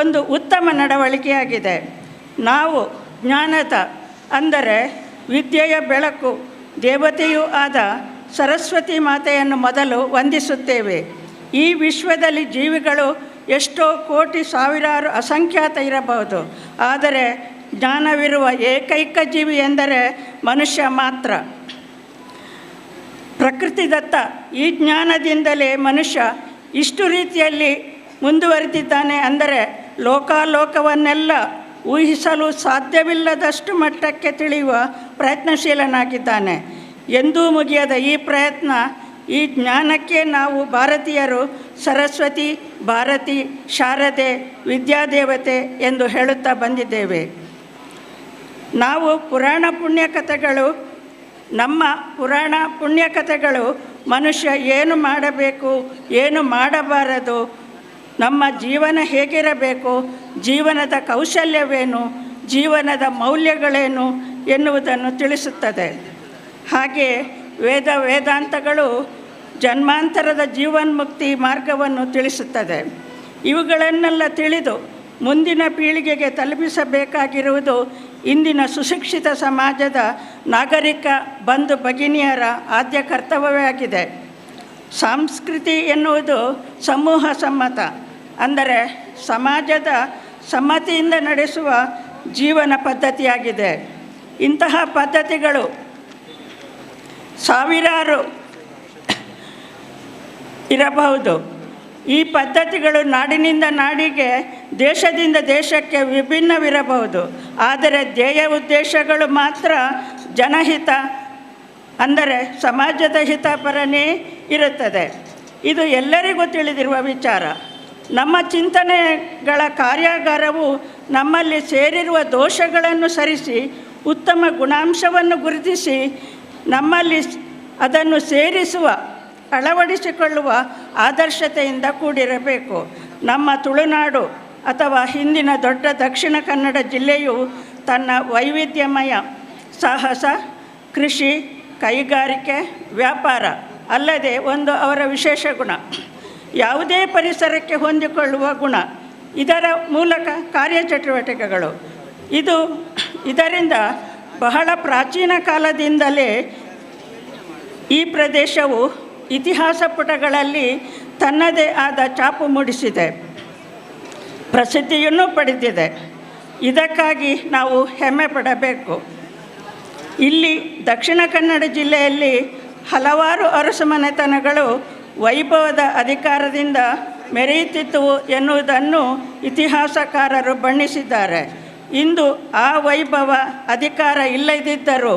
ಒಂದು ಉತ್ತಮ ನಡವಳಿಕೆಯಾಗಿದೆ. ನಾವು ಜ್ಞಾನದ, ಅಂದರೆ ವಿದ್ಯೆಯ ಬೆಳಕು, ದೇವತೆಯೂ ಆದ ಸರಸ್ವತಿ ಮಾತೆಯನ್ನು ಮೊದಲು ವಂದಿಸುತ್ತೇವೆ. ಈ ವಿಶ್ವದಲ್ಲಿ ಜೀವಿಗಳು ಎಷ್ಟೋ ಕೋಟಿ ಸಾವಿರಾರು ಅಸಂಖ್ಯಾತ ಇರಬಹುದು, ಆದರೆ ಜ್ಞಾನವಿರುವ ಏಕೈಕ ಜೀವಿ ಎಂದರೆ ಮನುಷ್ಯ ಮಾತ್ರ. ಪ್ರಕೃತಿದತ್ತ ಈ ಜ್ಞಾನದಿಂದಲೇ ಮನುಷ್ಯ ಇಷ್ಟು ರೀತಿಯಲ್ಲಿ ಮುಂದುವರೆದಿದ್ದಾನೆ. ಅಂದರೆ ಲೋಕಾಲೋಕವನ್ನೆಲ್ಲ ಊಹಿಸಲು ಸಾಧ್ಯವಿಲ್ಲದಷ್ಟು ಮಟ್ಟಕ್ಕೆ ತಿಳಿಯುವ ಪ್ರಯತ್ನಶೀಲನಾಗಿದ್ದಾನೆ. ಎಂದೂ ಮುಗಿಯದ ಈ ಪ್ರಯತ್ನ, ಈ ಜ್ಞಾನಕ್ಕೆ ನಾವು ಭಾರತೀಯರು ಸರಸ್ವತಿ, ಭಾರತಿ, ಶಾರದೆ, ವಿದ್ಯಾದೇವತೆ ಎಂದು ಹೇಳುತ್ತಾ ಬಂದಿದ್ದೇವೆ. ನಾವು ನಮ್ಮ ಪುರಾಣ ಪುಣ್ಯಕಥೆಗಳು ಮನುಷ್ಯ ಏನು ಮಾಡಬೇಕು, ಏನು ಮಾಡಬಾರದು, ನಮ್ಮ ಜೀವನ ಹೇಗಿರಬೇಕು, ಜೀವನದ ಕೌಶಲ್ಯವೇನು, ಜೀವನದ ಮೌಲ್ಯಗಳೇನು ಎನ್ನುವುದನ್ನು ತಿಳಿಸುತ್ತದೆ. ಹಾಗೆ ವೇದಾಂತಗಳು ಜನ್ಮಾಂತರದ ಜೀವನ್ಮುಕ್ತಿ ಮಾರ್ಗವನ್ನು ತಿಳಿಸುತ್ತದೆ. ಇವುಗಳನ್ನೆಲ್ಲ ತಿಳಿದು ಮುಂದಿನ ಪೀಳಿಗೆಗೆ ತಲುಪಿಸಬೇಕಾಗಿರುವುದು ಇಂದಿನ ಸುಶಿಕ್ಷಿತ ಸಮಾಜದ ನಾಗರಿಕ ಬಂಧು ಭಗಿನಿಯರ ಆದ್ಯ ಕರ್ತವ್ಯವೇ ಆಗಿದೆ. ಸಂಸ್ಕೃತಿ ಎನ್ನುವುದು ಸಮೂಹ ಸಮ್ಮತ, ಅಂದರೆ ಸಮಾಜದ ಸಮ್ಮತಿಯಿಂದ ನಡೆಸುವ ಜೀವನ ಪದ್ಧತಿಯಾಗಿದೆ. ಇಂತಹ ಪದ್ಧತಿಗಳು ಸಾವಿರಾರು ಇರಬಹುದು. ಈ ಪದ್ಧತಿಗಳು ನಾಡಿನಿಂದ ನಾಡಿಗೆ, ದೇಶದಿಂದ ದೇಶಕ್ಕೆ ವಿಭಿನ್ನವಿರಬಹುದು. ಆದರೆ ಧ್ಯೇಯ ಉದ್ದೇಶಗಳು ಮಾತ್ರ ಜನಹಿತ, ಅಂದರೆ ಸಮಾಜದ ಹಿತಪರನೇ ಇರುತ್ತದೆ. ಇದು ಎಲ್ಲರಿಗೂ ತಿಳಿದಿರುವ ವಿಚಾರ. ನಮ್ಮ ಚಿಂತನೆಗಳ ಕಾರ್ಯಾಗಾರವು ನಮ್ಮಲ್ಲಿ ಸೇರಿರುವ ದೋಷಗಳನ್ನು ಸರಿಸಿ, ಉತ್ತಮ ಗುಣಾಂಶವನ್ನು ಗುರುತಿಸಿ, ನಮ್ಮಲ್ಲಿ ಅದನ್ನು ಸೇರಿಸುವ, ಅಳವಡಿಸಿಕೊಳ್ಳುವ ಆದರ್ಶತೆಯಿಂದ ಕೂಡಿರಬೇಕು. ನಮ್ಮ ತುಳುನಾಡು ಅಥವಾ ಹಿಂದಿನ ದೊಡ್ಡ ದಕ್ಷಿಣ ಕನ್ನಡ ಜಿಲ್ಲೆಯು ತನ್ನ ವೈವಿಧ್ಯಮಯ ಸಾಹಸ, ಕೃಷಿ, ಕೈಗಾರಿಕೆ, ವ್ಯಾಪಾರ ಅಲ್ಲದೆ ಒಂದು ಅವರ ವಿಶೇಷ ಗುಣ, ಯಾವುದೇ ಪರಿಸರಕ್ಕೆ ಹೊಂದಿಕೊಳ್ಳುವ ಗುಣ, ಇದರ ಮೂಲಕ ಕಾರ್ಯಚಟುವಟಿಕೆಗಳು. ಇದರಿಂದ ಬಹಳ ಪ್ರಾಚೀನ ಕಾಲದಿಂದಲೇ ಈ ಪ್ರದೇಶವು ಇತಿಹಾಸ ಪುಟಗಳಲ್ಲಿ ತನ್ನದೇ ಆದ ಛಾಪು ಮೂಡಿಸಿದೆ, ಪ್ರಸಿದ್ಧಿಯನ್ನು ಪಡೆದಿದೆ. ಇದಕ್ಕಾಗಿ ನಾವು ಹೆಮ್ಮೆ ಪಡಬೇಕು. ಇಲ್ಲಿ ದಕ್ಷಿಣ ಕನ್ನಡ ಜಿಲ್ಲೆಯಲ್ಲಿ ಹಲವಾರು ಅರಸುಮನೆತನಗಳು ವೈಭವದ ಅಧಿಕಾರದಿಂದ ಮೆರೆಯುತ್ತಿದ್ದವು ಎನ್ನುವುದನ್ನು ಇತಿಹಾಸಕಾರರು ಬಣ್ಣಿಸಿದ್ದಾರೆ. ಇಂದು ಆ ವೈಭವ, ಅಧಿಕಾರ ಇಲ್ಲದಿದ್ದರೂ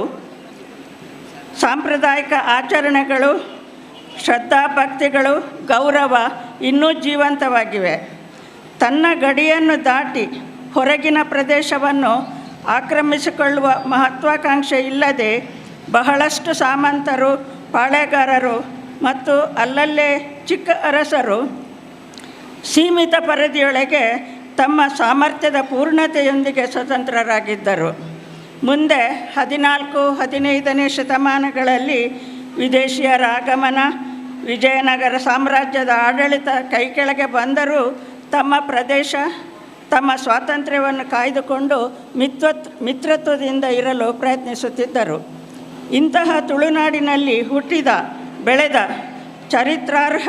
ಸಾಂಪ್ರದಾಯಿಕ ಆಚರಣೆಗಳು, ಶ್ರದ್ಧಾಭಕ್ತಿಗಳು, ಗೌರವ ಇನ್ನೂ ಜೀವಂತವಾಗಿವೆ. ತನ್ನ ಗಡಿಯನ್ನು ದಾಟಿ ಹೊರಗಿನ ಪ್ರದೇಶವನ್ನು ಆಕ್ರಮಿಸಿಕೊಳ್ಳುವ ಮಹತ್ವಾಕಾಂಕ್ಷೆ ಇಲ್ಲದೆ ಬಹಳಷ್ಟು ಸಾಮಂತರು, ಪಾಳೆಗಾರರು ಮತ್ತು ಅಲ್ಲಲ್ಲೇ ಚಿಕ್ಕ ಅರಸರು ಸೀಮಿತ ಪರಿಧಿಯೊಳಗೆ ತಮ್ಮ ಸಾಮರ್ಥ್ಯದ ಪೂರ್ಣತೆಯೊಂದಿಗೆ ಸ್ವತಂತ್ರರಾಗಿದ್ದರು. ಮುಂದೆ 14-15ನೇ ಶತಮಾನಗಳಲ್ಲಿ ವಿದೇಶಿಯರ ಆಗಮನ, ವಿಜಯನಗರ ಸಾಮ್ರಾಜ್ಯದ ಆಡಳಿತ ಕೈಕೆಳಗೆ ಬಂದರೂ ತಮ್ಮ ಪ್ರದೇಶ, ತಮ್ಮ ಸ್ವಾತಂತ್ರ್ಯವನ್ನು ಕಾಯ್ದುಕೊಂಡು ಮಿತ್ರತ್ವದಿಂದ ಇರಲು ಪ್ರಯತ್ನಿಸುತ್ತಿದ್ದರು. ಇಂತಹ ತುಳುನಾಡಿನಲ್ಲಿ ಹುಟ್ಟಿದ ಬೆಳೆದ ಚರಿತ್ರಾರ್ಹ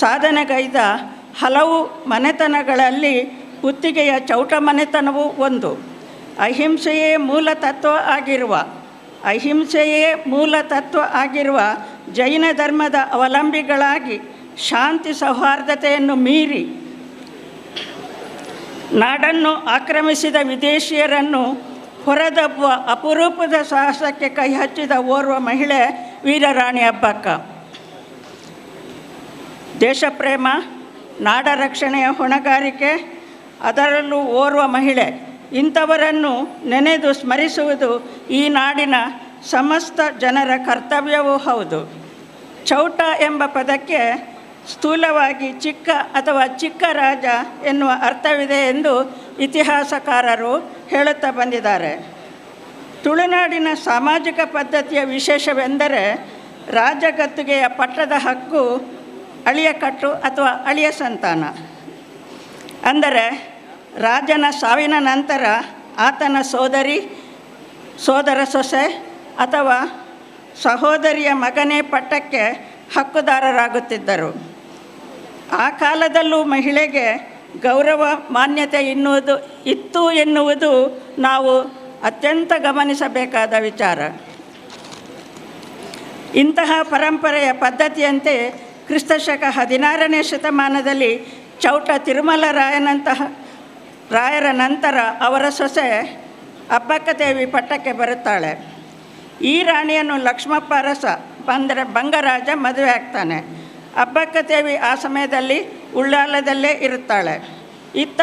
ಸಾಧನೆಗೈದ ಹಲವು ಮನೆತನಗಳಲ್ಲಿ ಪುತ್ತಿಗೆಯ ಚೌಟ ಮನೆತನವೂ ಒಂದು. ಅಹಿಂಸೆಯೇ ಮೂಲ ತತ್ವ ಆಗಿರುವ ಜೈನ ಧರ್ಮದ ಅವಲಂಬಿಗಳಾಗಿ ಶಾಂತಿ ಸೌಹಾರ್ದತೆಯನ್ನು ಮೀರಿ ನಾಡನ್ನು ಆಕ್ರಮಿಸಿದ ವಿದೇಶಿಯರನ್ನು ಹೊರದಬ್ಬುವ ಅಪರೂಪದ ಸಾಹಸಕ್ಕೆ ಕೈ ಹಚ್ಚಿದ ಓರ್ವ ಮಹಿಳೆ ವೀರರಾಣಿ ಅಬ್ಬಕ್ಕ. ದೇಶಪ್ರೇಮ, ನಾಡ ರಕ್ಷಣೆಯ ಹೊಣೆಗಾರಿಕೆ, ಅದರಲ್ಲೂ ಓರ್ವ ಮಹಿಳೆ, ಇಂಥವರನ್ನು ನೆನೆದು ಸ್ಮರಿಸುವುದು ಈ ನಾಡಿನ ಸಮಸ್ತ ಜನರ ಕರ್ತವ್ಯವೂ ಹೌದು. ಚೌಟ ಎಂಬ ಪದಕ್ಕೆ ಸ್ಥೂಲವಾಗಿ ಚಿಕ್ಕ ಅಥವಾ ಚಿಕ್ಕ ರಾಜ ಎನ್ನುವ ಅರ್ಥವಿದೆ ಎಂದು ಇತಿಹಾಸಕಾರರು ಹೇಳುತ್ತಾ ಬಂದಿದ್ದಾರೆ. ತುಳುನಾಡಿನ ಸಾಮಾಜಿಕ ಪದ್ಧತಿಯ ವಿಶೇಷವೆಂದರೆ ರಾಜಗದ್ದುಗೆಯ ಪಟ್ಟದ ಹಕ್ಕು ಅಳಿಯ ಕಟ್ಟು ಅಥವಾ ಅಳಿಯ ಸಂತಾನ. ಅಂದರೆ ರಾಜನ ಸಾವಿನ ನಂತರ ಆತನ ಸೋದರ ಸೊಸೆ ಅಥವಾ ಸಹೋದರಿಯ ಮಗನೇ ಪಟ್ಟಕ್ಕೆ ಹಕ್ಕುದಾರರಾಗುತ್ತಿದ್ದರು. ಆ ಕಾಲದಲ್ಲೂ ಮಹಿಳೆಗೆ ಗೌರವ ಮಾನ್ಯತೆ ಇತ್ತು ಎನ್ನುವುದು ನಾವು ಅತ್ಯಂತ ಗಮನಿಸಬೇಕಾದ ವಿಚಾರ. ಇಂತಹ ಪರಂಪರೆಯ ಪದ್ಧತಿಯಂತೆ ಕ್ರಿಸ್ತಶಕ 16ನೇ ಶತಮಾನದಲ್ಲಿ ಚೌಟ ತಿರುಮಲ ರಾಯರ ನಂತರ ಅವರ ಸೊಸೆ ಅಬ್ಬಕ್ಕ ದೇವಿ ಪಟ್ಟಕ್ಕೆ ಬರುತ್ತಾಳೆ. ಈ ರಾಣಿಯನ್ನು ಲಕ್ಷ್ಮಪ್ಪ ಅರಸ ಬಂಗರಾಜ ಮದುವೆ ಆಗ್ತಾನೆ. ಅಬ್ಬಕ್ಕ ದೇವಿ ಆ ಸಮಯದಲ್ಲಿ ಉಳ್ಳಾಲದಲ್ಲೇ ಇರುತ್ತಾಳೆ. ಇತ್ತ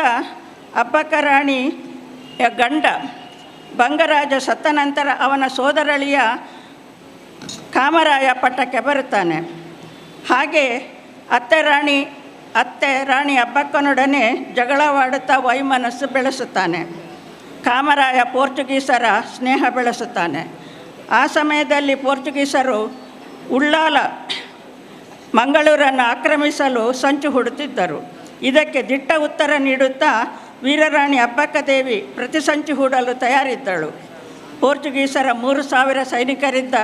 ಅಬ್ಬಕ್ಕ ರಾಣಿಯ ಗಂಡ ಬಂಗರಾಜ ಸತ್ತ ನಂತರ ಅವನ ಸೋದರಳಿಯ ಕಾಮರಾಯ ಪಟ್ಟಕ್ಕೆ ಬರುತ್ತಾನೆ. ಹಾಗೆ ಅತ್ತೆ ರಾಣಿ ಅಬ್ಬಕ್ಕನೊಡನೆ ಜಗಳವಾಡುತ್ತಾ ವೈಮನಸ್ಸು ಬೆಳೆಸುತ್ತಾನೆ. ಕಾಮರಾಯ ಪೋರ್ಚುಗೀಸರ ಸ್ನೇಹ ಬೆಳೆಸುತ್ತಾನೆ. ಆ ಸಮಯದಲ್ಲಿ ಪೋರ್ಚುಗೀಸರು ಉಳ್ಳಾಲ ಮಂಗಳೂರನ್ನು ಆಕ್ರಮಿಸಲು ಸಂಚು ಹೂಡುತ್ತಿದ್ದರು. ಇದಕ್ಕೆ ದಿಟ್ಟ ಉತ್ತರ ನೀಡುತ್ತಾ ವೀರರಾಣಿ ಅಬ್ಬಕ್ಕ ದೇವಿ ಪ್ರತಿ ಸಂಚು ಹೂಡಲು ತಯಾರಿದ್ದಳು. ಪೋರ್ಚುಗೀಸರ 3,000 ಸೈನಿಕರಿದ್ದ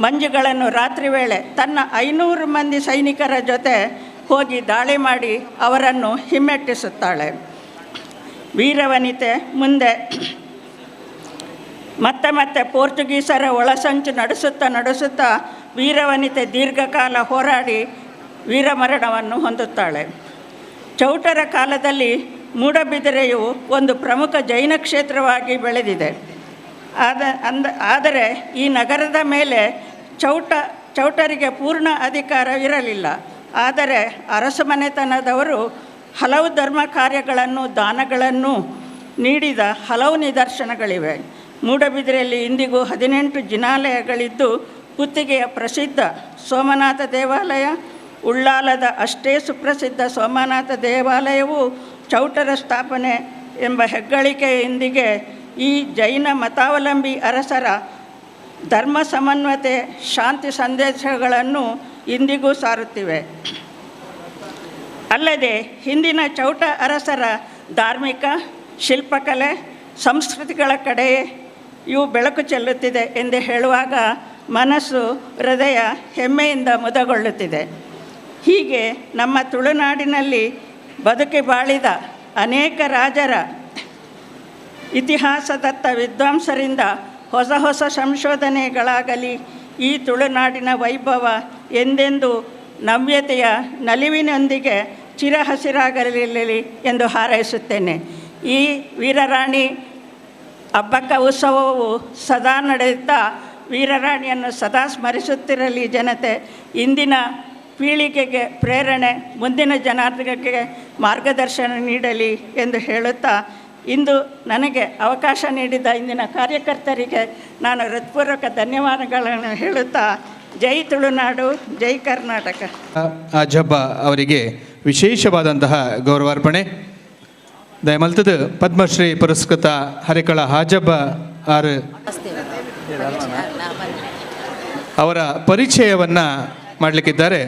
ಮಂಜುಗಳನ್ನು ರಾತ್ರಿ ವೇಳೆ ತನ್ನ 500 ಮಂದಿ ಸೈನಿಕರ ಜೊತೆ ಹೋಗಿ ದಾಳಿ ಮಾಡಿ ಅವರನ್ನು ಹಿಮ್ಮೆಟ್ಟಿಸುತ್ತಾಳೆ. ವೀರವನಿತೆ ಮುಂದೆ ಮತ್ತೆ ಪೋರ್ಚುಗೀಸರ ಒಳಸಂಚು ನಡೆಸುತ್ತಾ ವೀರವನಿತೆ ದೀರ್ಘಕಾಲ ಹೋರಾಡಿ ವೀರಮರಣವನ್ನು ಹೊಂದುತ್ತಾಳೆ. ಚೌಟರ ಕಾಲದಲ್ಲಿ ಮೂಡಬಿದಿರೆಯು ಒಂದು ಪ್ರಮುಖ ಜೈನ ಕ್ಷೇತ್ರವಾಗಿ ಬೆಳೆದಿದೆ. ಆದರೆ ಈ ನಗರದ ಮೇಲೆ ಚೌಟರಿಗೆ ಪೂರ್ಣ ಅಧಿಕಾರ ಇರಲಿಲ್ಲ. ಆದರೆ ಅರಸು ಮನೆತನದವರು ಹಲವು ಧರ್ಮ ಕಾರ್ಯಗಳನ್ನು ದಾನಗಳನ್ನು ನೀಡಿದ ಹಲವು ನಿದರ್ಶನಗಳಿವೆ. ಮೂಡಬಿದಿರೆಯಲ್ಲಿ ಇಂದಿಗೂ 18 ಜಿನಾಲಯಗಳಿದ್ದು ಪುತ್ತಿಗೆಯ ಪ್ರಸಿದ್ಧ ಸೋಮನಾಥ ದೇವಾಲಯ, ಉಳ್ಳಾಲದ ಅಷ್ಟೇ ಸುಪ್ರಸಿದ್ಧ ಸೋಮನಾಥ ದೇವಾಲಯವು ಚೌಟರ ಸ್ಥಾಪನೆ ಎಂಬ ಹೆಗ್ಗಳಿಕೆಯೊಂದಿಗೆ ಈ ಜೈನ ಮತಾವಲಂಬಿ ಅರಸರ ಧರ್ಮ ಸಮನ್ವಯತೆ, ಶಾಂತಿ ಸಂದೇಶಗಳನ್ನು ಇಂದಿಗೂ ಸಾರುತ್ತಿವೆ. ಅಲ್ಲದೆ ಹಿಂದಿನ ಚೌಟ ಅರಸರ ಧಾರ್ಮಿಕ, ಶಿಲ್ಪಕಲೆ, ಸಂಸ್ಕೃತಿಗಳ ಕಡೆ ಇವು ಬೆಳಕು ಚೆಲ್ಲುತ್ತಿದೆ ಎಂದು ಹೇಳುವಾಗ ಮನಸ್ಸು, ಹೃದಯ ಹೆಮ್ಮೆಯಿಂದ ಮುದಗೊಳ್ಳುತ್ತಿದೆ. ಹೀಗೆ ನಮ್ಮ ತುಳುನಾಡಿನಲ್ಲಿ ಬದುಕಿ ಬಾಳಿದ ಅನೇಕ ರಾಜರ ಇತಿಹಾಸದತ್ತ ವಿದ್ವಾಂಸರಿಂದ ಹೊಸ ಸಂಶೋಧನೆಗಳಾಗಲಿ ಈ ತುಳುನಾಡಿನ ವೈಭವ ಎಂದೆಂದು ನವ್ಯತೆಯ ನಲಿವಿನೊಂದಿಗೆ ಚಿರಹಸಿರಾಗಲಿರಲಿ ಎಂದು ಹಾರೈಸುತ್ತೇನೆ. ಈ ವೀರರಾಣಿ ಅಬ್ಬಕ್ಕ ಉತ್ಸವವು ಸದಾ ನಡೆಯುತ್ತಾ ವೀರರಾಣಿಯನ್ನು ಸದಾ ಸ್ಮರಿಸುತ್ತಿರಲಿ ಜನತೆ. ಇಂದಿನ ಪೀಳಿಗೆಗೆ ಪ್ರೇರಣೆ, ಮುಂದಿನ ಜನಾಂಗಕ್ಕೆ ಮಾರ್ಗದರ್ಶನ ನೀಡಲಿ ಎಂದು ಹೇಳುತ್ತಾ ಇಂದು ನನಗೆ ಅವಕಾಶ ನೀಡಿದ ಇಂದಿನ ಕಾರ್ಯಕರ್ತರಿಗೆ ನಾನು ಹೃತ್ಪೂರ್ವಕ ಧನ್ಯವಾದಗಳನ್ನು ಹೇಳುತ್ತಾ ಜೈ ತುಳುನಾಡು, ಜೈ ಕರ್ನಾಟಕ. ಅಜ್ಜಬ್ಬ ಅವರಿಗೆ ವಿಶೇಷವಾದಂತಹ ಗೌರವಾರ್ಪಣೆ. ದಯಮಲ್ತದ ಪದ್ಮಶ್ರೀ ಪುರಸ್ಕೃತ ಹರಿಕಳ ಹಾಜಬ್ಬ ಅವರ ಪರಿಚಯವನ್ನು ಮಾಡಲಿಕ್ಕಿದ್ದಾರೆ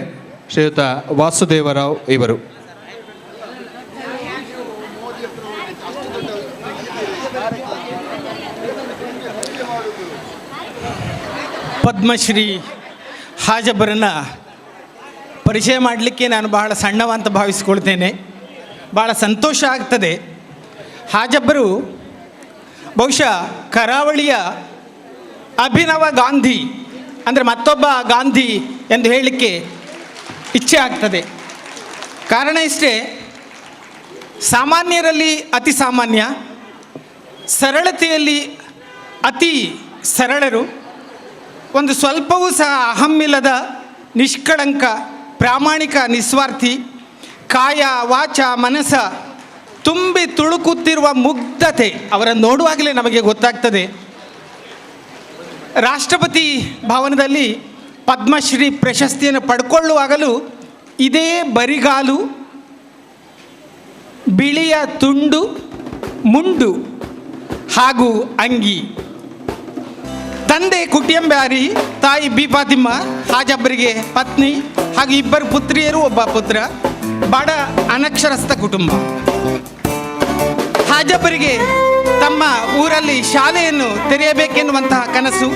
ಶ್ರೀಯುತ ವಾಸುದೇವರಾವ್ ಇವರು. ಪದ್ಮಶ್ರೀ ಹಾಜಬ್ಬರನ್ನು ಪರಿಚಯ ಮಾಡಲಿಕ್ಕೆ ನಾನು ಬಹಳ ಸಣ್ಣವ ಅಂತ ಭಾವಿಸ್ಕೊಳ್ತೇನೆ. ಭಾಳ ಸಂತೋಷ ಆಗ್ತದೆ. ಹಾಜಬ್ಬರು ಬಹುಶಃ ಕರಾವಳಿಯ ಅಭಿನವ ಗಾಂಧಿ, ಅಂದರೆ ಮತ್ತೊಬ್ಬ ಗಾಂಧಿ ಎಂದು ಹೇಳಲಿಕ್ಕೆ ಇಚ್ಛೆ ಆಗ್ತದೆ. ಕಾರಣ ಇಷ್ಟೇ, ಸಾಮಾನ್ಯರಲ್ಲಿ ಅತಿ ಸಾಮಾನ್ಯ, ಸರಳತೆಯಲ್ಲಿ ಅತಿ ಸರಳರು, ಒಂದು ಸ್ವಲ್ಪವೂ ಸಹ ಅಹಮ್ಮಿಲ್ಲದ ನಿಷ್ಕಳಂಕ ಪ್ರಾಮಾಣಿಕ ನಿಸ್ವಾರ್ಥಿ, ಕಾಯ ವಾಚ ಮನಸ ತುಂಬಿ ತುಳುಕುತ್ತಿರುವ ಮುಗ್ಧತೆ ಅವರನ್ನು ನೋಡುವಾಗಲೇ ನಮಗೆ ಗೊತ್ತಾಗ್ತದೆ. ರಾಷ್ಟ್ರಪತಿ ಭವನದಲ್ಲಿ ಪದ್ಮಶ್ರೀ ಪ್ರಶಸ್ತಿಯನ್ನು ಪಡ್ಕೊಳ್ಳುವಾಗಲೂ ಇದೇ ಬರಿಗಾಲು, ಬಿಳಿಯ ತುಂಡು ಮುಂಡು ಹಾಗೂ ಅಂಗಿ. ತಂದೆ ಕುಟ್ಯಂಬ್ಯಾರಿ, ತಾಯಿ ಬಿ ಫಾತಿಮ್ಮ ಹಾಜಬ್ಬರಿಗೆ ಪತ್ನಿ ಹಾಗೂ ಇಬ್ಬರು ಪುತ್ರಿಯರು, ಒಬ್ಬ ಪುತ್ರ. ಬಡ ಅನಕ್ಷರಸ್ಥ ಕುಟುಂಬ. ಹಾಜಬ್ಬರಿಗೆ ತಮ್ಮ ಊರಲ್ಲಿ ಶಾಲೆಯನ್ನು ತೆರೆಯಬೇಕೆನ್ನುವಂತಹ ಕನಸು.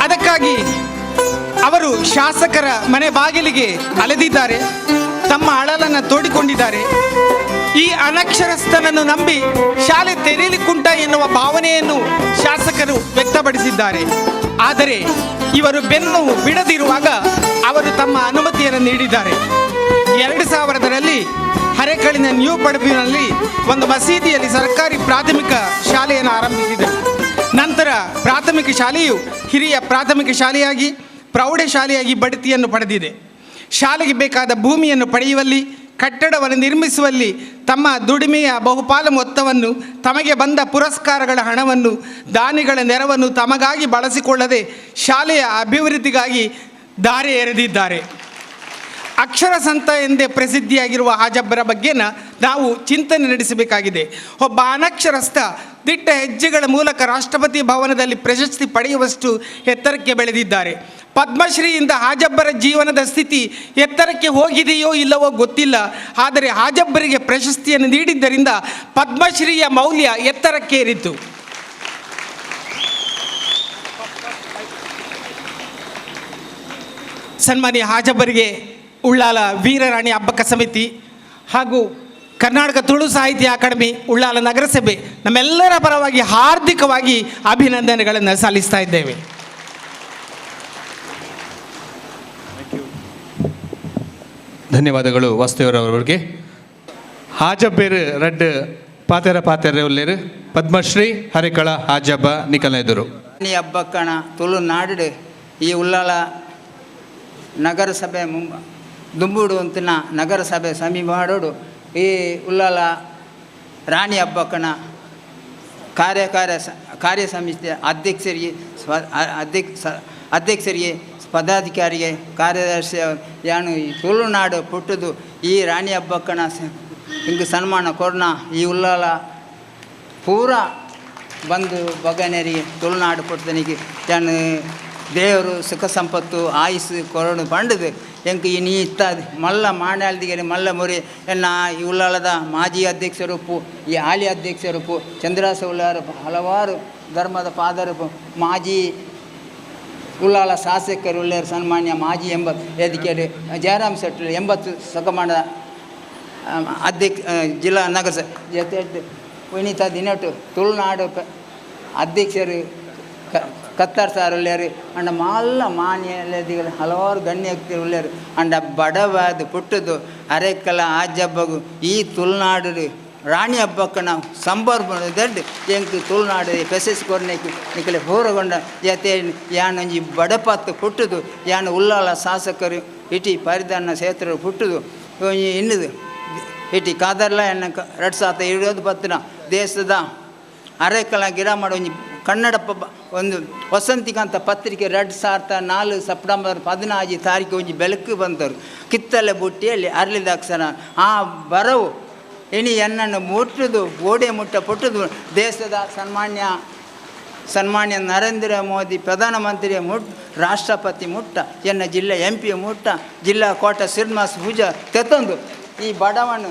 ಅದಕ್ಕಾಗಿ ಅವರು ಶಾಸಕರ ಮನೆ ಬಾಗಿಲಿಗೆ ಅಲೆದಿದ್ದಾರೆ, ತಮ್ಮ ಅಳಲನ್ನು ತೋಡಿಕೊಂಡಿದ್ದಾರೆ. ಈ ಅನಕ್ಷರಸ್ಥನನ್ನು ನಂಬಿ ಶಾಲೆ ತೆರೆಯಲಿಕ್ಕುಂಟ ಎನ್ನುವ ಭಾವನೆಯನ್ನು ಶಾಸಕರು ವ್ಯಕ್ತಪಡಿಸಿದ್ದಾರೆ. ಆದರೆ ಇವರು ಬೆನ್ನು ಬಿಡದಿರುವಾಗ ಅವರು ತಮ್ಮ ಅನುಮತಿಯನ್ನು ನೀಡಿದ್ದಾರೆ. 2000ರಲ್ಲಿ ಹರೇಕಳಿನ ನ್ಯೂ ಪಡಪಿನಲ್ಲಿ ಒಂದು ಮಸೀದಿಯಲ್ಲಿ ಸರ್ಕಾರಿ ಪ್ರಾಥಮಿಕ ಶಾಲೆಯನ್ನು ಆರಂಭಿಸಿದರು. ನಂತರ ಪ್ರಾಥಮಿಕ ಶಾಲೆಯು ಹಿರಿಯ ಪ್ರಾಥಮಿಕ ಶಾಲೆಯಾಗಿ ಪ್ರೌಢಶಾಲೆಯಾಗಿ ಬಡ್ತಿಯನ್ನು ಪಡೆದಿದೆ. ಶಾಲೆಗೆ ಬೇಕಾದ ಭೂಮಿಯನ್ನು ಪಡೆಯುವಲ್ಲಿ, ಕಟ್ಟಡವನ್ನು ನಿರ್ಮಿಸುವಲ್ಲಿ ತಮ್ಮ ದುಡಿಮೆಯ ಬಹುಪಾಲು ಮೊತ್ತವನ್ನು, ತಮಗೆ ಬಂದ ಪುರಸ್ಕಾರಗಳ ಹಣವನ್ನು, ದಾನಿಗಳ ನೆರವನ್ನು ತಮಗಾಗಿ ಬಳಸಿಕೊಳ್ಳದೆ ಶಾಲೆಯ ಅಭಿವೃದ್ಧಿಗಾಗಿ ದಾರಿ ಎರೆದಿದ್ದಾರೆ. ಅಕ್ಷರ ಸಂತ ಎಂದೇ ಪ್ರಸಿದ್ಧಿಯಾಗಿರುವ ಹಾಜಬ್ಬರ ಬಗ್ಗೆ ನಾವು ಚಿಂತನೆ ನಡೆಸಬೇಕಾಗಿದೆ. ಒಬ್ಬ ಅನಕ್ಷರಸ್ಥ ದಿಟ್ಟ ಹೆಜ್ಜೆಗಳ ಮೂಲಕ ರಾಷ್ಟ್ರಪತಿ ಭವನದಲ್ಲಿ ಪ್ರಶಸ್ತಿ ಪಡೆಯುವಷ್ಟು ಎತ್ತರಕ್ಕೆ ಬೆಳೆದಿದ್ದಾರೆ. ಪದ್ಮಶ್ರೀಯಿಂದ ಹಾಜಬ್ಬರ ಜೀವನದ ಸ್ಥಿತಿ ಎತ್ತರಕ್ಕೆ ಹೋಗಿದೆಯೋ ಇಲ್ಲವೋ ಗೊತ್ತಿಲ್ಲ. ಆದರೆ ಹಾಜಬ್ಬರಿಗೆ ಪ್ರಶಸ್ತಿಯನ್ನು ನೀಡಿದ್ದರಿಂದ ಪದ್ಮಶ್ರೀಯ ಮೌಲ್ಯ ಎತ್ತರಕ್ಕೇರಿತು. ಸನ್ಮಾನ್ಯ ಹಾಜಬ್ಬರಿಗೆ ಉಳ್ಳಾಲ ವೀರರಾಣಿ ಅಬ್ಬಕ್ಕ ಸಮಿತಿ ಹಾಗೂ ಕರ್ನಾಟಕ ತುಳು ಸಾಹಿತ್ಯ ಅಕಾಡೆಮಿ ಉಳ್ಳಾಲ ನಗರಸಭೆ ನಮ್ಮೆಲ್ಲರ ಪರವಾಗಿ ಹಾರ್ದಿಕವಾಗಿ ಅಭಿನಂದನೆಗಳನ್ನು ಸಲ್ಲಿಸ್ತಾ ಇದ್ದೇವೆ. ಧನ್ಯವಾದಗಳು ವಾಸ್ತವರವರಿಗೆ. ಹಾಜಬ್ಬೇರು ರಡ್ಡು ಪಾತೆರ ಉಲ್ಲೇರು ಪದ್ಮಶ್ರೀ ಹರಿಕಳ ಹಾಜಬ್ಬ ನಿಕಲನೆದರು. ರಾಣಿ ಅಬ್ಬಕ್ಕಣ ತುಳುನಾಡು ಈ ಉಳ್ಳಾಲ ನಗರಸಭೆ ದುಂಬುಡು ಅಂತಿನ ನಗರಸಭೆ ಸಮೀಪಾಡೋಡು ಈ ಉಳ್ಳಾಲ ರಾಣಿ ಅಬ್ಬಕ್ಕನ ಕಾರ್ಯ ಸಮಿತಿ ಅಧ್ಯಕ್ಷರಿಗೆ ಪದಾಧಿಕಾರಿಗೆ ಕಾರ್ಯದರ್ಶಿ ಯಾನು ಈ ತುಳುನಾಡು ಪುಟ್ಟದು ಈ ರಾಣಿ ಅಬ್ಬಕ್ಕನ ಹಿಂಗೆ ಸನ್ಮಾನ ಕೊರ್ನ ಈ ಉಳ್ಳಾಲ ಪೂರ ಬಂದು ಬಗನೇರಿಗೆ ತುಳುನಾಡು ಪುಟ್ಟದನಿಗೆ ಯಾನು ದೇವರು ಸುಖ ಸಂಪತ್ತು ಆಯುಸ್ಸು ಕೊರಡು ಬಂಡದು ಎಂಕ ಈ ನೀ ಇತ್ತದ ಮಲ್ಲ ಮಾಣ್ಯಾಲ್ದಿಗೆ ಮಲ್ಲ ಮುರಿ ಎನ್ನ ಈ ಉಳ್ಳಾಲದ ಮಾಜಿ ಅಧ್ಯಕ್ಷರು ಈ ಹಾಲಿ ಅಧ್ಯಕ್ಷರು ಚಂದ್ರಾಸ ಉಳ್ಳಾರ ಹಲವಾರು ಧರ್ಮದ ಪಾದರು ಮಾಜಿ ಉಳ್ಳಾಲ ಶಾಸಕರು ಉಳ್ಳಾರ ಸನ್ಮಾನ್ಯ ಮಾಜಿ 80 ಎದಿಕೆಡು ಜಯರಾಮ್ ಶೆಟ್ಟಿ 80 ಸಕಮಾನ ಜಿಲ್ಲಾ ನಗರ ವಿನೀತಾ ದಿನಟು ತುಳುನಾಡು ಅಧ್ಯಕ್ಷರು ಕತ್ತಾರ್ ಸಾರ್ ಉಳ್ಳಾರು ಅಂಡ ಮಲ್ಲ ಮಾನ್ಯದಿಗಳು ಹಲವಾರು ಗಣ್ಯ ವ್ಯಕ್ತಿಗಳು ಉಳ್ಳಾರು ಅಂಡ ಬಡವಾದ ಪುಟ್ಟದು ಅರೆಕಲ ಆಜಬ್ಬಗು ಈ ತುಳುನಾಡು ರಾಣಿ ಹಬ್ಬಕ್ಕನ ಸಂಬರ್ಭ ದೊಡ್ಡ ಎಂಕ್ ತುಳುನಾಡು ಪೆಸೆಸ್ ಕೊರ್ನೆಕ್ ನಿಕಲೆ ಹೋರಗೊಂಡ ಯತೆ ಯಾನೊಂಜಿ ಬಡಪತ್ತು ಪುಟ್ಟದು ಯಾನು ಉಳ್ಳಾಲ ಶಾಸಕರು ಇಟಿ ಪರಿಧಾನ ಕ್ಷೇತ್ರ ಪುಟ್ಟದು ಇನ್ನದು ಇಟಿ ಕಾದರ್ಲ ಎನ್ನ 2020 ದೇಶದ ಅರೆಕಲ ಗಿಡ ಮಾಡೋ ಒಂಜಿ ಕನ್ನಡ ಒಂದು ವಸಂತಿಕಾಂತ ಪತ್ರಿಕೆ 2004 ಸೆಪ್ಟೆಂಬರ್ 14 ತಾರೀಕು ಒಂಜಿ ಬೆಳಕು ಬಂದರು ಕಿತ್ತಲೆ ಬುಟ್ಟಿಯಲ್ಲಿ ಅರಳಿದ ಅಕ್ಷರ ಆ ಬರವು ಇನಿ ಎನ್ನನ್ನು ಮುಟ್ಟದು ಗೋಡೆ ಮುಟ್ಟ ಪುಟ್ಟದು ದೇಶದ ಸನ್ಮಾನ್ಯ ನರೇಂದ್ರ ಮೋದಿ ಪ್ರಧಾನಮಂತ್ರಿ ರಾಷ್ಟ್ರಪತಿ ಮುಟ್ಟ ಎನ್ನ ಜಿಲ್ಲೆ MP ಮುಟ್ಟ ಜಿಲ್ಲಾ ಕೋಟ ಶ್ರೀನಿವಾಸ ಪೂಜಾ ತೆತ್ತೊಂದು ಈ ಬಡವನು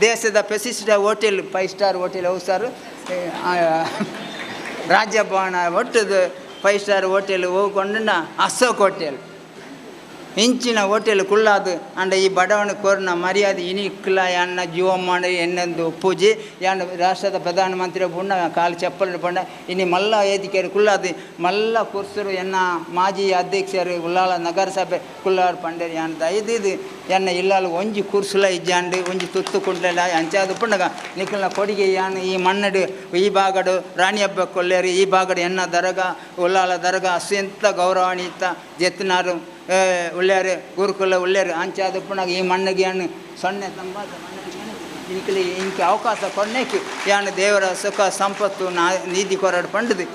ದೇಶದ ಪ್ರತಿಷ್ಠಿತ ಹೋಟೆಲ್ 5 ಸ್ಟಾರ್ ಹೋಟೆಲ್ 5 ಸ್ಟಾರ್ ರಾಜ್ಯಭವನ ಒಟ್ಟದು 5 ಸ್ಟಾರ್ ಹೋಟೆಲ್ ಹೋಗ್ಕೊಂಡು ಅಶೋಕ್ ಹೋಟೆಲ್ ಇಂಚಿನ ಹೋಟೆಲ್ ಕುಳ್ಳಾದು ಅಂಡ ಈ ಬಡವನ ಕೋರ್ನ ಮರ್ಯಾದೆ ಇನಿಕ್ಲ ಎನ್ನ ಜೀವ ಮಾಡಿ ಎನ್ನೊಂದು ಪೂಜೆ ಎನ್ನ ರಾಷ್ಟ್ರದ ಪ್ರಧಾನಮಂತ್ರಿ ಬುಣ್ಣ ಕಾಲು ಚಪ್ಪಲ್ ಬಂಡ ಇನ್ನು ಮಲ್ಲ ವೇದಿಕೆಯರು ಕುಳ್ಳಾದು ಮಲ್ಲ ಕುರ್ಸರು ಎನ್ನ ಮಾಜಿ ಅಧ್ಯಕ್ಷರು ಉಳ್ಳಾಲ ನಗರಸಭೆ ಕುಳ್ಳಾರು ಪಂಡೇರಿ ಎನ್ನ ದಯದಿದು ಎನ್ನ ಇಲ್ಲಾಲು ಒಂಜಿ ಕುರ್ಸುಲ ಇಜ್ಜಾಂಡು ಒಂಜಿ ತುತ್ತು ಕುಂಡ್ಲೆಲ್ಲ ಅಂಚಾದು ಪುಂಡಗ ನಿಖಲ್ನ ಕೊಡುಗೆ ಯಾನು ಈ ಮನ್ನಡು ಈ ಬಾಗಡು ರಾಣಿ ಹಬ್ಬ ಕೊಲ್ಲೇರು ಈ ಬಾಗಡು ಎನ್ನ ದರಗ ಉಳ್ಳಾಲ ದರಗ ಅತ್ಯಂತ ಗೌರವಾನ್ವಿತ ಜೆತ್ತಿನಾರು ಒಳ್ಳೆಯರು ಗುರುಕುಲ ಒಳ್ಳೆಯರು ಅಂಚಾದ ಪುನಃ ಈ ಮಣ್ಣಿಗೆ ಯಾನು ಸೊನ್ನೆ ತಂಬಾದ ಮಣ್ಣಿಗೆ ಇಂಕೆ ಅವಕಾಶ ಕೊನೆಕ್ಕೆ ಯಾನು ದೇವರ ಸುಖ ಸಂಪತ್ತು ನೀತಿ ಕೊರಡು ಪಂಡದು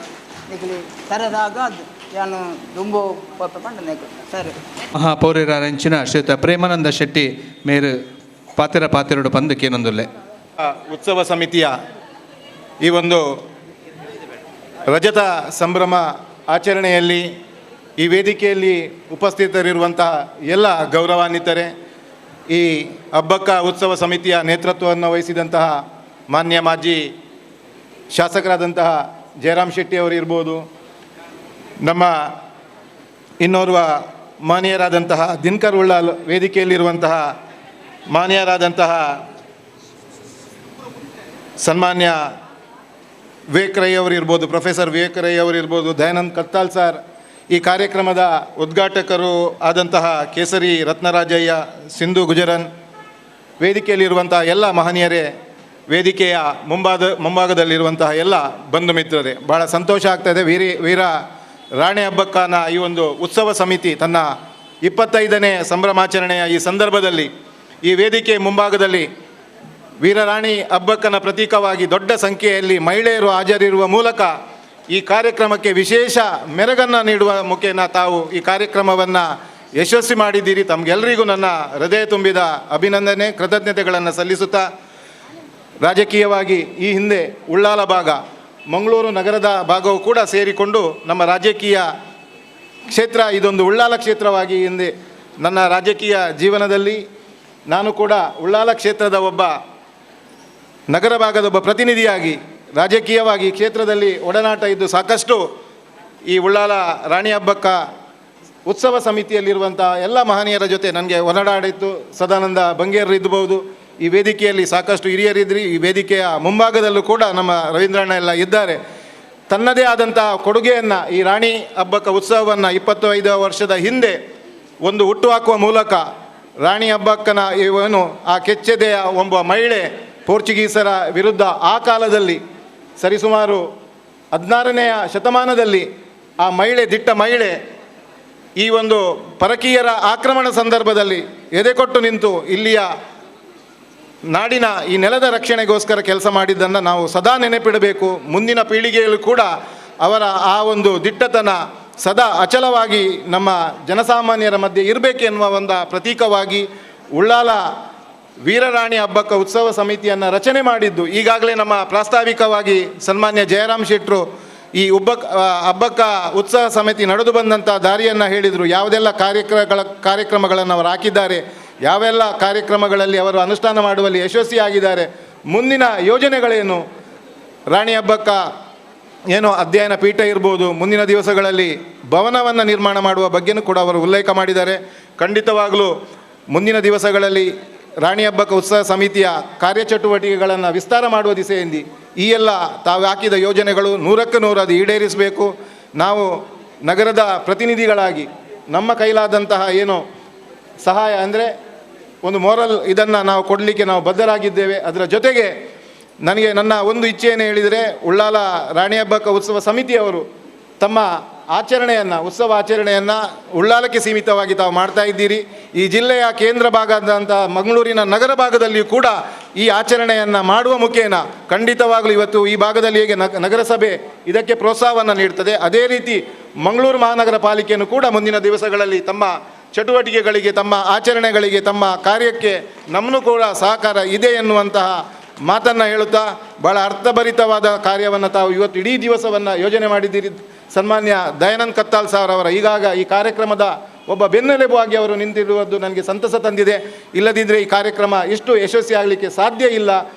ನಿಖಲಿ ತರದಾಗ ಯಾನು ತುಂಬ ಪಂಡ ನೆಕ್ಕು ಸರಿ ಮಹಾಪೌರ್ಯರಂಚಿನ ಶ್ರೀಯುತ ಪ್ರೇಮಾನಂದ ಶೆಟ್ಟಿ ಮೇರು ಪಾತಿರೋಡು ಪಂದಕ್ಕೇನೊಂದುಲ್ಲೆ ಉತ್ಸವ ಸಮಿತಿಯ ಈ ಒಂದು ರಜತ ಸಂಭ್ರಮ ಆಚರಣೆಯಲ್ಲಿ ಈ ವೇದಿಕೆಯಲ್ಲಿ ಉಪಸ್ಥಿತರಿರುವಂತಹ ಎಲ್ಲ ಗೌರವಾನ್ವಿತರೆ, ಈ ಹಬ್ಬಕ್ಕ ಉತ್ಸವ ಸಮಿತಿಯ ನೇತೃತ್ವವನ್ನು ವಹಿಸಿದಂತಹ ಮಾನ್ಯ ಮಾಜಿ ಶಾಸಕರಾದಂತಹ ಜಯರಾಮ್ ಶೆಟ್ಟಿ ಅವರು ಇರ್ಬೋದು, ನಮ್ಮ ಇನ್ನೋರ್ವ ಮಾನ್ಯರಾದಂತಹ ದಿನಕರ್ ಉಳ್ಳಾಲ್, ವೇದಿಕೆಯಲ್ಲಿರುವಂತಹ ಮಾನ್ಯರಾದಂತಹ ಸನ್ಮಾನ್ಯ ವಿವೇಕ್ ರೈ ಅವರು ಇರ್ಬೋದು, ಪ್ರೊಫೆಸರ್ ವಿವೇಕ್ ರೈ ಅವರು ಇರ್ಬೋದು, ದಯಾನಂದ್ ಕತ್ತಾಲ್ ಸರ್, ಈ ಕಾರ್ಯಕ್ರಮದ ಉದ್ಘಾಟಕರು ಆದಂತಹ ಕೇಸರಿ ರತ್ನರಾಜಯ್ಯ, ಸಿಂಧು ಗುಜರನ್, ವೇದಿಕೆಯಲ್ಲಿರುವಂತಹ ಎಲ್ಲ ಮಹನೀಯರೇ, ವೇದಿಕೆಯ ಮುಂಭಾಗದಲ್ಲಿರುವಂತಹ ಎಲ್ಲ ಬಂಧು ಮಿತ್ರರೇ, ಭಾಳ ಸಂತೋಷ ಆಗ್ತಾಯಿದೆ. ವೀರ ರಾಣಿ ಹಬ್ಬಕ್ಕನ ಈ ಒಂದು ಉತ್ಸವ ಸಮಿತಿ ತನ್ನ 25ನೇ ಸಂಭ್ರಮಾಚರಣೆಯ ಈ ಸಂದರ್ಭದಲ್ಲಿ ಈ ವೇದಿಕೆ ಮುಂಭಾಗದಲ್ಲಿ ವೀರರಾಣಿ ಹಬ್ಬಕ್ಕನ ಪ್ರತೀಕವಾಗಿ ದೊಡ್ಡ ಸಂಖ್ಯೆಯಲ್ಲಿ ಮಹಿಳೆಯರು ಹಾಜರಿರುವ ಮೂಲಕ ಈ ಕಾರ್ಯಕ್ರಮಕ್ಕೆ ವಿಶೇಷ ಮೆರುಗನ್ನು ನೀಡುವ ಮುಖೇನ ತಾವು ಈ ಕಾರ್ಯಕ್ರಮವನ್ನು ಯಶಸ್ವಿ ಮಾಡಿದ್ದೀರಿ. ತಮಗೆಲ್ಲರಿಗೂ ನನ್ನ ಹೃದಯ ತುಂಬಿದ ಅಭಿನಂದನೆ, ಕೃತಜ್ಞತೆಗಳನ್ನು ಸಲ್ಲಿಸುತ್ತಾ, ರಾಜಕೀಯವಾಗಿ ಈ ಹಿಂದೆ ಉಳ್ಳಾಲ ಭಾಗ, ಮಂಗಳೂರು ನಗರದ ಭಾಗವು ಕೂಡ ಸೇರಿಕೊಂಡು ನಮ್ಮ ರಾಜಕೀಯ ಕ್ಷೇತ್ರ ಇದೊಂದು ಉಳ್ಳಾಲ ಕ್ಷೇತ್ರವಾಗಿ ಹಿಂದೆ ನನ್ನ ರಾಜಕೀಯ ಜೀವನದಲ್ಲಿ ನಾನು ಕೂಡ ಉಳ್ಳಾಲ ಕ್ಷೇತ್ರದ ಒಬ್ಬ ನಗರ ಭಾಗದ ಒಬ್ಬ ಪ್ರತಿನಿಧಿಯಾಗಿ ರಾಜಕೀಯವಾಗಿ ಕ್ಷೇತ್ರದಲ್ಲಿ ಒಡನಾಟ ಇದ್ದು ಸಾಕಷ್ಟು ಈ ಉಳ್ಳಾಲ ರಾಣಿ ಹಬ್ಬಕ್ಕ ಉತ್ಸವ ಸಮಿತಿಯಲ್ಲಿರುವಂಥ ಎಲ್ಲ ಮಹನೀಯರ ಜೊತೆ ನನಗೆ ಒಡನಾಡಿತ್ತು. ಸದಾನಂದ ಬಂಗೇರ್ ಇದ್ಬೋದು, ಈ ವೇದಿಕೆಯಲ್ಲಿ ಸಾಕಷ್ಟು ಹಿರಿಯರಿದ್ರಿ, ಈ ವೇದಿಕೆಯ ಮುಂಭಾಗದಲ್ಲೂ ಕೂಡ ನಮ್ಮ ರವೀಂದ್ರಣ್ಣ ಎಲ್ಲ ಇದ್ದಾರೆ. ತನ್ನದೇ ಆದಂತಹ ಕೊಡುಗೆಯನ್ನು ಈ ರಾಣಿ ಹಬ್ಬಕ್ಕ ಉತ್ಸವವನ್ನು 25 ವರ್ಷದ ಹಿಂದೆ ಒಂದು ಹುಟ್ಟುಹಾಕುವ ಮೂಲಕ ರಾಣಿ ಹಬ್ಬಕ್ಕನ ಇವನು ಆ ಕೆಚ್ಚೆದೆಯ ಒಬ್ಬ ಮಹಿಳೆ ಪೋರ್ಚುಗೀಸರ ವಿರುದ್ಧ ಆ ಕಾಲದಲ್ಲಿ ಸರಿಸುಮಾರು 16ನೇ ಶತಮಾನದಲ್ಲಿ ಆ ಮಹಿಳೆ, ದಿಟ್ಟ ಮಹಿಳೆ, ಈ ಒಂದು ಪರಕೀಯರ ಆಕ್ರಮಣ ಸಂದರ್ಭದಲ್ಲಿ ಎದೆಕೊಟ್ಟು ನಿಂತು ಇಲ್ಲಿಯ ನಾಡಿನ ಈ ನೆಲದ ರಕ್ಷಣೆಗೋಸ್ಕರ ಕೆಲಸ ಮಾಡಿದ್ದನ್ನು ನಾವು ಸದಾ ನೆನಪಿಡಬೇಕು. ಮುಂದಿನ ಪೀಳಿಗೆಯಲ್ಲೂ ಕೂಡ ಅವರ ಆ ಒಂದು ದಿಟ್ಟತನ ಸದಾ ಅಚಲವಾಗಿ ನಮ್ಮ ಜನಸಾಮಾನ್ಯರ ಮಧ್ಯೆ ಇರಬೇಕೆನ್ನುವ ಒಂದು ಪ್ರತೀಕವಾಗಿ ಉಳ್ಳಾಲ ವೀರರಾಣಿ ಹಬ್ಬಕ್ಕ ಉತ್ಸವ ಸಮಿತಿಯನ್ನು ರಚನೆ ಮಾಡಿದ್ದು. ಈಗಾಗಲೇ ನಮ್ಮ ಪ್ರಾಸ್ತಾವಿಕವಾಗಿ ಸನ್ಮಾನ್ಯ ಜಯರಾಮ್ ಶೆಟ್ಟರು ಈ ಹಬ್ಬಕ್ಕ ಉತ್ಸವ ಸಮಿತಿ ನಡೆದು ಬಂದಂಥ ದಾರಿಯನ್ನು ಹೇಳಿದರು. ಯಾವುದೆಲ್ಲ ಕಾರ್ಯಕ್ರಮಗಳನ್ನು ಅವರು ಹಾಕಿದ್ದಾರೆ, ಯಾವೆಲ್ಲ ಕಾರ್ಯಕ್ರಮಗಳಲ್ಲಿ ಅವರು ಅನುಷ್ಠಾನ ಮಾಡುವಲ್ಲಿ ಯಶಸ್ವಿಯಾಗಿದ್ದಾರೆ, ಮುಂದಿನ ಯೋಜನೆಗಳೇನು, ರಾಣಿ ಹಬ್ಬಕ್ಕ ಏನೋ ಅಧ್ಯಯನ ಪೀಠ ಇರ್ಬೋದು, ಮುಂದಿನ ದಿವಸಗಳಲ್ಲಿ ಭವನವನ್ನು ನಿರ್ಮಾಣ ಮಾಡುವ ಬಗ್ಗೆಯೂ ಕೂಡ ಅವರು ಉಲ್ಲೇಖ ಮಾಡಿದ್ದಾರೆ. ಖಂಡಿತವಾಗಲೂ ಮುಂದಿನ ದಿವಸಗಳಲ್ಲಿ ರಾಣಿ ಹಬ್ಬಕ್ಕ ಉತ್ಸವ ಸಮಿತಿಯ ಕಾರ್ಯಚಟುವಟಿಕೆಗಳನ್ನು ವಿಸ್ತಾರ ಮಾಡುವ ದಿಸೆಯಲ್ಲಿ ಈ ಎಲ್ಲ ತಾವು ಹಾಕಿದ ಯೋಜನೆಗಳು 100ಕ್ಕೆ 100 ಅದು ಈಡೇರಿಸಬೇಕು. ನಾವು ನಗರದ ಪ್ರತಿನಿಧಿಗಳಾಗಿ ನಮ್ಮ ಕೈಲಾದಂತಹ ಏನು ಸಹಾಯ ಅಂದರೆ ಒಂದು ಮೋರಲ್ ಇದನ್ನು ನಾವು ಕೊಡಲಿಕ್ಕೆ ನಾವು ಬದ್ಧರಾಗಿದ್ದೇವೆ. ಅದರ ಜೊತೆಗೆ ನನಗೆ ನನ್ನ ಒಂದು ಇಚ್ಛೆಯನ್ನು ಹೇಳಿದರೆ, ಉಳ್ಳಾಲ ರಾಣಿ ಹಬ್ಬಕ್ಕ ಉತ್ಸವ ಸಮಿತಿಯವರು ತಮ್ಮ ಉತ್ಸವ ಆಚರಣೆಯನ್ನು ಉಳ್ಳಾಲಕ್ಕೆ ಸೀಮಿತವಾಗಿ ತಾವು ಮಾಡ್ತಾ ಇದ್ದೀರಿ. ಈ ಜಿಲ್ಲೆಯ ಕೇಂದ್ರ ಭಾಗದಂಥ ಮಂಗಳೂರಿನ ನಗರ ಭಾಗದಲ್ಲಿಯೂ ಕೂಡ ಈ ಆಚರಣೆಯನ್ನು ಮಾಡುವ ಮುಖೇನ ಖಂಡಿತವಾಗಲೂ ಇವತ್ತು ಈ ಭಾಗದಲ್ಲಿ ಹೇಗೆ ನಗರಸಭೆ ಇದಕ್ಕೆ ಪ್ರೋತ್ಸಾಹವನ್ನು ನೀಡ್ತದೆ, ಅದೇ ರೀತಿ ಮಂಗಳೂರು ಮಹಾನಗರ ಪಾಲಿಕೆಯನ್ನು ಕೂಡ ಮುಂದಿನ ದಿವಸಗಳಲ್ಲಿ ತಮ್ಮ ಚಟುವಟಿಕೆಗಳಿಗೆ, ತಮ್ಮ ಆಚರಣೆಗಳಿಗೆ, ತಮ್ಮ ಕಾರ್ಯಕ್ಕೆ ನಮ್ಮನ್ನು ಕೂಡ ಸಹಕಾರ ಇದೆ ಎನ್ನುವಂತಹ ಮಾತನ್ನು ಹೇಳುತ್ತಾ, ಭಾಳ ಅರ್ಥಭರಿತವಾದ ಕಾರ್ಯವನ್ನು ತಾವು ಇವತ್ತು ಇಡೀ ದಿವಸವನ್ನು ಯೋಜನೆ ಮಾಡಿದ್ದೀರಿ. ಸನ್ಮಾನ್ಯ ದಯಾನಂದ್ ಕತ್ತಾಲ್ ಸರ್ ಅವರ ಈ ಕಾರ್ಯಕ್ರಮದ ಒಬ್ಬ ಬೆನ್ನೆಲುಬಾಗಿ ಅವರು ನಿಂತಿರುವುದು ನನಗೆ ಸಂತಸ ತಂದಿದೆ. ಇಲ್ಲದಿದ್ದರೆ ಈ ಕಾರ್ಯಕ್ರಮ ಇಷ್ಟು ಯಶಸ್ವಿ ಆಗಲಿಕ್ಕೆ ಸಾಧ್ಯ ಇಲ್ಲ.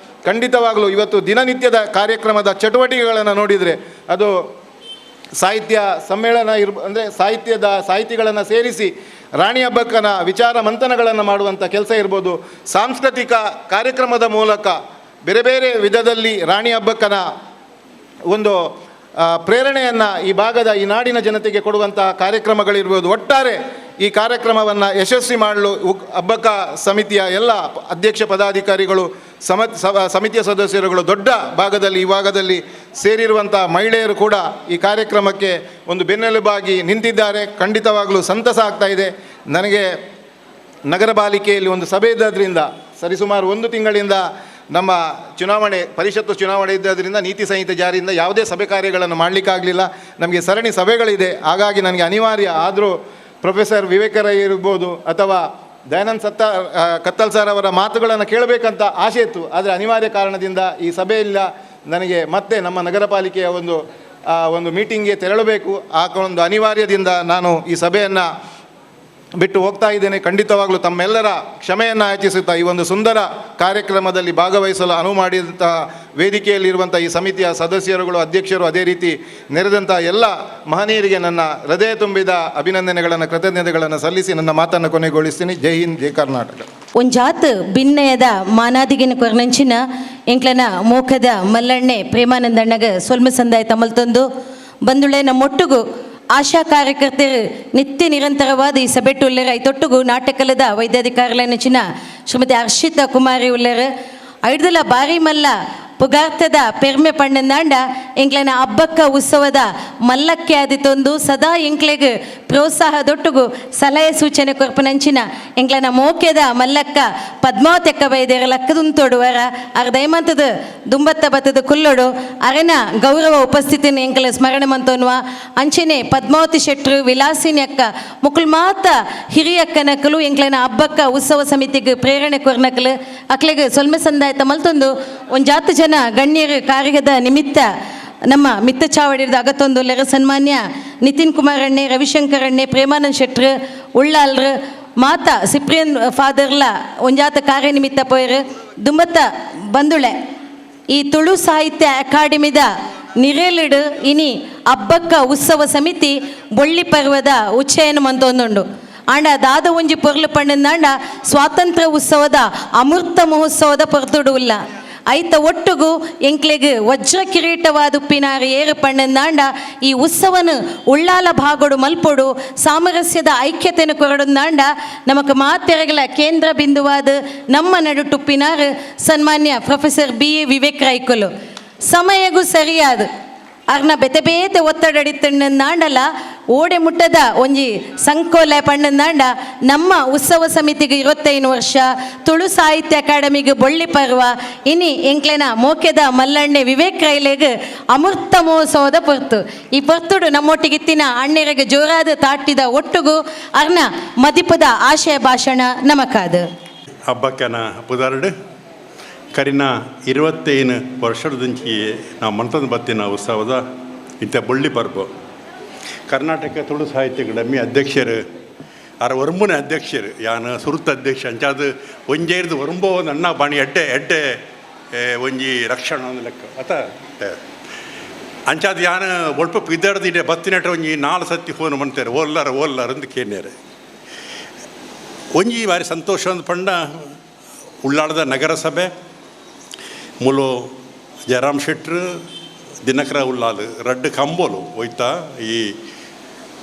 ಖಂಡಿತವಾಗಲೂ ಇವತ್ತು ದಿನನಿತ್ಯದ ಕಾರ್ಯಕ್ರಮದ ಚಟುವಟಿಕೆಗಳನ್ನು ನೋಡಿದರೆ ಅದು ಸಾಹಿತ್ಯ ಸಮ್ಮೇಳನ ಅಂದರೆ ಸಾಹಿತಿಗಳನ್ನು ಸೇರಿಸಿ ರಾಣಿ ಅಬ್ಬಕ್ಕನ ವಿಚಾರ ಮಂಥನಗಳನ್ನು ಮಾಡುವಂಥ ಕೆಲಸ ಇರ್ಬೋದು, ಸಾಂಸ್ಕೃತಿಕ ಕಾರ್ಯಕ್ರಮದ ಮೂಲಕ ಬೇರೆ ಬೇರೆ ವಿಧದಲ್ಲಿ ರಾಣಿ ಅಬ್ಬಕ್ಕನ ಒಂದು ಪ್ರೇರಣೆಯನ್ನು ಈ ಭಾಗದ ಈ ನಾಡಿನ ಜನತೆಗೆ ಕೊಡುವಂತಹ ಕಾರ್ಯಕ್ರಮಗಳಿರ್ಬೋದು. ಒಟ್ಟಾರೆ ಈ ಕಾರ್ಯಕ್ರಮವನ್ನು ಯಶಸ್ವಿ ಮಾಡಲು ಅಬ್ಬಕ್ಕ ಸಮಿತಿಯ ಎಲ್ಲ ಅಧ್ಯಕ್ಷ ಪದಾಧಿಕಾರಿಗಳು, ಸಮಿತಿಯ ಸದಸ್ಯರುಗಳು, ದೊಡ್ಡ ಭಾಗದಲ್ಲಿ ಈ ಭಾಗದಲ್ಲಿ ಸೇರಿರುವಂಥ ಮಹಿಳೆಯರು ಕೂಡ ಈ ಕಾರ್ಯಕ್ರಮಕ್ಕೆ ಒಂದು ಬೆನ್ನೆಲುಬಾಗಿ ನಿಂತಿದ್ದಾರೆ. ಖಂಡಿತವಾಗಲೂ ಸಂತಸ ಆಗ್ತಾ ಇದೆ ನನಗೆ. ನಗರ ಪಾಲಿಕೆಯಲ್ಲಿ ಒಂದು ಸಭೆ ಇದ್ದದ್ರಿಂದ ಸರಿಸುಮಾರು 1 ತಿಂಗಳಿಂದ ನಮ್ಮ ಪರಿಷತ್ತು ಚುನಾವಣೆ ಇದ್ದದರಿಂದ ನೀತಿ ಸಂಹಿತೆ ಜಾರಿಯಿಂದ ಯಾವುದೇ ಸಭೆ ಕಾರ್ಯಗಳನ್ನು ಮಾಡಲಿಕ್ಕಾಗಲಿಲ್ಲ. ನಮಗೆ ಸರಣಿ ಸಭೆಗಳಿದೆ, ಹಾಗಾಗಿ ನನಗೆ ಅನಿವಾರ್ಯ. ಆದರೂ ಪ್ರೊಫೆಸರ್ ವಿವೇಕರೈ ಇರ್ಬೋದು ಅಥವಾ ದಯಾನಂದ್ ಕತ್ತಲ್ ಸರ್ ಅವರ ಮಾತುಗಳನ್ನು ಕೇಳಬೇಕಂತ ಆಸೆ ಇತ್ತು. ಆದರೆ ಅನಿವಾರ್ಯ ಕಾರಣದಿಂದ ಈ ಸಭೆಯಿಲ್ಲ. ನನಗೆ ಮತ್ತೆ ನಮ್ಮ ನಗರ ಪಾಲಿಕೆಯ ಒಂದು ಮೀಟಿಂಗ್ಗೆ ತೆರಳಬೇಕು. ಆ ಒಂದು ಅನಿವಾರ್ಯದಿಂದ ನಾನು ಈ ಸಭೆಯನ್ನು ಬಿಟ್ಟು ಹೋಗ್ತಾ ಇದ್ದೇನೆ. ಖಂಡಿತವಾಗಲೂ ತಮ್ಮೆಲ್ಲರ ಕ್ಷಮೆಯನ್ನು ಯಾಚಿಸುತ್ತಾ ಈ ಒಂದು ಸುಂದರ ಕಾರ್ಯಕ್ರಮದಲ್ಲಿ ಭಾಗವಹಿಸಲು ಅನುವು ಮಾಡಿದಂತಹ ವೇದಿಕೆಯಲ್ಲಿರುವಂಥ ಈ ಸಮಿತಿಯ ಸದಸ್ಯರುಗಳು, ಅಧ್ಯಕ್ಷರು, ಅದೇ ರೀತಿ ನೆರೆದಂಥ ಎಲ್ಲ ಮಹನೀಯರಿಗೆ ನನ್ನ ಹೃದಯ ತುಂಬಿದ ಅಭಿನಂದನೆಗಳನ್ನು, ಕೃತಜ್ಞತೆಗಳನ್ನು ಸಲ್ಲಿಸಿ ನನ್ನ ಮಾತನ್ನು ಕೊನೆಗೊಳಿಸ್ತೀನಿ. ಜೈ ಹಿಂದ್, ಜೈ ಕರ್ನಾಟಕ. ಒಂಜಾತ್ ಭಿನ್ನಯದ ಮಾನಾದಿಗಿನ ಕೊರ್ನಂಚಿನ ಎಂಕ್ಲನ ಮೋಖದ ಮಲ್ಲಣ್ಣೆ ಪ್ರೇಮಾನಂದಣ್ಣಗ ಸೊಲ್ಮ ಸಂದಾಯ ತಮಲ್ತೊಂದು ಬಂದುಳೆ ನಮ್ಮೊಟ್ಟುಗು ಆಶಾ ಕಾರ್ಯಕರ್ತರು ನಿತ್ಯ ನಿರಂತರವಾದ ಈ ಸಭೆಟ್ಟು ಉಳ್ಳರ ಐತೊಟ್ಟುಗು ನಾಟಕಲದ ವೈದ್ಯಾಧಿಕಾರಿಗಳನ್ನಿನ ಶ್ರೀಮತಿ ಹರ್ಷಿತಾ ಕುಮಾರಿ ಉಳ್ಳರ ಐಡ್ದಲ ಬಾರಿ ಮಲ್ಲ ಪುಗಾರ್ತದ ಪೆರ್ಮೆ ಪಣ್ಣಂದಾಂಡ ಎಂಕ್ಲನ ಅಬ್ಬಕ್ಕ ಉತ್ಸವದ ಮಲ್ಲಕ್ಕೆ ಆದಿತ್ತೊಂದು ಸದಾ ಎಂಕ್ಲೆಗೆ ಪ್ರೋತ್ಸಾಹದೊಟ್ಟುಗು ಸಲಹೆ ಸೂಚನೆ ಕೊರ್ಪನಂಚಿನ ಎಂಕ್ಲನ ಮೋಕ್ಯದ ಮಲ್ಲಕ್ಕ ಪದ್ಮಾವತೆಕ್ಕ ಬೈದೇರ ಲಕ್ಕದುಂತೊಡುವರ ದಯಮಂತದ ದುಂಬತ್ತ ಬತ್ತದ ಕುಲ್ಲೊಡು ಅರೆನ ಗೌರವ ಉಪಸ್ಥಿತಿನ ಎಂಕಲ ಸ್ಮರಣೆ ಮಂತೋನ್ವ ಅಂಚೆನೆ ಪದ್ಮಾವತಿ ಶೆಟ್ರು ವಿಲಾಸಿನಿ ಅಕ್ಕ ಮುಕುಲ್ ಮಾತ ಹಿರಿಯಕ್ಕನಕಲು ಎಂಕ್ಲನ ಅಬ್ಬಕ್ಕ ಉತ್ಸವ ಸಮಿತಿಗೆ ಪ್ರೇರಣೆ ಕೊರ್ನಕಲು ಅಕ್ಲೆಗೆ ಸೊಲ್ಮೆ ಸಂದಾಯತ ಮಲ್ತೊಂದು ಒಂಜಾತು ಜನ ಗಣ್ಯರು ಕಾರ್ಯದ ನಿಮಿತ್ತ ನಮ್ಮ ಮಿತ್ತ ಚಾವಡಿದ ಅಗತ್ತೊಂದು ಲೆರ ಸನ್ಮಾನ್ಯ ನಿತಿನ್ ಕುಮಾರ್ ಅಣ್ಣೆ, ರವಿಶಂಕರ್ ಅಣ್ಣೆ, ಪ್ರೇಮಾನಂದ್ ಶೆಟ್ರು, ಉಳ್ಳಾಲ್ರು, ಮಾತಾ ಸಿಪ್ರಿಯನ್ ಫಾದರ್ಲ ಒಂಜಾತ ಕಾರ್ಯನಿಮಿತ್ತ ಪೋಯರು ದುಂಬತ್ತ ಬಂದುಳೆ ಈ ತುಳು ಸಾಹಿತ್ಯ ಅಕಾಡೆಮಿದ ನಿರೇಲಿಡು ಇನಿ ಅಬ್ಬಕ್ಕ ಉತ್ಸವ ಸಮಿತಿ ಬೊಳ್ಳಿ ಪರ್ವದ ಉಚ್ಚಯನ ಮಂತೊಂದುಂಡು. ಆಂಡ ದಾದ ಒಂಜಿ ಪೊರ್ಲು ಪಣ್ಣಂದಾಂಡ ಸ್ವಾತಂತ್ರ್ಯ ಉತ್ಸವದ ಅಮೃತ ಮಹೋತ್ಸವದ ಪೊರ್ತುಡು ಇಲ್ಲ ಐತ ಒಟ್ಟುಗು ಎಂಕ್ಲೆಗೆ ವಜ್ರ ಕಿರೀಟವಾದುಪ್ಪಿನಾರು ಏರು ಪಣ್ಣಂದಾಂಡ ಈ ಉತ್ಸವನು ಉಳ್ಳಾಲ ಭಾಗೊಡು ಮಲ್ಪೊಡು ಸಾಮರಸ್ಯದ ಐಕ್ಯತೆಯನ್ನು ಕೊರಡಂದಾಂಡ ನಮಕ್ ಮಾತೆರಗಲ ಕೇಂದ್ರ ಬಿಂದುವಾದ ನಮ್ಮ ನಡುಟುಪ್ಪಿನಾರು ಸನ್ಮಾನ್ಯ ಪ್ರೊಫೆಸರ್ BA ವಿವೇಕ್ ರೈಕುಲು ಸಮಯಗೂ ಸರಿಯಾದ ಅರ್ನ ಬೆತೆ ಬೇತೆ ಒತ್ತಡಡಿತ್ತಂಡಂದಾಂಡಲ ಓಡೆ ಮುಟ್ಟದ ಒಂಜಿ ಸಂಕೋಲ ಪಣ್ಣಂದಾಂಡ ನಮ್ಮ ಉತ್ಸವ ಸಮಿತಿಗೆ 25 ವರ್ಷ, ತುಳು ಸಾಹಿತ್ಯ ಅಕಾಡೆಮಿಗೆ ಬೊಳ್ಳಿ ಪರ್ವ, ಇನಿ ಎಂಕ್ಲೆನ ಮೋಕ್ಯದ ಮಲ್ಲಣ್ಣೆ ವಿವೇಕ್ ರೈಲೆಗೆ ಅಮೃತ ಮಹೋತ್ಸವದ ಪೊರ್ತು. ಈ ಪೊರ್ತುಡು ನಮ್ಮೊಟ್ಟಿಗಿತ್ತಿನ ಅಣ್ಣೆರೆಗೆ ಜೋರಾದ ತಾಟಿದ ಒಟ್ಟುಗು ಅರ್ನ ಮದಿಪದ ಆಶಯ ಭಾಷಣ ನಮಕಾದ ಹಬ್ಬಕ್ಕನ ಪುದಾರ್ಡು ಕರಿನ 25 ವರ್ಷದಂಚಿ ನಾವು ಮನ್ತಂದು ಬತ್ತಿನ ಉತ್ಸವದ ಇಂಥ ಬೊಳ್ಳಿ ಪರ್ಬು ಕರ್ನಾಟಕ ತುಳು ಸಾಹಿತ್ಯ ಅಕಾಡೆಮಿ ಅಧ್ಯಕ್ಷರು ವರ್ಮುನ ಅಧ್ಯಕ್ಷರು ಯಾನು ಸುರುತ್ತ ಅಧ್ಯಕ್ಷ ಅಂಚಾದ ಒಂಜೇರ್ದು ವರ್ಂಬೋ ಒಂದು ಅಣ್ಣ ಬಾಣಿ ಎಡ್ಡೆ ಒಂಜಿ ರಕ್ಷಣ ಒಂದು ಲೆಕ್ಕ ಅತ ಅಂಚಾದ ಯಾನು ಒಳ್ಪ ಇದ್ದಾಡ್ದಿಡೆ ಬತ್ತಿನಟ ಒಂಜಿ 4 ಸತಿ ಫೋನ್ ಮಾಡ್ತಾರೆ ಓಲ್ಲಾರ ಅಂದು ಕೇಳ್ಯಾರೆ. ಒಂಜಿ ಬಾರಿ ಸಂತೋಷ ಅಂದು ಪಂಡ ಉಳ್ಳಾಳದ ನಗರಸಭೆ ಮುಲು ಜಯರಾಮ್ ಶೆಟ್ರು ದಿನಕರ ಉಳ್ಳಾಲು ರಡ್ಡು ಕಂಬೋಲು ಹೋಯ್ತಾ ಈ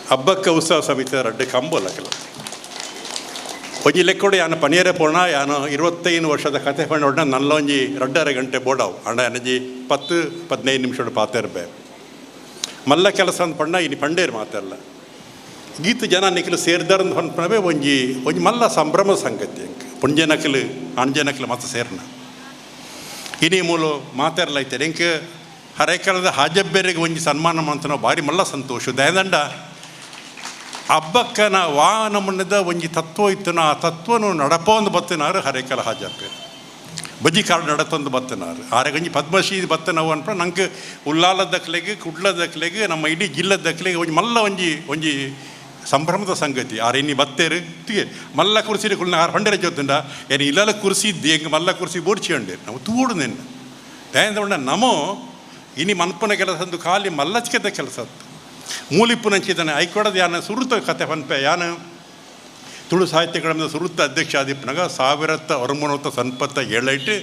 ಹಬ್ಬಕ್ಕ ಉತ್ಸವ ಸಮಿತಿಯ ರಡ್ಡು ಕಂಬೋಲಕ್ಕಲ್ಲ ಒಂಜಿ ಲೆಕ್ಕೋಡು ಯಾನು ಪನಿಯರೆ ಪೋಣ ಯಾನು 25 ವರ್ಷದ ಕತೆ ಪಂಡ ನಲ್ಲ ಒಂಜಿ 2.5 ಗಂಟೆ ಬೋಡಾವು ಅಣ್ಣ ನನಜಿ 10-15 ನಿಮಿಷ ಪಾತಿರ್ಬೇ ಮಲ್ಲ ಕೆಲಸ ಅಂದ್ ಪಂಡ ಇನ್ನು ಪಂಡೇರು ಮಾತೆಲ್ಲ ಗೀತು ಜನ ನಿಖಲು ಸೇರಿದಾರಂದು ಹೊಂದ್ಪಣವೇ ಒಂಜಿ ಮಲ್ಲ ಸಂಭ್ರಮ ಸಂಗತಿ ಅಂಕ ಪುಂಜನಕಲು ಅಂಜನಕಲು ಮತ್ತೆ ಸೇರ್ನ ಇನಿ ಮೂಲು ಮಾತಾಡ್ಲೈತೆ ಎಂಕ ಹರೇಕಲದ ಹಾಜಬ್ಬೆರಿಗೆ ಒಂಜಿ ಸನ್ಮಾನ ಮಂತನ ಭಾರಿ ಮಲ್ಲ ಸಂತೋಷ ದಯದಂಡ ಹಬ್ಬಕ್ಕನ ನಮ್ಮನ್ನದ ಒಂಜಿ ತತ್ವ ಇತ್ತನ ಆ ತತ್ವನು ನಡಪೊಂದು ಬತ್ತಿನಾರು ಹರೇಕಲ ಹಾಜಬ್ಬೆ ಬಜ್ಜಿ ಕಾರ್ಡ್ ನಡತೊಂದು ಬತ್ತಿನಾರು ಆರೆಗಂಜಿ ಪದ್ಮಶ್ರೀ ಬತ್ತನವು ಅನ್ಪ ನಂಗೆ ಉಳ್ಳಾಲ ದಕ್ಲೆಗೆ ಕುಡ್ಲ ದಕ್ಲೆಗೆ ನಮ್ಮ ಇಡೀ ಜಿಲ್ಲೆ ದಕ್ಲೆಗೆ ಒಂಜಿ ಮಲ್ಲ ಒಂಜಿ ಸಂಭ್ರಮದ ಸಂಗತಿ ಆರು ಇನ್ನು ಬತ್ತೇರು ತಿಗೆ ಮಲ್ಲ ಕುರ್ಸಿ ಕುಳ್ಳ ಆರು ಹಂಡ್ರೆ ಜೊತ್ತಂಡ ಏನು ಇಲ್ಲೆಲ್ಲ ಕುರ್ಸಿ ಇದ್ದಿ ಹೆಂಗೆ ಮಲ್ಲ ಕುರ್ಸಿ ಬೋಡ್ಚಿಕೊಂಡೇರು ನಾವು ತೂಡು ನೆನ್ನೆ ದಯಂದ ನಮೋ ಇನಿ ಮನ್ಪನ ಕೆಲಸ ಅಂದು ಖಾಲಿ ಮಲ್ಲಚ್ಕೆದ ಕೆಲಸ ಅತ್ತು ಮೂಲಿಪ್ಪುನಂಚಿದ್ದಾನೆ ಐಕೊಡದು ಯಾನ ಸುರುತ ಕತೆ ಪನ್ಪೆ ಯಾನ ತುಳು ಸಾಹಿತ್ಯ ಅಕಾಡೆಮಿದ ಸುರುತ್ತ ಅಧ್ಯಕ್ಷ ಆದಿಪ್ಪನಾಗ 1997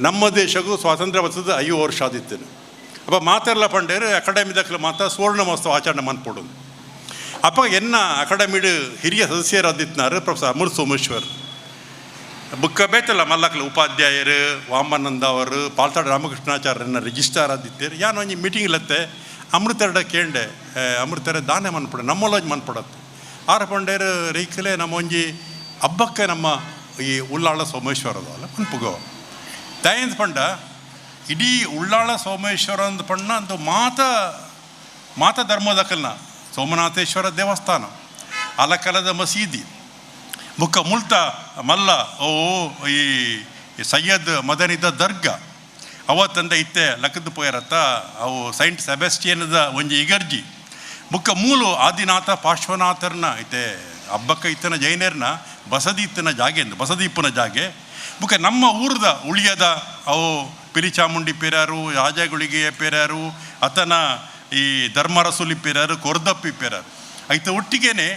ನಮ್ಮ ದೇಶಕ್ಕೂ ಸ್ವಾತಂತ್ರ್ಯ ಬರ್ತದೆ 5 ವರ್ಷ ಆದಿತ್ತೇನೆ ಅಪ್ಪ ಮಾತೆಲ್ಲ ಪಂಡೇರು ಅಕಾಡೆಮಿದಕ್ಕೆ ಮಾತ್ರ ಸುವರ್ಣ ಮಹೋತ್ಸವ ಆಚರಣೆ ಮಾಡ್ಕೊಡೋದು ಅಪ್ಪ ಎನ್ನ ಅಕಾಡೆಮಿಡ್ ಹಿರಿಯ ಸದಸ್ಯರಾದಿತ್ನಾರು ಪ್ರೊಫೆಸರ್ ಅಮೃತ್ ಸೋಮೇಶ್ವರ್ ಬುಕ್ಕ ಬೇತಲ್ಲ ಮಲ್ಲಕ್ಕಲು ಉಪಾಧ್ಯಾಯರು ವಾಮನಂದ ಅವರು ಪಾಲ್ತಾಡ್ ರಾಮಕೃಷ್ಣಾಚಾರ್ಯನ ರಿಜಿಸ್ಟ್ರಾರ್ ಆದಿತ್ತೇರು ಯಾನು ಒಂಜಿ ಮೀಟಿಂಗ್ಲತ್ತೆ ಅಮೃತೆರಡ ಕೇಂಡೆ ಅಮೃತರ ದಾನೆ ಮನ್ಪಡ ನಮ್ಮಲ್ಲೊಂಜಿ ಮನ್ಪಡತ್ತೆ ಆರು ಪಂಡೇರು ರೈಕಲೆ ನಮ್ಮ ಒಂಜಿ ಹಬ್ಬಕ್ಕೆ ನಮ್ಮ ಈ ಉಳ್ಳಾಳ ಸೋಮೇಶ್ವರದ ಅಲ್ಲ ಮನ್ಪುಗೋ ದಯಂತ ಪಂಡ ಇಡೀ ಉಳ್ಳಾಳ ಸೋಮೇಶ್ವರ ಅಂದ ಪಣ್ಣ ಅಂದು ಮಾತ ಧರ್ಮದಕಲ್ನ ಸೋಮನಾಥೇಶ್ವರ ದೇವಸ್ಥಾನ ಅಲಕಲದ ಮಸೀದಿ ಮುಖ ಮುಲ್ತ ಮಲ್ಲ ಓ ಈ ಸಯ್ಯದ್ ಮದನಿದ ದರ್ಗಾ ಅವತ್ತಂದ ಇತ್ತೆ ಲಕ್ಕದ ಪೋಯರತ್ತ ಅವು ಸೈಂಟ್ ಸೆಬೆಸ್ಟಿಯನ್ದ ಒಂಜಿ ಇಗರ್ಜಿ ಮುಖ ಮೂಲು ಆದಿನಾಥ ಪಾರ್ಶ್ವನಾಥರ್ನ ಐತೆ ಹಬ್ಬಕ್ಕ ಇತ್ತನ ಜೈನರ್ನ ಬಸದಿ ಇತ್ತನ ಜಾಗೆ ಎಂದು ಬಸದಿ ಇಪ್ಪನ ಜಾಗೆ ಮುಖ ನಮ್ಮ ಊರದ ಉಳಿಯದ ಅವು ಪಿಲಿಚಾಮುಂಡಿ ಪೇರಾರು ರಾಜಗುಳಿಗೆಯ ಪೇರಾರು ಅತನ ಈ ಧರ್ಮರಸುಲಿ ಪೇರಾರು ಕೊರ್ದಪ್ಪಿ ಪೇರಾರು ಐತೆ ಒಟ್ಟಿಗೇನೆ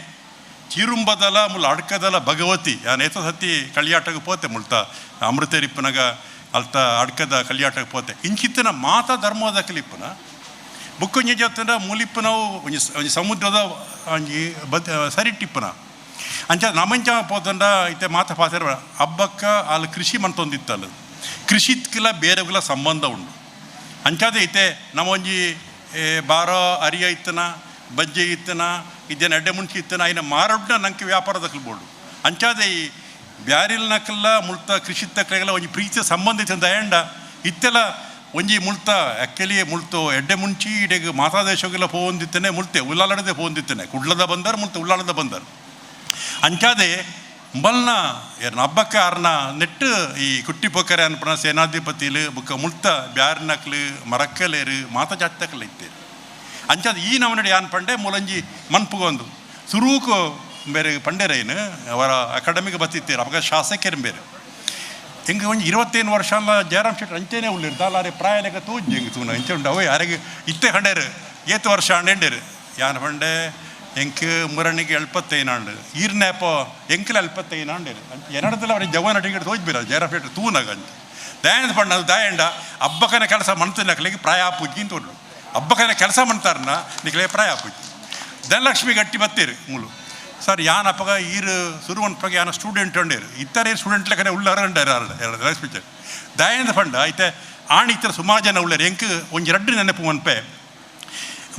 ಚಿರುಂಬದಲ ಮುಲ್ ಅಡ್ಕದಲ ಭಗವತಿ ನೇತ ಸತಿ ಕಳಿಯಾಟಕ್ಕೆ ಪೋತೆ ಮುಳ್ತ ಅಮೃತರಿಪ್ಪನಾಗ ಅಲ್ತ ಅಡ್ಕದ ಕಳಿಯಾಟಕ್ಕೆ ಪೋತೆ ಇಂಚಿತ್ತಿನ ಮಾತಾ ಧರ್ಮದ ಕಲಿಪ್ಪನ ಬುಕ್ಕೊಂಜಿ ಜೊತ್ತನ ಮೂಲಿಪ್ಪನವು ಒಂಜಿ ಸಮುದ್ರದ ಒಂಜಿ ಸರಿಟ್ಟಿಪ್ಪನ ಅಂಚ ನಮಂಚ ಪೋತಂಡ ಐತೆ ಮಾತ ಪಾತ್ರ ಹಬ್ಬಕ್ಕ ಅಲ್ಲಿ ಕೃಷಿ ಮಂತೊಂದಿತ್ತಲ್ಲ ಕೃಷಿತ್ಕಿಲ್ಲ ಬೇರೆಗಳ ಸಂಬಂಧ ಉಂಟು ಅಂಚಾದೆ ಐತೆ ನಮ್ಮ ಒಂಜಿ ಬಾರೋ ಅರಿಯ ಇತ್ತನ ಬಜ್ಜೆ ಇತ್ತನ ಇದೇನು ಅಡ್ಡೆ ಮುಂಚೆ ಇತ್ತನ ಐನ ಮಾರಾಟ ನಂಗೆ ವ್ಯಾಪಾರದ ಬೋಡು ಅಂಚಾದೆ ಈ ಬ್ಯಾರಿಲ್ ನಕಲ್ಲ ಮುಳ್ತ ಕೃಷಿ ತಕ್ಕಲೆಲ್ಲ ಒಂಜಿ ಪ್ರೀತಿಯ ಸಂಬಂಧ ಇತ್ತಂದ ಎಂಡ ಇತ್ತೆಲ್ಲ ಒಂಜಿ ಮುಳ್ತ ಆ್ಯಕ್ಚುಲಿ ಮುಳ್ತು ಎಡ್ಡೆ ಮುಂಚಿ ಇಡೆಗೆ ಮಾತಾದೇಶಗೆಲ್ಲ ಪೋಂದಿತ್ತನೆ ಮುಳ್ತೆ ಉಳ್ಳಾಲಡದೆ ಪೋಂದಿತ್ತನೆ ಕುಡ್ಲದ ಬಂದರು ಮುಳ್ತ ಉಳ್ಳಾಲದ ಬಂದರು ಅಂಚಾದೆ ಬಲ್ನ ಹಬ್ಬಕ್ಕೆ ಆರ್ನ ನೆಟ್ಟು ಈ ಕುಟ್ಟಿ ಪೊಕ್ಕರೆ ಅನ್ಪಣ ಸೇನಾಧಿಪತಿಲು ಬುಕ್ಕ ಮುಳ್ತ ಬ್ಯಾರಿನಕ್ಲು ಮರಕ್ಕಲೇರು ಮಾತ ಜಾತಕಲ್ಲ ಇತ್ತೇರು ಅಂಚಾದ ಈ ನವನಡಿ ಯಾನ್ ಪಂಡೆ ಮೂಲಂಜಿ ಮನ್ಪುಗೊಂದು ಸುರೂಕು ಬೇರೆ ಪಂಡೆರೇನು ಅವರ ಅಕಾಡೆಮಿಗೆ ಬತ್ತಿತ್ತೇರು ಅವಾಗ ಶಾಸಕರು ಬೇರೆ ಹೆಂಗೆ ಒಂದು 25 ವರ್ಷ ಅಲ್ಲ ಜಯರಾಮ್ ಶೆಟ್ಟಿ ಅಂಚೆನೇ ಉಳ್ಳಿರ್ದ ಅರೆ ಪ್ರಾಯಲೆಗ ತೂಜಿ ಹೆಂಗೆ ತೂನ ಅಂಚೆ ಉಂಡು ಅವೇ ಯಾರಿಗೆ ಇತ್ತೆ ಕಂಡೇರು 7 ವರ್ಷ ಅಂಡೇರು ಯಾನ್ ಪಂಡೆ ಎಂಕ್ ಮುರಣಿಗೆ 75 ಆಂಡು ಈರ್ನೇಪೋ ಎಂಕಲ 75 ಆಂಡೇರು ಎರಡದಲ್ಲಿ ಅವ್ರಿಗೆ ಜವಾನ್ ಅಡಿಗೆ ತೋಜ್ಬಿರ ಜಯರಾಮ್ ಶೆಟ್ಟಿ ತೂನಾಗ ಅಂತ ದಯಾಂದ ಪಂಡ ಅದು ದಾಯಂಡ ಹಬ್ಬಕನ ಕೆಲಸ ಮಣ್ತಿನಕ್ಲಿಗೆ ಪ್ರಾಯ ಪೂಜಿ ಅಂತ ಉಂಡು ಹಬ್ಬಕನ ಕೆಲಸ ಮಾಡ್ತಾರನ್ನ ನಿಕ್ಲೆ ಪ್ರಾಯ ಪೂಜಿ ಧನಲಕ್ಷ್ಮಿ ಗಟ್ಟಿ ಬತ್ತೀರಿ ಮೂಲು ಸರ್ ಯಾನ್ ಅಪ್ಪಗ ಈರು ಸುರುವನ್ಪಗ ಯಾನ ಸ್ಟೂಡೆಂಟ್ ಅಂಡೇರು ಇತ್ತರೇ ಸ್ಟೂಡೆಂಟ್ ಲೆಕ್ಕನೆ ಉಳ್ಳಾರಂಡೇರು ಎರಡು ದಯಾಂದ ಪಂಡ ಐತೆ ಆಣ್ ಇತರ ಸುಮಾರು ಜನ ಉಳ್ಳೇರು ಎಂಕ್ ಒಂಜಿ ರಡ್ಡು ನೆನಪು ಮನ್ಪೆ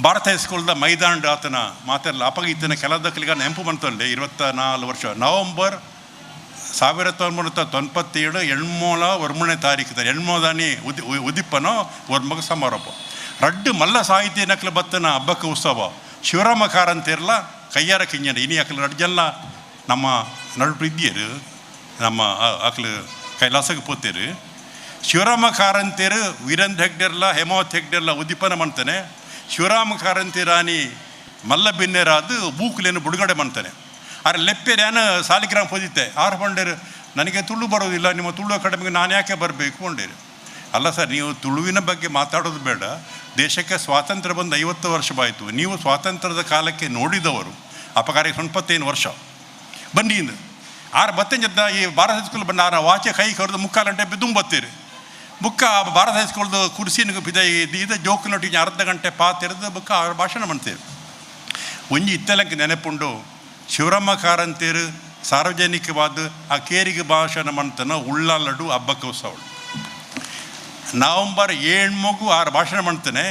ಭಾರತ ಹೈಸ್ಕೂಲ್ದ ಮೈದಾಂಡ್ ಆತನ ಮಾತೆಲ್ಲ ಅಪ್ಪಗ ಇತ್ತನ ಕೆಲದಕ್ಕಲಿಗ ನೆನಪು ಬಂತಂಡೆ 24 ವರ್ಷ ನವಂಬರ್ 1997 ಎಣ್ಮೂಲ ವರ್ಮುಣೆ ತಾರೀಕು ಎಣ್ಮೋದಾನಿ ಉದಿಪ್ಪನೋ ವರ್ಮಗ ಸಮಾರೋಪ ರಡ್ಡು ಮಲ್ಲ ಸಾಹಿತ್ಯ ನಕ್ಲ ಬತ್ತನ ಹಬ್ಬಕ್ಕೆ ಉತ್ಸವ ಶಿವರಾಮ ಕಾರಂತೇರ್ಲ ಕೈಯಾರ ಕಿಂಜನ ಇನಿ ಅಕ್ಲು ರಡ್ಜಲ್ಲ ನಮ್ಮ ನಡುಟು ಇದ್ದೀರು ನಮ್ಮ ಅಕ್ಲು ಕೈಲಾಸಕ್ಕೆ ಪೋತೇರು ಶಿವರಾಮ ಕಾರಂತೇರು ವೀರೇಂದ್ರ ಹೆಗ್ಡೆರ್ಲ ಹೇಮಾವತ್ ಹೆಗ್ಡೆರ್ಲ ಉದ್ದೀಪನ ಮಾಡ್ತಾನೆ ಶಿವರಾಮ ಕಾರಂತೇರಾನಿ ಮಲ್ಲ ಬಿನ್ನೆರಾದು ಬೂಕ್ಲೇನು ಬಿಡುಗಡೆ ಮಾಡ್ತಾನೆ ಆದ್ರೆ ಲೆಪ್ಪೇರ್ಯಾನು ಸಾಲಿಗ್ರಾಮ ಪೋದಿತ್ತೆ ಆರು ಪಂಡೇರು ನನಗೆ ತುಳು ಬರೋದಿಲ್ಲ ನಿಮ್ಮ ತುಳು ಅಕಾಡೆಮಿಗೆ ನಾನು ಯಾಕೆ ಬರಬೇಕು ಕೊಂಡೇರು ಅಲ್ಲ ಸರ್ ನೀವು ತುಳುವಿನ ಬಗ್ಗೆ ಮಾತಾಡೋದು ಬೇಡ ದೇಶಕ್ಕೆ ಸ್ವಾತಂತ್ರ್ಯ ಬಂದು 50 ವರ್ಷವಾಯಿತು ನೀವು ಸ್ವಾತಂತ್ರ್ಯದ ಕಾಲಕ್ಕೆ ನೋಡಿದವರು ಅಪಕಾರಕ್ಕೆ 25 ವರ್ಷ ಬನ್ನಿಂದ ಆರು ಬತ್ತಂಜದ ಈ ಭಾರತ ಹೈಸ್ಕೂಲ್ ಬಂದ ಆರ ವಾಚೆ ಕೈ ಕರೆದು ಮುಕ್ಕಾಲಂಟೆ ಬಿದುಂಬತ್ತೀರಿ ಬುಕ್ಕ ಭಾರತ ಹೈಸ್ಕೂಲ್ದು ಕುರ್ಸಿನ ಬಿದ ಇದು ಜೋಕಿನೊಟ್ಟಿಗೆ ಅರ್ಧ ಗಂಟೆ ಪಾತೆರೆದು ಬುಕ್ಕ ಅವ್ರ ಭಾಷಣ ಮಾಡ್ತೀರಿ ಒಂಜಿ ಇತ್ತಲಂಗೆ ನೆನಪುಂಡು ಶಿವರಾಮ ಕಾರಂತೇರು ಸಾರ್ವಜನಿಕವಾದ ಆ ಕೇರಿಗೆ ಭಾಷಣ ಮಾಡ್ತಾನೆ ಉಳ್ಳಾಲಡು ಹಬ್ಬಕ್ಕೆ ಉತ್ಸವ ನವಂಬರ್ 7 ಆರು ಭಾಷಣ ಮಾಡ್ತಾನೆ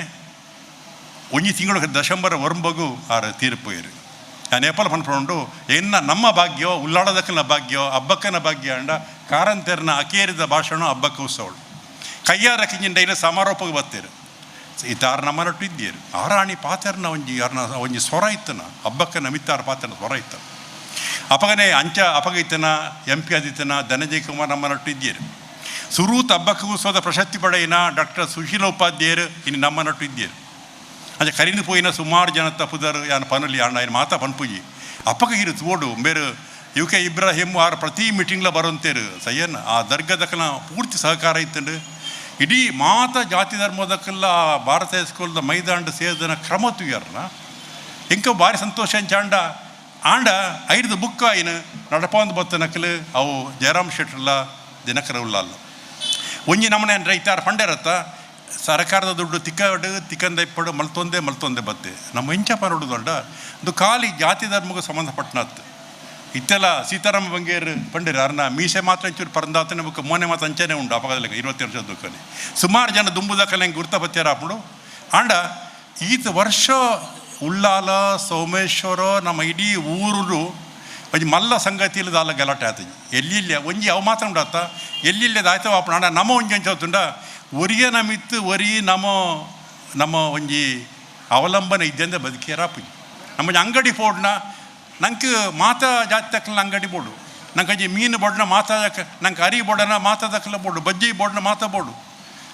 ಒಂಜಿ ತಿಂಗಳು ದಶಂಬರ ವರ್ಂಬಗು ಆರು ತೀರ್ಪು ಇರು ನಾನು ಏಪಲ್ ಪನ್ಕೊಂಡು ಎನ್ನ ನಮ್ಮ ಭಾಗ್ಯೋ ಉಳ್ಳಾಳದಕ್ಕನ ಭಾಗ್ಯೋ ಹಬ್ಬಕ್ಕನ ಭಾಗ್ಯ ಅಂಡ ಕಾರಂತೇರನ ಅಕೇರಿದ ಭಾಷಣ ಹಬ್ಬಕ್ಕೆ ಉತ್ಸವಳು ಕೈಯಾರ ಕಿಂಜಿನ ಡೈಲಿ ಸಮಾರೋಪಕ್ಕೆ ಬರ್ತೀರು ಇತ್ತಾರು ನಮ್ಮನಟ್ಟು ಇದ್ದೀರು ಆರಾಣಿ ಪಾತೆರ್ನ ಒಂಜಿ ಸ್ವರ ಇತ್ತನ ಹಬ್ಬಕ್ಕೆ ನಮಿತ್ತಾರ ಪಾತೆರ್ನ ಸ್ವರ ಇತ್ತ ಅಪಗನೆ ಅಂಚ ಅಪಗ ಇತ್ತನ MP ಆದಿತ್ತನ ಧನಂಜಯ ಕುಮಾರ್ ನಮ್ಮನಟ್ಟು ಇದ್ದೀರು ಸುರೂತ್ ಹಬ್ಬಕ್ಕೆ ಉತ್ಸವದ ಪ್ರಶಸ್ತಿ ಪಡೆಯಿನ ಡಾಕ್ಟರ್ ಸುಶೀಲ ಉಪಾಧ್ಯಾಯರು ಇನ್ನು ನಮ್ಮನಟ್ಟು ಇದ್ದೀರು ಅಂಚ ಕರಿದು ಪೋಯಿನ ಸುಮಾರು ಜನತ ಪುದರ್ ಯಾನ ಪನಲಿ ಆಂಡ ఆయన ಮಾತಾ ಪನ್ಪುಜಿ ಅಪ್ಪಗ ಇರು ತೋಡು ಬೇರೆ ಇವಕ್ಕೆ ಇಬ್ರಾಹಿಂ ಆರು ಪ್ರತಿ ಮೀಟಿಂಗ್ಲ ಬರೋಂತೇರು ಸಯ್ಯನ್ ಆ ದರ್ಗದಕ್ಕನ ಪೂರ್ತಿ ಸಹಕಾರ ಇತ್ತಂಡು ಇಡೀ ಮಾತ ಜಾತಿ ಧರ್ಮದಕ್ಕೆಲ್ಲ ಭಾರತ ಸ್ಕೂಲ್ದ ಮೈದಾಂಡ ಸೇರಿದನ ಕ್ರಮ ತುಯ್ಯಾರನ ಇಂಕ ಭಾರಿ ಸಂತೋಷ ಅಂಚಾಂಡ ಆಂಡ ಐದು ಬುಕ್ ಆಯ್ನ ನಡಪಾಂದು ಬತ್ತನಕ್ಕಲು ಅವು ಜಯರಾಮ್ ಶೆಟ್ರಲ್ಲ ದಿನಕರ ಉಳ್ಳಲ್ಲ ಒಂಜಿ ನಮ್ಮನೆ ರೈತಾರ ಫಂಡೇರತ್ತ ಸರ್ಕಾರದ ದುಡ್ಡು ತಿಕ್ಕಂದ ಇಪ್ಪಡು ಮಲ್ತೊಂದೆ ಬತ್ತೆ ನಮ್ಮ ಇಂಚಪ್ಪ ನೋಡೋದಂಡ ಅದು ಖಾಲಿ ಜಾತಿ ಧರ್ಮಕ್ಕೆ ಸಂಬಂಧಪಟ್ಟನತ್ತು ಇತ್ತೆಲ್ಲ ಸೀತಾರಾಮ ಬಂಗೇರು ಪಂಡಿರ ಅರ್ನ ಮೀಸೆ ಮಾತ್ರ ಒಂಚೂರು ಪರಂದಾತನೆ ಬುಕ್ಕ ಮೋನೆ ಮಾತು ಅಂಚೆನೇ ಉಂಟು ಅಪಗದಲ್ಲಿ 20 ವರ್ಷದ ದುಃಖನೇ ಸುಮಾರು ಜನ ದುಂಬುದಕ್ಕಲ್ಲ ಹೆಂಗೆ ಗುರ್ತಪತ್ಯಾರ ಹಾಕೊಂಡು ಆಂಡ ಈತ ವರ್ಷ ಉಳ್ಳಾಲ ಸೋಮೇಶ್ವರ ನಮ್ಮ ಇಡೀ ಊರು ಒಂಜಿ ಮಲ್ಲ ಸಂಗತಿಯಲ್ಲಿ ದಾಲ ಗಲಾಟೆ ಆತಜಿ ಎಲ್ಲಿಲ್ಲ ಒಂಜಿ ಅವು ಮಾತ್ರ ಉಂಡಾತ ಎಲ್ಲಿಲ್ಲದ ಆಯ್ತವ ಅಪ್ಪ ಆಂಡ ನಮ್ಮ ಒಂಜಿ ಅಂಚೌತುಂಡ ಒರಿಯ ನಮಿತ್ತು ಒರಿ ನಮ್ಮ ಒಂಜಿ ಅವಲಂಬನೆ ಇದ್ದಂದೆ ಬದುಕಿಯರಾಪಿ ನಮ್ಮ ಅಂಗಡಿ ಪೋಡ್ನ ನಂಗೆ ಮಾತಾ ಜಾತಿ ತಕ್ಕಲ ಅಂಗಡಿ ಬೋಡು ನಂಗೆ ಅಜ್ಜಿ ಮೀನು ಬೋಡ್ನ ಮಾತಾ ನಂಗೆ ಅರಿ ಬೋಡನ ಮಾತಾ ತಕ್ಕಲ ಬೋಡು ಬಜ್ಜಿ ಬೋಡ್ನ ಮಾತಾ ಬೋಡು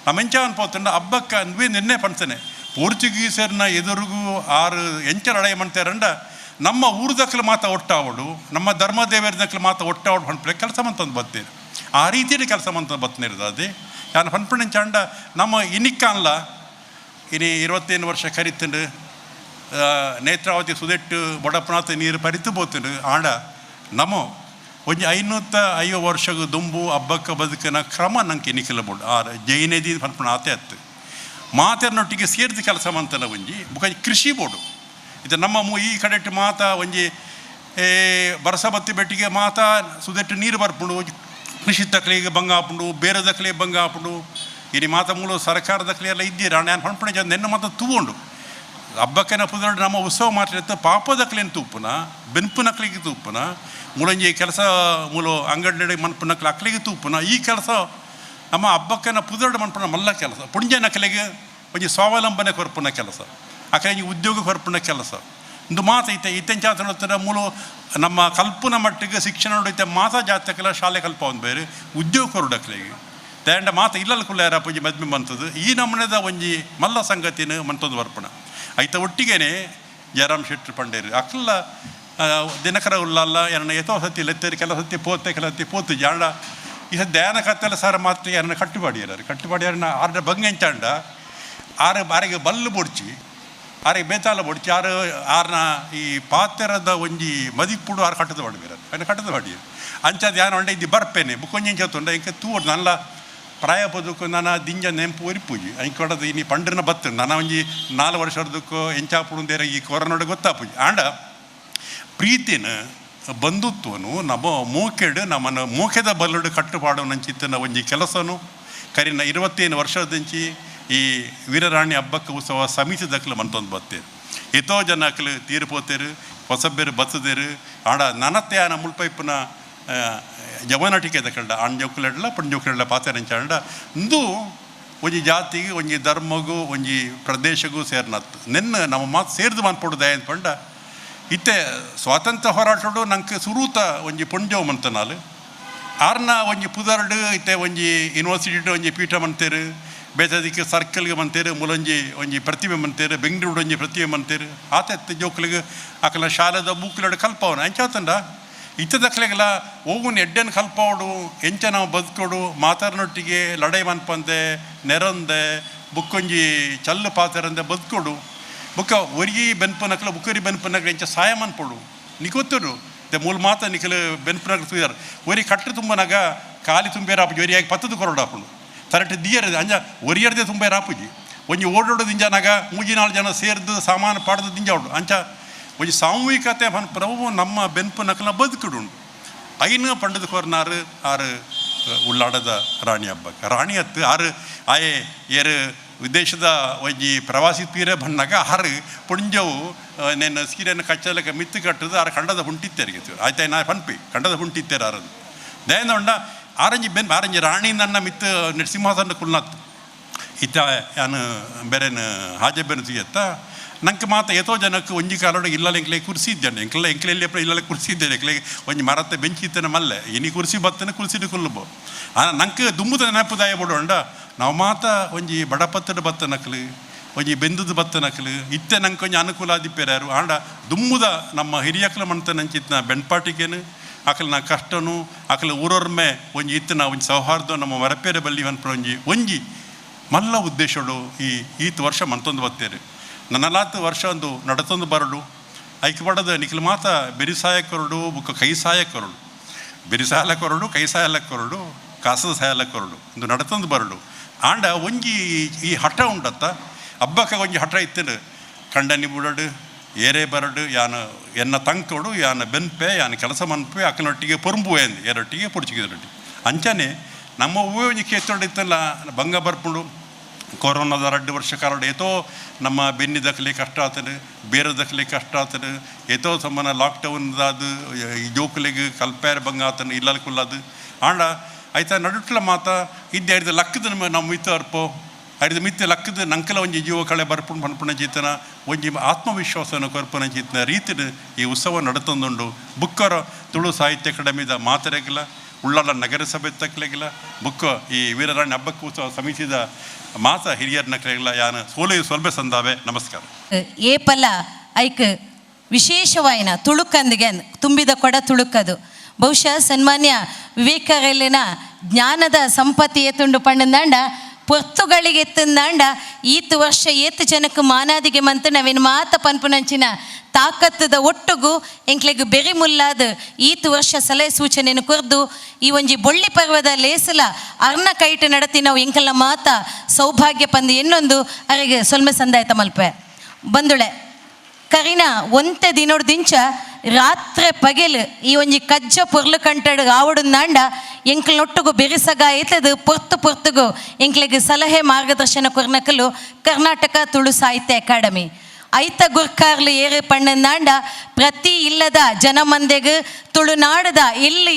ನಮ್ಮ ಎಂಚ ಅನ್ಪೋತಂಡ ಹಬ್ಬಕ್ಕೆ ನಿನ್ನೆ ಪಣ್ತೇನೆ ಪೋರ್ಚುಗೀಸರ್ನ ಎದುರಿಗೂ ಆರು ಎಂಚರ ಅಳೆಯ ಮಾಡ್ತಾರಂಡ ನಮ್ಮ ಊರ್ದಕ್ಕಲು ಮಾತಾ ಒಟ್ಟಾವಡು ನಮ್ಮ ಧರ್ಮ ದೇವರದಕ್ಕಲು ಮಾತಾ ಒಟ್ಟಾವಡು ಹೊಂಟ್ರೆ ಕೆಲಸ ಮಂತಂದು ಬರ್ತೇನೆ ಆ ರೀತಿಯಲ್ಲಿ ಕೆಲಸ ಮಂತ ಬತ್ತನಿರೋದು ಅದೇ ನಾನು ಹೊಂಟ್ಪಣ್ಣೆ ಚಂಡ ನಮ್ಮ ಇನಿಕ್ಕ ಅಲ್ಲ ಇನಿ 21 ವರ್ಷ ಕರಿತಂಡು ನೇತ್ರಾವತಿ ಸುದೆಟ್ಟು ಬೊಡಪನಾಥ ನೀರು ಪರಿತು ಬೋತಂಡು ಆಂಡ ನಮ್ಮ ಒಂಜಿ 550 ವರ್ಷಗ ದುಂಬು ಹಬ್ಬಕ್ಕ ಬದುಕಿನ ಕ್ರಮ ನಂಗೆ ಎನಿಕಲ ಬೋಡು ಆ ಜೈನದಿ ಹೊಂಟ್ಪಣ ಆತೆ ಅತ್ತು ಮಾತೇರ್ನೊಟ್ಟಿಗೆ ಸೇರಿದ ಕೆಲಸ ಮಂತನ ಒಂಜಿ ಬುಕ್ಕ ಕೃಷಿ ಬೋಡು ಇದು ನಮ್ಮ ಈ ಕಡೆಟ್ಟು ಮಾತಾ ಒಂಜಿ ಬರಸ ಬತ್ತಿ ಬೆಟ್ಟಿಗೆ ಮಾತಾ ಸುದೆಟ್ಟು ನೀರು ಬರ್ಪುಂಡು ಕೃಷಿ ತಕ್ಲಿಗೆ ಬಂಗ ಹಾಪುಂಡು ಬೇರೆ ದಕ್ಲೆ ಬಂಗ ಹಾಪುಂಡು ಇನಿ ಮಾತ ಮೂಲ ಸರ್ಕಾರ ದಕ್ಲೆ ಎಲ್ಲ ಇದ್ದೀರ ನಾನು ಹೊಂಟ್ಪಣೆ ಜನ ನೆನ್ನ ಮಾತ ತೂಗೊಂಡು ಹಬ್ಬಕ್ಕನ ಪುದರ್ಡು ನಮ್ಮ ಉತ್ಸವ ಮಾತ್ರ ಪಾಪ ದಕ್ಲೇನು ತೂಪುನ ಬೆನ್ಪು ನಕ್ಲಿಗೆ ತೂಪುನ ಮೂಲಂಜಿ ಕೆಲಸ ಮೂಲ ಅಂಗಡಿ ಮನ್ಪು ನಕ್ಲು ಅಕ್ಲಿಗೆ ತೂಪುನ ಈ ಕೆಲಸ ನಮ್ಮ ಹಬ್ಬಕ್ಕನ ಪುದರ್ಡು ಮನ್ಪುನ ಮಲ್ಲ ಕೆಲಸ ಪುಂಜ ನಕ್ಲಿಗೆ ಒಂಜಿ ಸ್ವಾವಲಂಬನೆ ಕೊರ್ಪುನ ಕೆಲಸ ಅಕಲೆ ಉದ್ಯೋಗ ಕೊರ್ಪುನ ಕೆಲಸ ಒಂದು ಮಾತು ಐತೆ ಇತ್ತೆಂಚಾತ್ರ ಮೂಲ ನಮ್ಮ ಕಲ್ಪನ ಮಟ್ಟಿಗೆ ಶಿಕ್ಷಣ ನೋಡೈತೆ ಮಾತಾ ಜಾತಕ್ಕೆಲ್ಲ ಶಾಲೆ ಕಲ್ಪ ಒಂದು ಬೇರೆ ಉದ್ಯೋಗ ಕೊರಡಕ್ಲಿಗೆ ದಂಡ ಮಾತ ಇಲ್ಲಲ್ಲ ಕುಲ್ಲಾರ ಪೂಜೆ ಮದ್ಮೆ ಬಂತದ್ದು ಈ ನಮ್ಮನೆದ ಒಂಜಿ ಮಲ್ಲ ಸಂಗತಿನ ಮಂತೊಂದು ಬರ್ಪಣ ಐತ ಒಟ್ಟಿಗೆನೆ ಜಯರಾಮ್ ಶೆಟ್ರು ಪಂಡೇರು ಅಕ್ಕಲ್ಲ ದಿನಕರ ಉಳ್ಳಲ್ಲ ಎನ್ನ ಎತೋ ಸತಿ ಲೆತ್ತೇರಿ ಕೆಲ ಸತಿ ಪೋತೆ ಕೆಲ ಸತಿ ಪೋತು ಜಾಂಡ ಈ ಧ್ಯಾನ ಕತ್ತೆಲ್ಲ ಸಾರ ಮಾತ್ರ ಎನ್ನ ಕಟ್ಟುಪಾಡಿಯಾರನ್ನ ಆರ್ಡ ಬಂಗೆಂಚಾಂಡ ಆರಿಗೆ ಬಲ್ಲು ಬೊಡ್ಚಿ ಆರಿಗೆ ಬೇತಾಲ ಬೊಡ್ಚಿ ಆರ್ನ ಈ ಪಾತ್ರದ ಒಂಜಿ ಮದಿಪುಡು ಆರು ಕಟ್ಟದ ಬಡ್ಬೇರ ಅನ್ನ ಕಟ್ಟದ ಬಡಿ ಅಂಚದ ಯಾನ ಒಂಡೆ ಇದು ಬರ್ಪೇನೆ ಬುಕ್ಕೊಂಜೆಂಚತ್ತುಂಡ ಇಂಕ ತೂವಡು ನನ್ನ ಪ್ರಾಯ ಬದುಕು ನಾನು ದಿಂಜ ನೆಂಪು ಒರಿಪೂಜಿ ಅಂಕ ಹೊಡದು ಇನಿ ಪಂಡ್ರನ ಬತ್ತು ನಾನು ಒಂಜಿ 4 ವರ್ಷದಕ್ಕೂ ಎಂಚಾಪುಡುಂದೇರ ಈ ಕೊರೋನಾಡ ಗೊತ್ತಾಪುಜಿ ಆಂಡ ಪ್ರೀತಿನ ಬಂಧುತ್ವನು ನಮ್ಮ ಮೂಕೆಡು ನಮ್ಮನ್ನು ಮೂಕೆದ ಬಲ್ಲುಡು ಕಟ್ಟುಪಾಡು ನಂಚಿತ್ತನ ಒಂಜಿ ಕೆಲಸನು ಕರಿನ 21 ವರ್ಷದಂಚಿ ಈ ವೀರರಾಣಿ ಹಬ್ಬಕ್ಕೆ ಉತ್ಸವ ಸಮಿತಿ ದಕ್ಕಲು ಮಂತೊಂದು ಬತ್ತೇರು ಎತೋ ಜನಕ್ಕಲು ತೀರ್ಪೋತೇರು ಹೊಸಬೇರು ಬತ್ತದೇರು ಆಡ ನನತ್ಯಾನ ಮುಳ್ಪೈಪನ ಜವನಟಿಕೆ ದಕ್ಕಂಡ ಆಣ್ಜೋಕುಲೆಡ್ಲ ಪಂಜೋಕುಲೆಡ್ಲ ಪಾತೆರಂಚಾಂಡ ಇಂದು ಒಂಜಿ ಜಾತಿಗೆ ಒಂಜಿ ಧರ್ಮಗೂ ಒಂಜಿ ಪ್ರದೇಶಗೂ ಸೇರ್ನತ್ತು ನೆನ್ನ ನಮ್ಮ ಮಾತು ಸೇರಿದು ಮನ್ಪೊಡು ದಯ ಅಂದ್ಪಂಡ ಇತ್ತೆ ಸ್ವಾತಂತ್ರ್ಯ ಹೋರಾಟಡು ನಂಗೆ ಸುರೂತ ಒಂಜಿ ಪುಂಜವು ಮಂತ ನಾಲು ಆರ್ನ ಒಂಜಿ ಪುದರ್ಡು ಇತ್ತೆ ಒಂಜಿ ಯೂನಿವರ್ಸಿಟಿ ಒಂಜಿ ಪೀಠ ಮಂತೇರು ಬೇತದಿಕ್ಕೆ ಸರ್ಕಲ್ಗೆ ಮಂತೇರು ಮೂಲೊಂಜಿ ಒಂಜಿ ಪ್ರತಿಮೆ ಮಂತೇರು ಬೆಂಗಳೂರು ಒಂಜಿ ಪ್ರತಿಮೆ ಮಂತೇರು ಆತ ಜೋಕ್ಲಿಗೆ ಆಕಲ ಶಾಲೆದ ಬೂಕ್ಲಡು ಕಲ್ಪವನ ಎಂಚಾತಂಡ ಇತ್ತದಕ್ಲೆಗೆಲ್ಲ ಹೋಗುನ್ ಎಡ್ಡೆನ್ ಕಲ್ಪೋಡು ಎಂಚ ನಾವು ಬದುಕೋಡು ಮಾತಾರ್ನೊಟ್ಟಿಗೆ ಲಡೈ ಮನ್ಪಂದೆ ನೆರಂದೆ ಬುಕ್ಕೊಂಜಿ ಚಲ್ಲು ಪಾತೆರಂದೆ ಬದುಕೋಡು ಬುಕ್ಕ ಒರಿಗಿ ಬೆನ್ಪನಕ್ಲ ಬುಕ್ಕರಿ ಬೆನ್ಪನಕ್ಲ ಎಂಚ ಸಹಾಯ ಮನ್ಪೋಡು ನಿಗೊತ್ತರು ಮೂಲ ಮಾತ ನಿಖಲು ಬೆನ್ಪನಕ್ಲ ತುಯ್ದಾರ ಒರಿ ಕಟ್ಟು ತುಂಬನಾಗ ಕಾಲಿ ತುಂಬೇರ ಆಪುಜಿ ಒರಿಯಾಗಿ ಪತ್ತದು ಕೊರಡು ಹಾಪುಂಡು ಕರೆಕ್ಟ್ ದಿಯರದೆ ಅಂಜ ಒರಿಯರ್ದೆ ತುಂಬೇ ರಾಪುಜಿ ಒಂಜಿ ಓಡೋಡು ದಿಂಜನಾಗ 3-4 ಜನ ಸೇರ್ದು ಸಾಮಾನು ಪಾಡ್ದು ದಿಂಜಾವಡು ಅಂಚ ಒಂಜಿ ಸಾಮೂಹಿಕತೆ ಪ್ರಭು ನಮ್ಮ ಬೆನ್ಪು ನಕಲ ಬದುಕುಡುಂಡು ಐನ ಪಂಡದ ಕೊರ್ನಾರು ಆರು ಉಳ್ಳಾಡದ ರಾಣಿ ಹಬ್ಬಕ್ಕೆ ರಾಣಿ ಹತ್ತು ಆರು ಆಯೆ ಏರು ವಿದೇಶದ ಒಂಜಿ ಪ್ರವಾಸಿ ತೀರೆ ಬಂದಾಗ ಆರು ಪುಂಜವು ನೆನ್ನ ಸೀರೆಯನ್ನು ಕಚ್ಚಲಕ್ಕೆ ಮಿತ್ತು ಕಟ್ಟದು ಆರು ಕಂಡದ ಹುಂಟಿತ್ತೇರಿಗೆ ಆಯ್ತಾಯ್ ನಾ ಪನ್ಪಿ ಕಂಡದ ಹುಂಟಿತ್ತೇರು ಆರದು ದಯನೊಂಡ ಆರಂಜಿ ಆರಂಜಿ ರಾಣಿ ನನ್ನ ಮಿತ್ತು ಸಿಂಹಾಸನ ಕುಲ್ನತ್ತು ಇತ್ತ ಯಾನು ಬೇರೆನು ಹಾಜೆ ಬೇರೆ ಸಿಗತ್ತ ನಂಗೆ ಮಾತ ಎತೋ ಜನಕ್ಕೆ ಒಂಜಿ ಕಾಲೋಡ ಇಲ್ಲಲ್ಲ ಎಂಕ್ಲೆ ಕುರ್ಸಿ ಇದ್ದಾನೆ ಎಂಕ್ಲೆಲ್ಲಿ ಇಲ್ಲಲ್ಲ ಕುರ್ಸಿ ಇದ್ದೇನೆ ಎಂಕ್ಲೆ ಒಂಜಿ ಮರತ್ತೆ ಬೆಂಚಿ ಇತ್ತನೆ ಮಲ್ಲೆ ಇನಿ ಕುರ್ಸಿ ಬತ್ತನೆ ಕುರ್ಸಿಡು ಕುಲ್ಲುಬೋ ನಂಗೆ ದುಂಬುದ ನೆನಪುದಾಯ ಬಿಡೋಂಡ ನಾವು ಮಾತ ಒಂಜಿ ಬಡಪತ್ತಡ ಬತ್ತ ನಕ್ಲು ಒಂಜಿ ಬೆಂದದ ಬತ್ತನಕಲು ಇತ್ತೆ ನಂಗೆ ಕೊಂಚ ಅನುಕೂಲ ಆದಿಪ್ಪೇರಾರು ಆಂಡ ದುಮ್ಮುದ ನಮ್ಮ ಹಿರಿಯಕಲ ಮಣ್ತನಂಚಿತ್ನ ಬೆಣ್ಪಾಟಿಗೇನು ಅಕಲ್ನ ಕಷ್ಟನು ಅಕಲ ಊರೊರ್ಮೆ ಒಂಜಿ ಇತ್ತಿನ ಒಂಜಿ ಸೌಹಾರ್ದ ನಮ್ಮ ಮರಪೇರೆ ಬಲ್ಲಿ ಅನ್ಪೊಂಜಿ ಒಂಜಿ ಮಲ್ಲ ಉದ್ದೇಶಡು ಈತ ವರ್ಷ ಮಂತೊಂದು ಬತ್ತೇರು ನನ್ನಲಾತ ವರ್ಷ ಒಂದು ನಡತೊಂದು ಬರಡು ಐಕೆ ಪಡದ ನಿಖಿಲ್ ಮಾತ ಬೆರಿಸಾಯ ಕೊರಡು ಬುಕ್ಕ ಕೈ ಸಾಯ ಕೊರಡು ಬೆರಿಸಾಯಲ ಕೊರಡು ಕೈ ಸಾಯಲ ಕೊರಡು ಕಾಸದ ಸಾಯಲ ಕೊರಡು ಒಂದು ನಡತೊಂದು ಬರಡು ಆಂಡ ಒಂಜಿ ಈ ಹಠ ಉಂಡತ್ತ ಹಬ್ಬಕ್ಕೆ ಒಂಜಿ ಹಠ ಇತ್ತೇನು ಕಂಡನಿ ಬುಡಡು ಏರೇ ಬರಡು ಯಾನು ಎನ್ನ ತಂಕೊಡು ಯಾನ ಬೆನ್ಪೆ ಯಾನ ಕೆಲಸ ಮನ್ಪೆ ಅಕ್ಕನೊಟ್ಟಿಗೆ ಪೊರ್ಂಬುವೆ ಅಂದು ಎರೊಟ್ಟಿಗೆ ಪುಡ್ಚಿಗಿದ್ರೊಟ್ಟಿಗೆ ಅಂಚನೆ ನಮ್ಮ ಹೂವೆ ಒಂಜಿ ಕೇತೊಡಿತ್ತಲ್ಲ ಭಂಗ ಬರ್ಪುಂಡು ಕೊರೋನಾದ 2 ವರ್ಷ ಕಾಲ ಏತೋ ನಮ್ಮ ಬೆನ್ನಿ ದಕ್ಕಲಿ ಕಷ್ಟ ಆತನು ಬೇರೆ ದಕ್ಕಲಿ ಕಷ್ಟ ಆತನು ಏತೋ ಸಮ್ಮನ ಲಾಕ್ಡೌನ್ದಾದು ಈ ಜೋಕಲಿಗೆ ಕಲ್ಪೇರ ಭಂಗ ಆತನು ಇಲ್ಲಲ್ಕುಲ್ಲದು ಆಂಡ ಆಯ್ತಾ ನಡುಟ್ಲ ಮಾತ ಇದ್ದೆ ಹಿಡಿದ ಲಕ್ಕದ ನಮ್ಮ ಮಿತ್ತ ಅರ್ಪೋ ಹಿಡಿದ ಮಿತ್ತ ಲಕ್ಕದ ನಂಕಲ ಒಂಜಿ ಜೀವ ಕಳೆ ಬರ್ಪುಂಡು ಪನ್ಪುಣ ಚೇತನ ಒಂಜಿ ಆತ್ಮವಿಶ್ವಾಸನ ಕೊರ್ಪುನ ಚೇತನ ರೀತಿನ ಈ ಉತ್ಸವ ನಡತೊಂದುಂಡು ಬುಕ್ಕರ ತುಳು ಸಾಹಿತ್ಯ ಅಕಾಡೆಮಿದ ಮಾತರೆಗಿಲ್ಲ ಉಳ್ಳಾಲ ನಗರಸಭೆ ತಕ್ಕಲೆಗಿಲ್ಲ ಬುಕ್ಕ ಈ ವೀರರಾಣಿ ಹಬ್ಬಕ್ಕೆ ಉತ್ಸವ ಸಮಿತಿದ ಮಾತ ಹಿರಿಯರ್ನ ಕಲೆಗಿಲ್ಲ ಯಾನ ಸೊಲ್ಬೆ ಸಂದಾವೆ ನಮಸ್ಕಾರ ಏಪಲ ಐಕ್ ವಿಶೇಷವಾಯಿನ ತುಳುಕಂದಿಗೆ ತುಂಬಿದ ಕೊಡ ತುಳುಕದು ಬಹುಶಃ ಸನ್ಮಾನ್ಯ ವಿವೇಕರಲ್ಲಿನ ಜ್ಞಾನದ ಸಂಪತ್ತಿ ಎತ್ತುಂಡು ಪಂಡಂದಾಂಡ ಪೊರ್ತುಗಳಿಗೆ ಎತ್ತಂದಾಂಡ ಈತ ವರ್ಷ ಏತು ಜನಕ್ಕೆ ಮಾನಾದಿಗೆ ಮಂತು ನಾವೇನು ಮಾತ ಪನ್ಪುನಂಚಿನ ತಾಕತ್ತದ ಒಟ್ಟುಗು ಎಂಕ್ಲೆಗ್ ಬೆರಿ ಮುಲ್ಲಾದ ಈತ ವರ್ಷ ಸಲಹೆ ಸೂಚನೆಯನ್ನು ಕೊರ್ದು ಈ ಒಂಜಿ ಬೊಳ್ಳಿ ಪರ್ವದ ಲೇಸಲ ಅರ್ನ ಕೈಟ್ ನಡತಿ ನಾವು ಎಂಕಲ್ನ ಮಾತ ಸೌಭಾಗ್ಯ ಪಂದು ಎನ್ನೊಂದು ಅರೆಗೆ ಸೊಲ್ಮೆ ಸಂದಾಯತ ಮಲ್ಪೆ ಬಂದುಳೆ ಕರಿನ ಒಂತೆ ದಿನೋಡ್ದಿಂಚ ರಾತ್ರಿ ಪಗೆಲು ಈ ಒಂಜಿ ಕಜ್ಜ ಪೊರ್ಲು ಕಂಟಡು ಆವಡುಂದಾಂಡ ಎಂಕ್ಲೊಟ್ಟುಗು ಬೆರಿಸಗ ಎತ್ತದು ಪೊರ್ತುಗು ಎಂಕ್ಲೆಗ್ ಸಲಹೆ ಮಾರ್ಗದರ್ಶನ ಕೊರ್ನಕಲು ಕರ್ನಾಟಕ ತುಳು ಸಾಹಿತ್ಯ ಅಕಾಡೆಮಿ ಐತ ಗುರ್ಕಾರ್ಲು ಏರು ಪಣ್ಣಂದಾಂಡ ಪ್ರತಿ ಇಲ್ಲದ ಜನಮಂದೆಗ್ ತುಳುನಾಡದ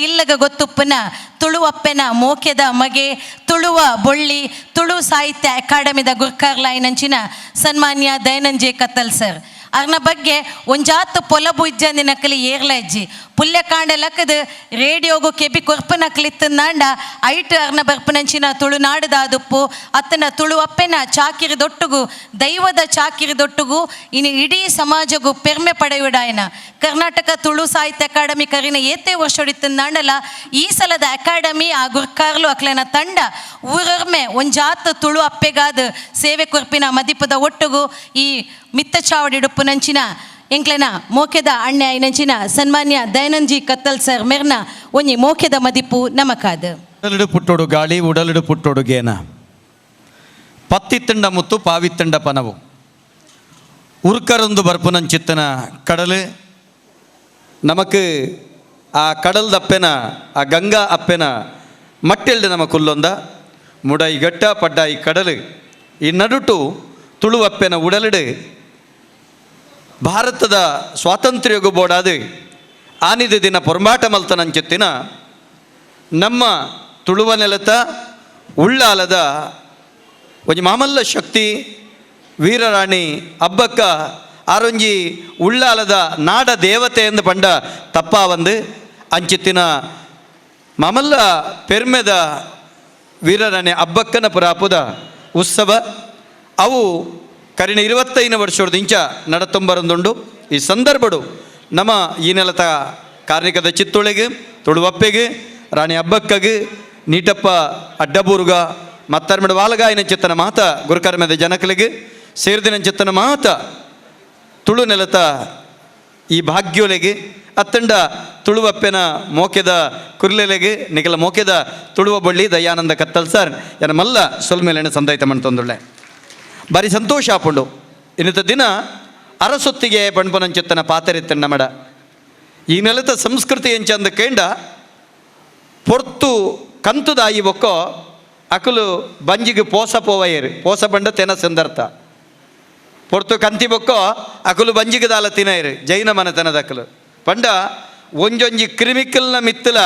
ಇಲ್ಲಗ ಗೊತ್ತುಪ್ಪನ ತುಳುವಪ್ಪೆನ ಮೋಕೆದ ಮಗೆ ತುಳುವ ಬೊಳ್ಳಿ ತುಳು ಸಾಹಿತ್ಯ ಅಕಾಡೆಮಿದ ಗುರ್ಕಾರ್ಲಾಯಿನಂಚಿನ ಸನ್ಮಾನ್ಯ ದಯಾನಂದ್ ಜೆ ಕತ್ತಲ್ ಸರ್ ಅರ್ನ ಬಗ್ಗೆ ಒಂಜಾತು ಪೊಲಬು ಇಜ್ಜಂದಿ ನಕಲಿ ಏರ್ಲ ಇಜ್ಜಿ ಪುಲ್ಯಕಾಂಡ ಲಕ್ಕದು ರೇಡಿಯೋಗು ಕೆಬಿ ಕೊರ್ಪನಕ್ಲಿತ್ತಂದಾಂಡ ಐಟ್ ಅರ್ನ ಬರ್ಪನಂಚಿನ ತುಳುನಾಡದ ದುಪ್ಪು ಅತ್ತನ ತುಳು ಅಪ್ಪೆನ ಚಾಕಿರಿ ದೊಟ್ಟುಗು ದೈವದ ಚಾಕಿರಿ ದೊಟ್ಟುಗು ಇನ್ನು ಇಡೀ ಸಮಾಜಗೂ ಪೆರ್ಮೆ ಪಡೆಯುಡಾಯನ ಕರ್ನಾಟಕ ತುಳು ಸಾಹಿತ್ಯ ಅಕಾಡೆಮಿ ಕರಿನ ಏತೇ ವರ್ಷೊಡಿತ್ತಂದಾಂಡಲ ಈ ಸಲದ ಅಕಾಡೆಮಿ ಆ ಗುರ್ಕಾರ್ಲು ಅಕ್ಲೆನ ತಂಡ ಊರೊರ್ಮೆ ಒಂಜಾತು ತುಳು ಅಪ್ಪೆಗಾದ ಸೇವೆ ಕೊರ್ಪಿನ ಮದಿಪದ ಒಟ್ಟುಗು ಈ ಮಿತ್ತ ಚಾವಡಿ ಡುಪ್ಪುನಂಚಿನ ಎಂಕ್ಲೆನ ಮೋಕೆದ ಅಣ್ಣೆ ಐನಂಚಿನ ಸನ್ಮಾನ್ಯ ದಯಾನಂದ್ ಜಿ ಕತ್ತಲ್ ಸರ್ ಮೆರ್ನ ಒಂಜಿ ಮೋಕೆದ ಮದಿಪು ನಮಕಾದ ಉಡಲಿಡು ಪುಟ್ಟೋಡು ಗಾಳಿ ಉಡಲಿಡು ಪುಟ್ಟೋಡು ಗೇನ ಪತ್ತಿತ್ತಂಡ ಮುತ್ತು ಪಾವಿತ್ತಂಡ ಪನವು ಉರ್ಕರೊಂದು ಬರ್ಪುನಂಚಿತ್ತನ ಕಡಲು ನಮಕ್ ಆ ಕಡಲ್ದ ಅಪ್ಪೆನ ಆ ಗಂಗಾ ಅಪ್ಪೆನ ಮಟ್ಟೆಲ್ಡು ನಮ್ಮ ಕುಲ್ಲೊಂದ ಮುಡೈ ಗಟ್ಟ ಪಡ್ಡಾಯಿ ಕಡಲು ಈ ನಡುಟು ತುಳು ಅಪ್ಪೆನ ಉಡಲಿಡು ಭಾರತದ ಸ್ವಾತಂತ್ರ್ಯಗೂ ಬೋಡಾದು ಆನಿದ ದಿನ ಪೊರ್ಮಾಟ ಮಲ್ತನಂಚೆತ್ತಿನ ನಮ್ಮ ತುಳುವ ನೆಲತ ಉಳ್ಳಾಲದ ಒಂಜಿ ಮಾಮಲ್ಲ ಶಕ್ತಿ ವೀರರಾಣಿ ಹಬ್ಬಕ್ಕ ಆರೊಂಜಿ ಉಳ್ಳಾಲದ ನಾಡ ದೇವತೆ ಎಂದು ಪಂಡ ತಪ್ಪಾವಂದು ಅಂಚಿತ್ತಿನ ಮಾಮಲ್ಲ ಪೆರ್ಮೆದ ವೀರರಾಣಿ ಹಬ್ಬಕ್ಕನ ಪುರಾಪುದ ಉತ್ಸವ ಅವು ಕರಿನ 25 ವರ್ಷದಿಂಚ ನಡತೊಂಬರೊಂದುಂಡು ಈ ಸಂದರ್ಭಡು ನಮ್ಮ ಈ ನೆಲತ ಕಾರ್ಣಿಕದ ಚಿತ್ತೊಳೆಗೆ ತುಳುವಪ್ಪೆಗೆ ರಾಣಿ ಹಬ್ಬಕ್ಕಗೆ ನೀಟಪ್ಪ ಅಡ್ಡಬೂರ್ಗ ಮತ್ತರ್ಮೆಡ ವಾಲಗಾಯಿನ ಚಿತ್ತನ ಮಾತ ಗುರುಕರ್ಮೆದ ಜನಕಲಿಗೆ ಸೇರಿದಿನ ಚಿತ್ತನ ಮಾತ ತುಳು ನೆಲತ ಈ ಭಾಗ್ಯೋಲೆಗೆ ಅತ್ತಂಡ ತುಳುವಪ್ಪೆನ ಮೋಕೆದ ಕುರ್ಲೆಲೆಗೆ ನಿಗಲ ಮೋಕೆದ ತುಳುವ ಬಳ್ಳಿ ದಯಾನಂದ ಕತ್ತಲ್ ಸರ್ ಎನ್ನ ಮಲ್ಲ ಸೊಲ್ಮೇಲೆನ ಸಂದಾಯಿತ ಮಾಡ್ತೊಂದುಳ್ಳೆ ಬಾರಿ ಸಂತೋಷ ಆಪುಂಡು ಇನ್ನಿತ ದಿನ ಅರಸೊತ್ತಿಗೆ ಪಣ್ಪನಂಚಿತ್ತನ ಪಾತೆರೆತ್ತಣ್ಣ ಮಡ ಈ ನೆಲದ ಸಂಸ್ಕೃತಿ ಎಂಚಂದ ಕೇಂಡ ಪೊರ್ತು ಕಂತುದಾಯಿ ಒಕ್ಕೋ ಅಕಲು ಬಂಜಿಗೆ ಪೋಸ ಪೋವಯರು ಪೋಸ ಬಂಡ ತೆನ ಸಂದರ್ಥ ಪೊರ್ತು ಕಂತಿ ಬೊಕ್ಕೋ ಅಕಲು ಬಂಜಿಗೆ ದಾಲ ತಿನಯರು ಜೈನ ಮನೆತನದ ಅಕಲು ಪಂಡ ಒಂಜೊಂಜಿ ಕ್ರಿಮಿಕಲ್ನ ಮಿತ್ತಲ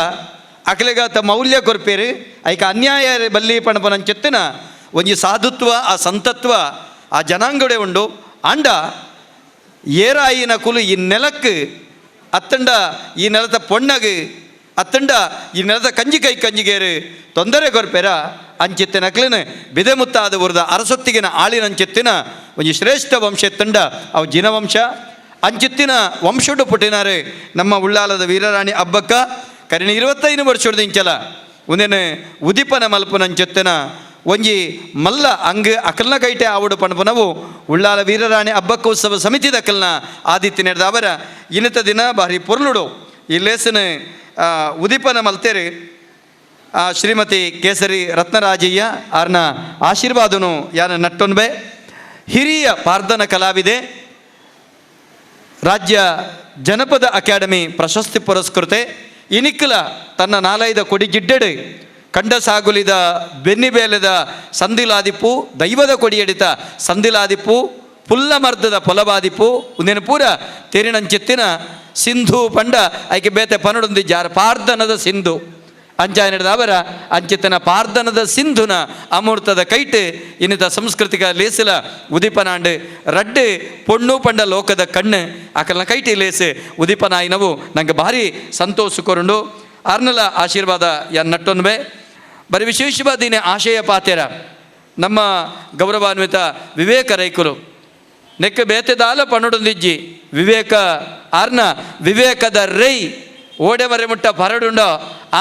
ಅಕಲಿಗಾತ ಮೌಲ್ಯ ಕೊರ್ಪೇರು ಐಕ ಅನ್ಯಾಯ ಬಲ್ಲಿ ಪಣಪನಂಚಿತ್ತಿನ ಒಂಜಿ ಸಾಧುತ್ವ ಆ ಸಂತತ್ವ ಆ ಜನಾಂಗಡೆ ಉಂಡು ಅಂಡ ಏರಾಯಿನ ಕುಲು ಈ ನೆಲಕ್ಕೆ ಅತ್ತಂಡ ಈ ನೆಲದ ಪೊಣ್ಣಗೆ ಅತ್ತಂಡ ಈ ನೆಲದ ಕಂಜಿಗೇರು ತೊಂದರೆ ಕೊರ್ಪೆರ ಅಂಚಿತ್ತಿನ ಅಕ್ಲಿನ ಬಿದೆ ಮುತ್ತಾದ ಉರ್ದ ಅರಸೊತ್ತಿಗಿನ ಆಳಿನಂಚಿತ್ತಿನ ಒಂಜಿ ಶ್ರೇಷ್ಠ ವಂಶ ಎತ್ತಂಡ ಅವು ಜಿನವಂಶ ಅಂಚಿತ್ತಿನ ವಂಶಡು ಪುಟ್ಟಿನಾರೆ ನಮ್ಮ ಉಳ್ಳಾಲದ ವೀರರಾಣಿ ಹಬ್ಬಕ್ಕ ಕರಿನ 25 ವರ್ಷದ ಇಂಚಲ ಒಂದೇನು ಉದಿಪನ ಮಲ್ಪನಂಚೆತ್ತನ ಒಂಜಿ ಮಲ್ಲ ಅಂಗ ಅಕಲ್ನ ಕೈಟೆ ಆವಡು ಪಣಪನವು ಉಳ್ಳಾಲ ವೀರರಾಣಿ ಹಬ್ಬಕ್ಕ ಉತ್ಸವ ಸಮಿತಿ ದಕ್ಕಲ್ನ ಆದಿತ್ಯ ನಡೆದ ಅವರ ಇನ್ನಿತ ದಿನ ಬಾರಿ ಪೊರ್ಲುಡು ಈ ಲೇಸನ ಉದಿಪನ ಮಲ್ತೇರಿ ಶ್ರೀಮತಿ ಕೇಸರಿ ರತ್ನರಾಜಯ್ಯ ಆರ್ನ ಆಶೀರ್ವಾದನು ಯಾನ ನಟ್ಟೊನ್ಬೆ ಹಿರಿಯ ಪಾರ್ಧನ ಕಲಾವಿದೆ ರಾಜ್ಯ ಜನಪದ ಅಕಾಡೆಮಿ ಪ್ರಶಸ್ತಿ ಪುರಸ್ಕೃತೆ ಇನಿಕ್ಕಲ ತನ್ನ ನಾಲೈದ ಕೊಡಿಗಿಡ್ಡೆಡು ಕಂಡ ಸಾಗುಲಿದ ಬೆನ್ನಿಬೇಲೆದ ಸಂದಿಲಾದಿಪ್ಪು ದೈವದ ಕೊಡಿಯಡಿತ ಸಂದಿಲಾದಿಪ್ಪು ಪುಲ್ಲಮರ್ದದ ಪೊಲಬಾದಿಪ್ಪು ಉಂದೇನು ಪೂರ ತೆರಿನಂಚೆತ್ತಿನ ಸಿಂಧು ಪಂಡ ಐಕೆ ಬೇತೆ ಪನಡೊಂದಿ ಜಾರ ಪಾರ್ಧನದ ಸಿಂಧು ಅಂಚಾಯ ನಡೆದ ಅವರ ಅಂಚಿತನ ಪಾರ್ಧನದ ಸಿಂಧುನ ಅಮೂರ್ತದ ಕೈಟ್ ಇನ್ನಿತ ಸಾಂಸ್ಕೃತಿಕ ಲೇಸಿಲ ಉದಿಪನಾಂಡು ರಡ್ಡು ಪೊಣ್ಣು ಪಂಡ ಲೋಕದ ಕಣ್ಣು ಆಕಲ್ನ ಕೈಟಿ ಲೇಸು ಉದಿಪನಾಯಿನವು ನಂಗೆ ಭಾರಿ ಸಂತೋಷ ಕೊರುಂಡು ಅರ್ನಲ ಆಶೀರ್ವಾದ ಯಾನ್ ನಟ್ಟೊನ್ಬೆ ಬರೀ ವಿಶೇಷವಾದ ಆಶಯ ಪಾತೆರ ನಮ್ಮ ಗೌರವಾನ್ವಿತ ವಿವೇಕ ರೈಕುಲು ನೆಕ್ಕ ಬೇತೆದಾಲ ಪಣ್ಣುಡೊಂದಿಜ್ಜಿ ವಿವೇಕ ಆರ್ನ ವಿವೇಕದ ರೈ ಓಡೆವರೆ ಮುಟ್ಟ ಪರಡುಂಡೋ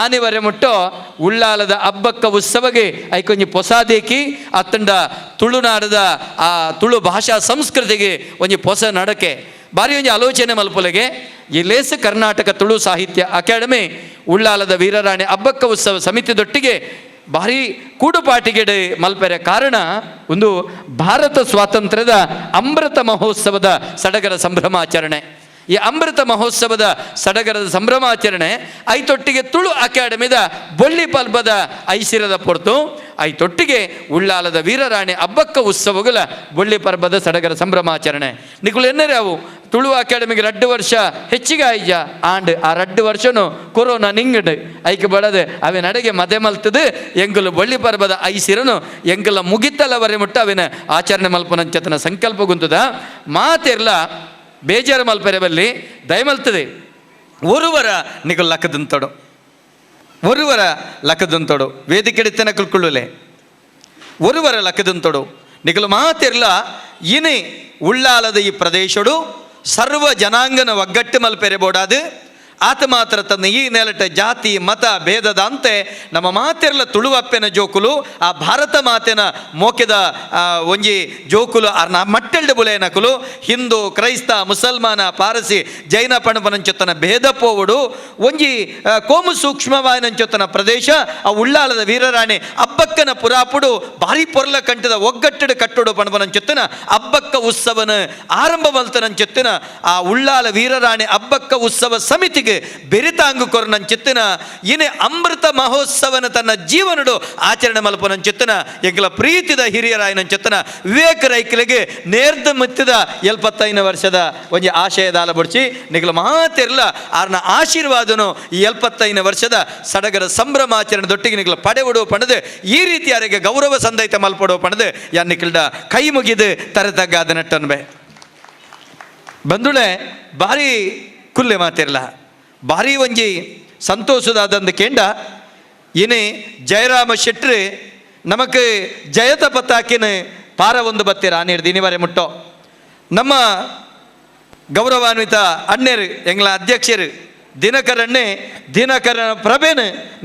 ಆನೆವರೆ ಮುಟ್ಟೋ ಉಳ್ಳಾಲದ ಹಬ್ಬಕ್ಕ ಉತ್ಸವಗೆ ಐಕೊಂಜಿ ಪೊಸಾದೇಕಿ ಅತ್ತಂಡ ತುಳುನಾಡದ ಆ ತುಳು ಭಾಷಾ ಸಂಸ್ಕೃತಿಗೆ ಒಂಜಿ ಹೊಸ ನಡಕೆ ಬಾರಿ ಒಂಜಿ ಆಲೋಚನೆ ಮಲ್ಪೊಲೆಗೆ ಈ ಲೇಸು ಕರ್ನಾಟಕ ತುಳು ಸಾಹಿತ್ಯ ಅಕಾಡೆಮಿ ಉಳ್ಳಾಲದ ವೀರರಾಣಿ ಹಬ್ಬಕ್ಕ ಉತ್ಸವ ಸಮಿತಿದೊಟ್ಟಿಗೆ ಭಾರಿ ಕೂಡುಪಾಟಿಗೆಡೆ ಮಲ್ಪೆರೆ ಕಾರಣ ಒಂದು ಭಾರತ ಸ್ವಾತಂತ್ರ್ಯದ ಅಮೃತ ಮಹೋತ್ಸವದ ಸಡಗರ ಸಂಭ್ರಮಾಚರಣೆ. ಈ ಅಮೃತ ಮಹೋತ್ಸವದ ಸಡಗರದ ಸಂಭ್ರಮಾಚರಣೆ ಐತೊಟ್ಟಿಗೆ ತುಳು ಅಕಾಡೆಮಿದ ಬೊಳ್ಳಿ ಪಲ್ಬದ ಐಸಿರದ ಪೊರ್ತು ಐತೊಟ್ಟಿಗೆ ಉಳ್ಳಾಲದ ವೀರರಾಣಿ ಹಬ್ಬಕ್ಕ ಉತ್ಸವಗಳ ಬೊಳ್ಳಿ ಪರ್ಬದ ಸಡಗರ ಸಂಭ್ರಮಾಚರಣೆ ನಿಕುಲು ಎನ್ನರೆ ಅವು ತುಳು ಅಕಾಡೆಮಿಗೆ 2 ವರ್ಷ ಹೆಚ್ಚಿಗೆ ಆಯ್ಜ ಆಂಡ್ ಆ 2 ವರ್ಷನೂ ಕೊರೋನಾ ನಿಂಗಡ್ ಐಕೆ ಬಡದೆ ಅವೇ ನಡೆಗೆ ಮದೆ ಮಲ್ತದು ಎಂಗಲು ಬೊಳ್ಳಿ ಪರ್ಬದ ಐಸಿರನು ಎಂಗಲ ಮುಗಿತಲವರೆ ಮುಟ್ಟ ಅವಿನ ಆಚರಣೆ ಮಲ್ಪನಂಚತನ ಸಂಕಲ್ಪ ಗುಂತದ ಮಾತೆರ್ಲ ಬೇಜಾರು ಮಲ್ಪೆರೆ ಬಲ್ಲಿ ದಯಮಲ್ತದೆ ಒರುವರ ನಿಕಲು ಲಕ್ಕದಂತೋಡು ಒರುವರ ಲಕ್ಕದಂತೋಡು ವೇದಿಕೆಡಿತನ ಕುಳ್ಕೊಳ್ಳುಲೆ ಒರುವರ ಲಕ್ಕದಂತೋಡು ನಿಕಲು ಮಾತೆರ್ಲ ಇನಿ ಉಳ್ಳಾಲದ ಈ ಪ್ರದೇಶಡು ಸರ್ವ ಜನಾಂಗನ ಒಗ್ಗಟ್ಟು ಮಲ್ಪೆರೆ ಬೋಡಾದು ಆತ ಮಾತ್ರ ತನ್ನ ಈ ನೆಲಟ ಜಾತಿ ಮತ ಭೇದದ ಅಂತೆ ನಮ್ಮ ಮಾತೆರ್ಲ ತುಳುವಪ್ಪೆನ ಜೋಕುಲು ಆ ಭಾರತ ಮಾತೆನ ಮೋಕೆದ ಒಂಜಿ ಜೋಕುಲು ಆ ಮಟ್ಟೆಲ್ಡೆ ಬುಲೆ ನಕುಲು ಹಿಂದೂ ಕ್ರೈಸ್ತ ಮುಸಲ್ಮಾನ ಪಾರಸಿ ಜೈನ ಪಣಪನಂಚೊತ್ತನ ಭೇದ ಪೋವಡು ಒಂಜಿ ಕೋಮು ಸೂಕ್ಷ್ಮವಾಯನಂಚೊತ್ತನ ಪ್ರದೇಶ ಆ ಉಳ್ಳಾಲದ ವೀರರಾಣಿ ಹಬ್ಬಕ್ಕನ ಪುರಾಪುಡು ಭಾರಿ ಪೊರ್ಲ ಕಂಟದ ಒಗ್ಗಟ್ಟಡು ಕಟ್ಟುಡು ಪಣಪನಂಚೊತ್ತನ ಹಬ್ಬಕ್ಕ ಉತ್ಸವನ ಆರಂಭ ಮಲ್ತನಂಚೊತ್ತನ ಆ ಉಳ್ಳಾಲ ವೀರರಾಣಿ ಹಬ್ಬಕ್ಕ ಉತ್ಸವ ಸಮಿತಿ ಬೆರಿತಾಂಗು ಕೊರನಂಚಿತ್ತಿನ ಇನೇ ಅಮೃತ ಮಹೋತ್ಸವನ ತನ್ನ ಜೀವನಡು ಆಚರಣೆ ಮಲ್ಪನಂಚಿತ್ತಿನ ಎಂಕಲ ಪ್ರೀತಿದ ಹಿರಿಯರಾಯನಂಚಿತ್ತಿನ ವಿವೇಕ ರೈಕಲಿಗೆ ನೇರ್ದ ಮಿತ್ತಿದ 75 ವರ್ಷದ ಒಂಜಿ ಆಶಯದಾಲ ಬುಡ್ಚಿ ನಿಗಲ ಮಾತೆರ್ಲ ಆರ್ನ ಆಶೀರ್ವಾದನು ಈ 75 ವರ್ಷದ ಸಡಗರ ಸಂಭ್ರಮಾಚರಣೆದೊಟ್ಟಿಗೆ ನಿಗಲ ಪಡೆವಡು ಪಣದು ಈ ರೀತಿ ಯಾರಿಗೆ ಗೌರವ ಸಂದೈತ ಮಲ್ಪಡೋ ಪಣದು ಯಾನ್ ನಿಖಲ್ಡ ಕೈ ಮುಗಿದು ತರತಗ್ಗಾದ ನಟ್ಟನ್ಬೆ ಬಂದುಳೆ ಭಾರಿ ಕುಲ್ಲೆ ಮಾತೆರ್ಲ ಭಾರಿ ಒಂಜಿ ಸಂತೋಷದಾದಂದು ಕೇಂಡ ಇನಿ ಜಯರಾಮ ಶೆಟ್ಟಿ ನಮಕ್ ಜಯತ ಪತಾಕಿನ ಪಾರ ಒಂದು ಬತ್ತೀರ ಆನೇರ್ದು ಇನಿವರೆ ಮುಟ್ಟೋ ನಮ್ಮ ಗೌರವಾನ್ವಿತ ಅಣ್ಣರು ಎಂಗ್ಲ ಅಧ್ಯಕ್ಷರು ದಿನಕರನ ಪ್ರಭೆನ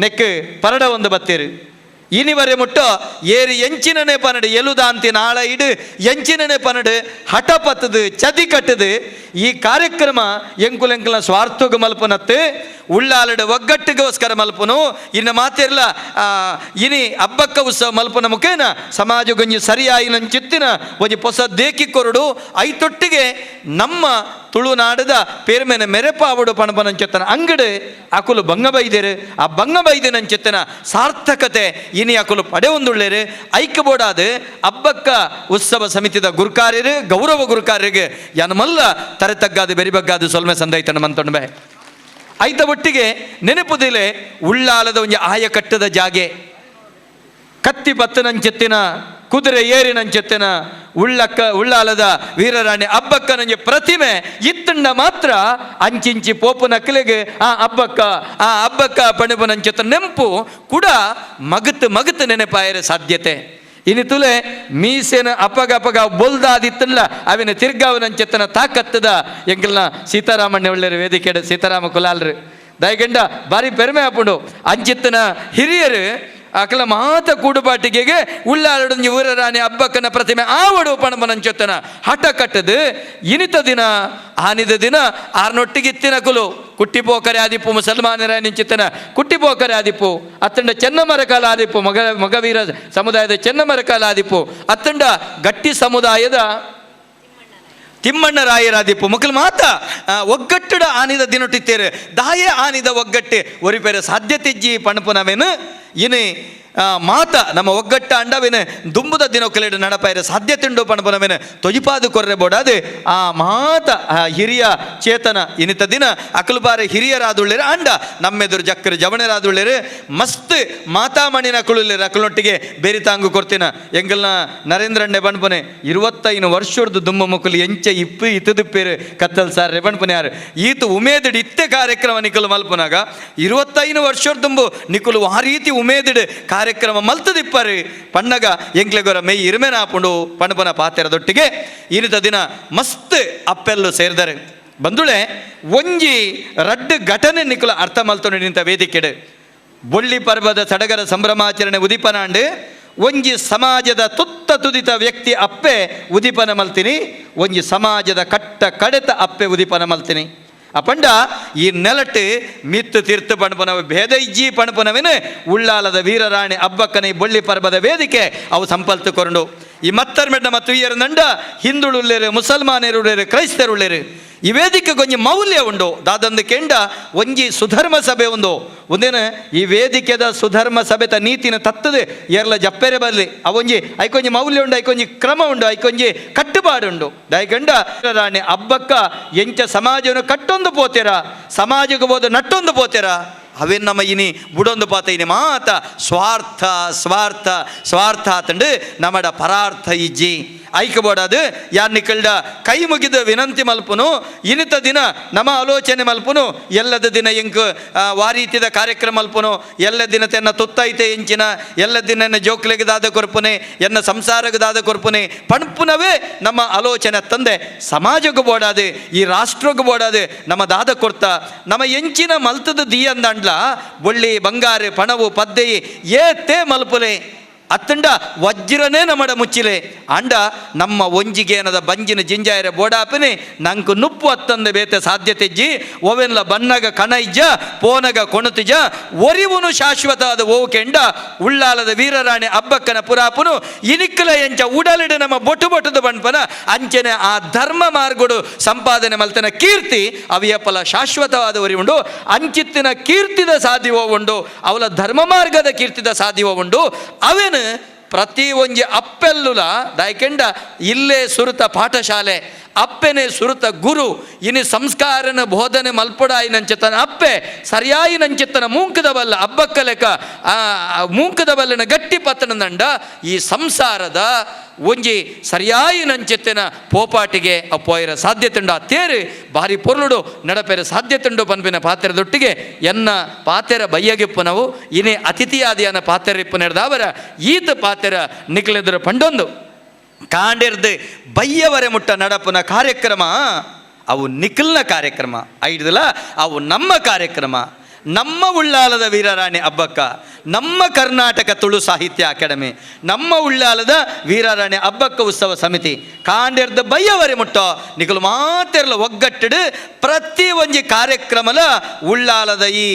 ನೆಕ್ ಪರಡ ಒಂದು ಬತ್ತೀರು ಇನಿವರೆ ಮುಟ್ಟೋ ಏರಿ ಎಂಚಿನನೆ ಪನಡು ಎಲುದಾಂತಿ ನಾಳ ಇಡು ಎಂಚಿನನೆ ಪನಡು ಹಠ ಪತ್ತದು ಚದಿ ಕಟ್ಟದು ಈ ಕಾರ್ಯಕ್ರಮ ಎಂಕುಲೆಂಕಲ ಸ್ವಾರ್ಥಗ ಮಲ್ಪನತ್ತು ಉಳ್ಳಾಲಡ ಒಗ್ಗಟ್ಟಿಗೋಸ್ಕರ ಮಲ್ಪನು ಇನ್ನು ಮಾತಿರ್ಲ ಇನಿ ಹಬ್ಬಕ್ಕ ಉತ್ಸವ ಮಲ್ಪನ ಮುಖೇನ ಸಮಾಜ ಗೊಂಜಿ ಸರಿಯಾಯಿನಂಚಿತ್ತಿನ ಒಂಜಿ ಹೊಸ ದೇಕಿ ಕೊರಡು ಐತೊಟ್ಟಿಗೆ ನಮ್ಮ ತುಳುನಾಡದ ಪೇರ್ಮೆನ ಮೆರೆಪಾವಡು ಪಣಪನಂಚೆತ್ತನ ಅಂಗಡಿ ಅಕುಲು ಬಂಗಬೈದೇರು ಆ ಬಂಗಬೈದಿನಂಚೆತ್ತನ ಸಾರ್ಥಕತೆ ಇನಿ ಅಕುಲು ಪಡೆ ಒಂದುಳ್ಳೇರು ಐಕ್ಯಬೋಡಾದು ಹಬ್ಬಕ್ಕ ಉತ್ಸವ ಸಮಿತಿದ ಗುರುಕಾರ್ಯರು ಗೌರವ ಗುರುಕಾರ್ಯರಿಗೆ ಯಾನ ಮಲ್ಲ ತರೆತಗ್ಗಾದು ಬೆರಿಬಗ್ಗಾದು ಸೊಲ್ಮೆ ಸಂದೈತನ ಮಂತೊಂಡ್ಬೆ ಐತ ಒಟ್ಟಿಗೆ ನೆನಪುದಿಲೆ ಉಳ್ಳಾಲದ ಒಂಜಿ ಆಯಕಟ್ಟದ ಜಾಗೆ ಕತ್ತಿ ಪತ್ತನಂಚೆತ್ತಿನ ಕುದುರೆ ಏರಿನಂಚೆತ್ತಿನ ಉಳ್ಳಾಲದ ವೀರರಾಣಿ ಹಬ್ಬಕ್ಕನಂಜೆ ಪ್ರತಿಮೆ ಇತ್ತಂಡ ಮಾತ್ರ ಅಂಚಿಂಚಿ ಪೋಪು ನಕ್ಕಲಿಗೆ ಆ ಹಬ್ಬಕ್ಕ ಪಣಪನಂಚೆತ್ತ ನೆಂಪು ಕೂಡ ಮಗತ್ ನೆನಪಾಯರ ಸಾಧ್ಯತೆ ಇನಿ ತುಲೆ ಮೀಸೆನ ಅಪಗ ಬೊಲ್ದಾದಿತ್ತಲ್ಲ ಅವಿನ ತಿರ್ಗಾವನಂಚೆತ್ತನ ತಾಕತ್ತದ ಎಂಕಲ್ನ ಸೀತಾರಾಮಣ್ಣ ಒಳ್ಳೆಯ ವೇದಿಕೆ ಸೀತಾರಾಮ ಕುಲಾಲ್ರು ದಯಗಂಡ ಬಾರಿ ಪೆರ್ಮೆ ಹಾಪುಂಡು ಅಂಚಿತ್ತನ ಹಿರಿಯರು ಅಕಲ ಮಾತ ಕೂಡುಬಾಟಿಗೆಗೆ ಉಳ್ಳಾಲಡಂಜಿ ಊರರಾಣಿ ಅಬ್ಬಕ್ಕನ ಪ್ರತಿಮೆ ಆವಡು ಪಣಮನಂಚೊತ್ತನ ಹಠ ಕಟ್ಟದು ಇನಿತ ದಿನ ಆನಿದ ದಿನ ಆರ್ನೊಟ್ಟಿಗಿತ್ತಿನ ಕುಲು ಕುಟ್ಟಿಪೋಕರೆ ಆದಿಪ್ಪು ಮುಸಲ್ಮಾನರ ನಿಂಚಿತ್ತನ ಕುಟ್ಟಿಪೋಕರೆ ಆದಿಪ್ಪು ಅತ್ತಂಡ ಚೆನ್ನಮರ ಕಾಲ ಆದಿಪ್ಪು ಮಗವೀರ ಸಮುದಾಯದ ಚೆನ್ನಮರ ಕಾಲ ಆದಿಪ್ಪು ಅತ್ತಂಡ ಗಟ್ಟಿ ಸಮುದಾಯದ ತಿಮ್ಮಣ್ಣ ರಾಯರಾದಿಪ್ಪು ಮಕ್ಕಳು ಮಾತ ಒಗ್ಗಟ್ಟಡ ಆನಿದ ದಿನೊಟ್ಟಿತ್ತೇರು ದಾಯೆ ಆನಿದ ಒಗ್ಗಟ್ಟೆ ಒರಿಪೇರೆ ಸಾಧ್ಯತೆಜ್ಜಿ ಪಣಪುನವೇನು ಇನಿ ಮಾತ ನಮ್ಮ ಒಗ್ಗಟ್ಟ ಅಂಡವೇನು ದುಂಬುದ ದಿನೊಕ್ಕಲೆಡು ನಡಪಾಯಿರ ಸಾಧ್ಯತೆ ಉಂಡು ಪಣಪುನವೇನು ತೊಜಿಪಾದು ಕೊರ್ರೆ ಬೋಡಾದು ಆ ಮಾತ ಹಿರಿಯ ಚೇತನ ಇನಿತ ದಿನ ಅಕಲ್ಬಾರೆ ಹಿರಿಯರಾದುಳ್ಳೇರು ಅಂಡ ನಮ್ಮೆದುರು ಜಕ್ಕರು ಜವಣರಾದುಳ್ಳೇರು ಮಸ್ತ್ ಮಾತಾಮಣಿನ ಕುಳುಳ್ಳೇರು ಅಕಲೊಟ್ಟಿಗೆ ಬೇರಿತಾಂಗು ಕೊರ್ತಿನ ಎಂಗಲ್ನ ನರೇಂದ್ರಣ್ಣೆ ಬಣ್ಪನೆ 25 ವರ್ಷದ್ದು ದುಮ್ಮ ಮುಕ್ಕಲು ಎಂಚೆ ಇಪ್ಪು ಇತ್ತದುಪ್ಪೇರು ಕತ್ತಲ್ ಸಾರ್ ರೆಬಣ್ಪನೆ ಯಾರು ಈತು ಉಮೇದಿಡು ಇತ್ತೆ ಕಾರ್ಯಕ್ರಮ ನಿಕಲು ಮಲ್ಪನಾಗ 25 ವರ್ಷದ ದುಂಬು ನಿಕುಲು ಆ ರೀತಿ ಉಮೇದಿಡು ಕಾರ್ಯಕ್ರಮ ಮಲ್ತದಿಪ್ಪರು ಪಣ್ಣಗ ಎಂಕ್ಲೆಗೊರ ಮೈ ಇರುಮೆನ ಹಾಪುಂಡು ಪಣಪನ ಪಾತೆರದೊಟ್ಟಿಗೆ ಇನಿತ ದಿನ ಮಸ್ತ್ ಅಪ್ಪೆಲ್ಲು ಸೇರಿದರೆ ಬಂದುಳೆ ಒಂಜಿ ರಡ್ಡು ಘಟನೆ ನಿಕುಲ ಅರ್ಥ ಮಲ್ತೊಂಡು ನಿಂತ ವೇದಿಕೆಡು ಬೊಳ್ಳಿ ಪರ್ವದ ಸಡಗರ ಸಂಭ್ರಮಾಚರಣೆ ಉದಿಪನಾಂಡು ಒಂಜಿ ಸಮಾಜದ ತುತ್ತ ತುದಿತ ವ್ಯಕ್ತಿ ಅಪ್ಪೆ ಉದಿಪನ ಮಲ್ತೀನಿ ಒಂಜಿ ಸಮಾಜದ ಕಟ್ಟ ಕಡೆತ ಅಪ್ಪೆ ಉದಿಪನ ಮಲ್ತೀನಿ ಅಪಂಡ ಈ ನೆಲಟ್ಟು ಮಿತ್ತು ತೀರ್ತು ಪಣಪನವ ಭೇದ ಇಜ್ಜಿ ಪಣಪನವೇನು ಉಳ್ಳಾಲದ ವೀರರಾಣಿ ಅಬ್ಬಕ್ಕನ ಈ ಬೊಳ್ಳಿ ಪರ್ಬದ ವೇದಿಕೆ ಅವು ಸಂಪಲ್ತುಕೊಂಡು ಈ ಮತ್ತರ್ಮೆಡ್ಡ ಮತ್ತು ಈಯರ ನಂಡ ಹಿಂದುಳುಳ್ಳೇರು ಮುಸಲ್ಮಾನರುಳ್ಳೇರು ಕ್ರೈಸ್ತರುಳ್ಳೇರು ಈ ವೇದಿಕೆ ಕೊಂಚ ಮೌಲ್ಯ ಉಂಡು ದಾದಂದು ಕೆಂಡ ಒಂಜಿ ಸುಧರ್ಮ ಸಭೆ ಉಂದು ಒಂದೇನು ಈ ವೇದಿಕೆದ ಸುಧರ್ಮ ಸಭೆತ ನೀತಿನ ತತ್ತದು ಎರಲ ಜಪ್ಪೆರೆ ಬರಲಿ ಅವೊಂಜಿ ಐಕೊಂಜಿ ಮೌಲ್ಯ ಉಂಡು ಐಕೊಂಜಿ ಕ್ರಮ ಉಂಡು ಐಕೊಂಜಿ ಕಟ್ಟುಪಾಡುಂಡು ದಯಗಂಡ ರಾಣಿ ಹಬ್ಬಕ್ಕ ಎಂಚ ಸಮಾಜವನ್ನು ಕಟ್ಟೊಂದು ಪೋತೀರ ಸಮಾಜಕ್ಕೆ ಹೋದ ನಟ್ಟೊಂದು ಪೋತೀರ ಅವೇನು ನಮ್ಮ ಇನಿ ಬುಡೊಂದು ಪಾತ ಇನಿ ಮಾತ ಸ್ವಾರ್ಥ ಸ್ವಾರ್ಥ ಸ್ವಾರ್ಥ ತಂಡು ನಮ್ಮಡ ಪರಾರ್ಥ ಇಜ್ಜಿ ಐಕಬೋಡದು ಯಾರು ನಿಕಲ್ಡ ಕೈ ಮುಗಿದ ವಿನಂತಿ ಮಲ್ಪುನು ಇನಿತ ದಿನ ನಮ್ಮ ಆಲೋಚನೆ ಮಲ್ಪುನು ಎಲ್ಲದ ದಿನ ಎಂಕ್ ವಾರೀತಿದ ಕಾರ್ಯಕ್ರಮ ಮಲ್ಪುನು ಎಲ್ಲ ದಿನ ತೆನ್ನ ತುತ್ತೈತೆ ಎಂಚಿನ ಎಲ್ಲ ದಿನ ಎನ್ನ ಜೋಕ್ಲೆಗದಾದ ಕೊರ್ಪುನೆ ಎನ್ನ ಸಂಸಾರಗದಾದ ಕೊರ್ಪುನೆ ಪಣ್ಪುನವೇ ನಮ್ಮ ಆಲೋಚನೆ ತಂದೆ ಸಮಾಜಕ್ಕೆ ಬೋಡಾದು ಈ ರಾಷ್ಟ್ರಕ್ಕೆ ಬೋಡಾದು ನಮ್ಮ ದಾದ ಕೊರ್ತ ನಮ್ಮ ಎಂಚಿನ ಮಲ್ತದ ದಿಯಂದಂಡ್ಲ ಬೊಳ್ಳಿ ಬಂಗಾರ ಪಣವು ಪದ್ದೆಯಿ ಏತೇ ಮಲ್ಪುಲೆ ಅತ್ತಂಡ ವಜ್ರನೇ ನಮ್ಮಡ ಮುಚ್ಚಿಲೆ ಅಂಡ ನಮ್ಮ ಒಂಜಿಗೇನದ ಬಂಜಿನ ಜಿಂಜಾಯರ ಬೋಡಾಪನೆ ನಂಕು ನುಪ್ಪು ಹತ್ತಂದ ಬೇತೆ ಸಾಧ್ಯತೆ ಇಜ್ಜಿ ಓವೆನ್ಲ ಬನ್ನಗ ಕಣ ಇಜ್ಜ ಪೋನಗ ಕೊಣತಿಜ ಒರಿವುನು ಶಾಶ್ವತ ಆದ ಓವು ಕೆಂಡ ಉಳ್ಳಾಲದ ವೀರರಾಣಿ ಅಬ್ಬಕ್ಕನ ಪುರಾಪುನು ಇನಿಕ್ಕಲ ಎಂಚ ಉಡಲಿಡು ನಮ್ಮ ಬೊಟ್ಟು ಬೊಟ್ಟದ ಬಣ್ಪನ ಅಂಚನೆ ಆ ಧರ್ಮ ಮಾರ್ಗುಡು ಸಂಪಾದನೆ ಮಲ್ತನ ಕೀರ್ತಿ ಅವಿಯಪ್ಪಲ ಶಾಶ್ವತವಾದ ಒರಿ ಉಂಡು ಅಂಚಿತ್ತಿನ ಕೀರ್ತಿದ ಸಾಧ್ಯವೋ ಉಂಡು ಅವಲ ಧರ್ಮ ಮಾರ್ಗದ ಕೀರ್ತಿದ ಸಾಧ್ಯವೋ ಉಂಡು ಅವೇನು ಪ್ರತಿ ಒಂಜಿ ಅಪ್ಪೆಲ್ಲುಲ ದಾಯ್ಕೆಂಡ ಇಲ್ಲೇ ಸುರುತ ಪಾಠಶಾಲೆ ಅಪ್ಪೆನೆ ಸುರುತ ಗುರು ಇನಿ ಸಂಸ್ಕಾರನ ಬೋಧನೆ ಮಲ್ಪುಡಾಯಿ ನಂಚೆತನ ಅಪ್ಪೆ ಸರಿಯಾಯಿ ನಂಚೆತ್ತನ ಮೂಂಕದ ಬಲ್ಲ ಹಬ್ಬಕ್ಕ ಲೆಕ್ಕ ಮೂಂಕದ ಬಲ್ಲನ ಗಟ್ಟಿ ಪತ್ತನಂದ ಈ ಸಂಸಾರದ ಒಂಜಿ ಸರಿಯಾಯಿ ನಂಚೆತ್ತಿನ ಪೋಪಾಟಿಗೆ ಅಪ್ಪೋಯರ ಸಾಧ್ಯತೆ ಉಂಡು ಆ ತೇರು ಭಾರಿ ಪೊರ್ಲುಡು ನಡಪೆರ ಸಾಧ್ಯತೆ ಉಂಡು ಪನ್ಪಿನ ಪಾತ್ರೆದೊಟ್ಟಿಗೆ ಎನ್ನ ಪಾತೆರ ಬಯ್ಯಗಿಪ್ಪು ನಾವು ಇನೇ ಅತಿಥಿಯಾದಿಯನ ಪಾತೆರಿಪ್ಪು ನಡೆದವರ ಈತ ಪಾತೆರ ನಿಕ್ಲೆದ್ರ ಪಂಡೊಂದು ಕಾಂಡಿರ್ದು ಬಯ್ಯವರೆ ಮುಟ್ಟ ನಡಪನ ಕಾರ್ಯಕ್ರಮ ಅವು ನಿಖಲ್ನ ಕಾರ್ಯಕ್ರಮ ಐದಲ್ಲ ಅವು ನಮ್ಮ ಕಾರ್ಯಕ್ರಮ ನಮ್ಮ ಉಳ್ಳಾಲದ ವೀರರಾಣಿ ಹಬ್ಬಕ್ಕ ನಮ್ಮ ಕರ್ನಾಟಕ ತುಳು ಸಾಹಿತ್ಯ ಅಕಾಡೆಮಿ ನಮ್ಮ ಉಳ್ಳಾಲದ ವೀರರಾಣಿ ಹಬ್ಬಕ್ಕ ಉತ್ಸವ ಸಮಿತಿ ಕಾಂಡೆರ್ದ ಬಯ್ಯವರೆ ಮುಟ್ಟೋ ನಿಕಲು ಮಾತೆರ್ಲ ಒಗ್ಗಟ್ಟಿಡು ಪ್ರತಿ ಒಂಜಿ ಕಾರ್ಯಕ್ರಮಲ ಉಳ್ಳಾಲದ ಈ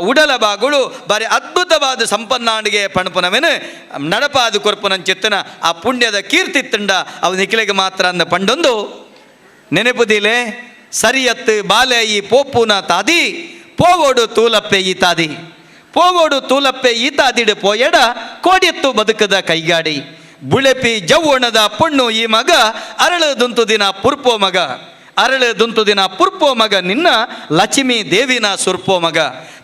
ಉಡಲ ಬಾಗುಳು ಬಾರಿ ಅದ್ಭುತವಾದ ಸಂಪನ್ನಾಡಿಗೆ ಪಣಪುನವೇನು ನಡಪಾದು ಕೊರ್ಪುನಂಚಿತ್ತನ ಆ ಪುಣ್ಯದ ಕೀರ್ತಿ ತಿಂಡ ಅವು ನಿಖಿಲೆಗೆ ಮಾತ್ರ ಅಂದ ಪಂಡೊಂದು ನೆನೆಪುದಿಲೆ ಸರಿಯತ್ತು ಬಾಲೆ ಈ ಪೋಪುನ ತಾದಿ ಪೋಗೋಡು ತೂಲಪ್ಪೆ ಈತಾದಿ ಪೋಗೋಡು ತೂಲಪ್ಪೆ ಈತಾದಿಡು ಪೋಯಡ ಕೋಡಿಯತ್ತು ಬದುಕದ ಕೈಗಾಡಿ ಬುಳೆಪಿ ಜವ್ವಣದ ಪುಣ್ಣು ಈ ಮಗ ಅರಳು ದುಂತು ದಿನ ಪುರ್ಪೋ ಮಗ ಅರಳು ದುಂತು ದಿನ ಪುರ್ಪೋ ಮಗ ನಿನ್ನ ಲಕ್ಷ್ಮೀ ದೇವಿನ ಸುರ್ಪೋ ಮಗ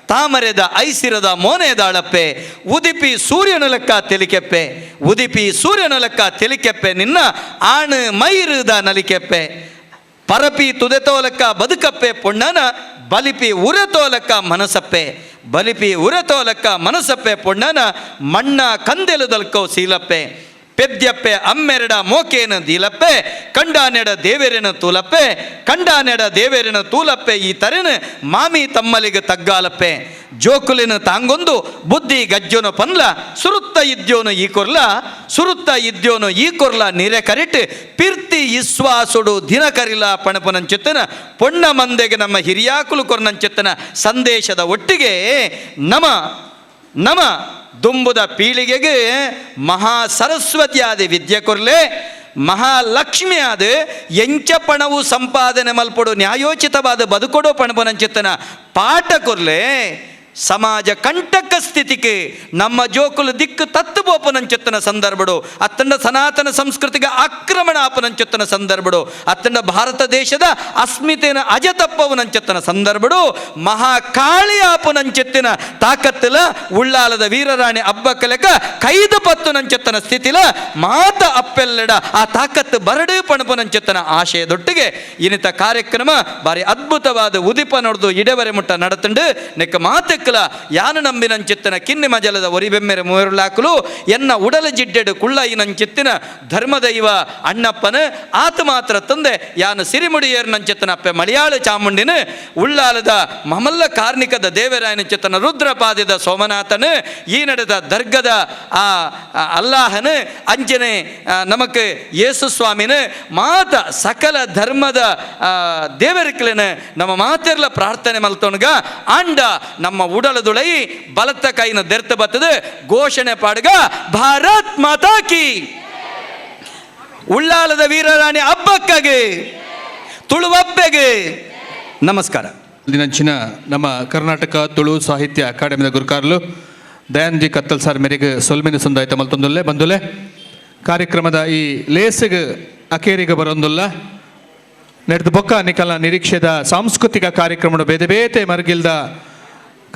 ತಾಮರೆದ ಐಸಿರದ ಮೋನೆದಾಳಪ್ಪೆ ಉದಿಪಿ ಸೂರ್ಯನ ಲೆಕ್ಕ ತೆಲಿಕೆಪ್ಪೆ ಉದಿಪಿ ಸೂರ್ಯನ ಲೆಕ್ಕ ತೆಲಿಕೆಪ್ಪೆ ನಿನ್ನ ಆಣು ಮೈರುದ ನಲಿಕೆಪ್ಪೆ ಪರಪಿ ತುದೆತೋಲಕ್ಕ ಬದುಕಪ್ಪೆ ಪೊಣ್ಣನ ಬಲಿಪಿ ಉರತೋಲಕ್ಕ ಮನಸಪ್ಪೆ ಬಲಿಪಿ ಉರತೋಲಕ್ಕ ಮನಸಪ್ಪೆ ಪೊಣ್ಣನ ಮಣ್ಣ ಕಂದೆಲುದಲ್ಕೋ ಸೀಲಪ್ಪೆ ಪೆದ್ಯಪ್ಪೆ ಅಮ್ಮೆರಡ ಮೋಕೇನ ದೀಲಪ್ಪೆ ಕಂಡಾನೆಡ ದೇವೇರಿನ ತೂಲಪ್ಪೆ ಕಂಡಾನೆಡ ದೇವೇರಿನ ತೂಲಪ್ಪೆ ಈ ತರೆನ ಮಾಮಿ ತಮ್ಮಲಿಗೆ ತಗ್ಗಾಲಪ್ಪೆ ಜೋಕುಲಿನ ತಾಂಗೊಂದು ಬುದ್ಧಿ ಗಜ್ಜೋನು ಪನ್ಲ ಸುರುತ್ತ ಇದ್ಯೋನು ಈ ಕೊರ್ಲ ಸುರುತ್ತ ಇದ್ಯೋನು ಈ ಕೊರ್ಲ ನೀರೆ ಕರಿಟ್ ಪಿರ್ತಿ ಇಸ್ವಾಸುಡು ದಿನ ಕರಿಲ ಪಣಪನಂಚೆತ್ತನ ಪೊಣ್ಣ ಮಂದೆಗೆ ನಮ್ಮ ಹಿರಿಯಾಕುಲು ಕೊರ್ನಂಚೆತ್ತನ ಸಂದೇಶದ ಒಟ್ಟಿಗೆ ನಮ ದುಂಬುದ ಪೀಳಿಗೆಗೆ ಮಹಾ ಸರಸ್ವತಿ ಆದ ವಿದ್ಯೆ ಕೊರ್ಲೆ ಮಹಾಲಕ್ಷ್ಮಿ ಆದ ಎಂಚ ಪಣವು ಸಂಪಾದನೆ ಮಲ್ಪಡು ನ್ಯಾಯೋಚಿತವಾದ ಬದುಕೊಡೋ ಪಣಪನಂಚಿತ್ತನ ಪಾಠ ಕೊರ್ಲೆ ಸಮಾಜ ಕಂಟಕ ಸ್ಥಿತಿಗೆ ನಮ್ಮ ಜೋಕುಲು ದಿಕ್ಕು ತತ್ತು ಬೋಪನಂಚೆತ್ತನ ಸಂದರ್ಭಡು ಅತ್ತಂಡ ಸನಾತನ ಸಂಸ್ಕೃತಿಗೆ ಆಕ್ರಮಣ ಆಪನಂಚೆತ್ತನ ಸಂದರ್ಭಡು ಅತ್ತಂಡ ಭಾರತ ದೇಶದ ಅಸ್ಮಿತೆನ ಅಜತಪ್ಪವನಂಚೆತ್ತನ ಸಂದರ್ಭಡು ಮಹಾಕಾಳಿ ಆಪನಂಚೆತ್ತಿನ ತಾಕತ್ತಿಲ ಉಳ್ಳಾಲದ ವೀರರಾಣಿ ಅಬ್ಬಕ್ಕಲೆಕ ಕೈದ ಪತ್ತು ನಂಚೆತ್ತನ ಸ್ಥಿತಿಲ ಮಾತ ಅಪ್ಪೆಲ್ಲೆಡ ಆ ತಾಕತ್ತು ಬರಡು ಪಣಪನಂಚೆತ್ತನ ಆಶಯದೊಟ್ಟಿಗೆ ಇನ್ನಿತ ಕಾರ್ಯಕ್ರಮ ಬಾರಿ ಅದ್ಭುತವಾದ ಉದಿಪ ನೋಡ್ದು ಇಡೆವರೆ ಮುಟ್ಟ ನಡತಂಡು ನೆಕ್ಕ ಮಾತಕ್ಕ ಯಾನು ನಂಬಿನಂಚಿತ್ತಿನ ಕಿನ್ನಿ ಮಜಲದ ಒರಿಬೆಮ್ಮೆರೆ ಮೂರುಲಾಕಲು ಎನ್ನ ಉಡಲ ಜಿಡ್ಡೆಡು ಕುಳ್ಳ ನಂಚಿತ್ತಿನ ಧರ್ಮದೈವ ಅಣ್ಣಪ್ಪನ ಆತ ಮಾತ್ರ ತಂದೆ ಯಾನು ಸಿರಿಮುಡಿಯೇರು ನಂಚಿತ್ತನ ಅಪ್ಪೆ ಮಲಯಾಳ ಚಾಮುಂಡಿನ ಉಳ್ಳಾಲದ ಮಮಲ್ಲ ಕಾರ್ಣಿಕದ ದೇವರಾಯನ ಚಿತ್ತನ ರುದ್ರಪಾದ್ಯದ ಸೋಮನಾಥನ ಈ ನಡೆದ ದರ್ಗದ ಆ ಅಲ್ಲಾಹನ ಅಂಜನೆ ನಮಕ್ ಯೇಸು ಸ್ವಾಮಿನ ಮಾತ ಸಕಲ ಧರ್ಮದ ದೇವರಿಕಲಿನ ನಮ್ಮ ಮಾತೆರ್ಲ ಪ್ರಾರ್ಥನೆ ಮಲ್ತೋನ್ಗ ಅಂಡ ನಮ್ಮ ಉಡಲದುಳೈ ಬಲತ್ತ ಕೈನ ದೆರ್ತ ಬತ್ತದ ಘೋಷಣೆ ಪಾಡ್ಗ ಭಾರತ್ ಮಾತಾ ಕಿ ಉಳ್ಳಾಲದ ವೀರರಾಣಿ ಹಬ್ಬಕ್ಕಾಗಿ ತುಳುವಬ್ಬೆಗೆ ನಮಸ್ಕಾರ. ದಿನಂಚಿನ ನಮ್ಮ ಕರ್ನಾಟಕ ತುಳು ಸಾಹಿತ್ಯ ಅಕಾಡೆಮಿದ ಗುರುಕಾರ್ಲು ದಯಾನಂದ್ ಜಿ ಕತ್ತಲ್ ಸಾರ್ ಮೇರೆಗೆ ಸೊಲ್ಮಿನ ಸಂದಾಯಿತ ಮಲ್ತೊಂದುಲ್ಲೆ ಬಂದುಲೆ ಕಾರ್ಯಕ್ರಮದ ಈ ಲೇಸಿಗೆ ಅಕೇರಿಗೆ ಬರೊಂದುಲ್ಲ ನಡೆದ ಬೊಕ್ಕ ನಿಕಲ್ನ ನಿರೀಕ್ಷೆದ ಸಾಂಸ್ಕೃತಿಕ ಕಾರ್ಯಕ್ರಮ ಬೇತೆ ಬೇತೆ ಮರ್ಗಿಲ್ದ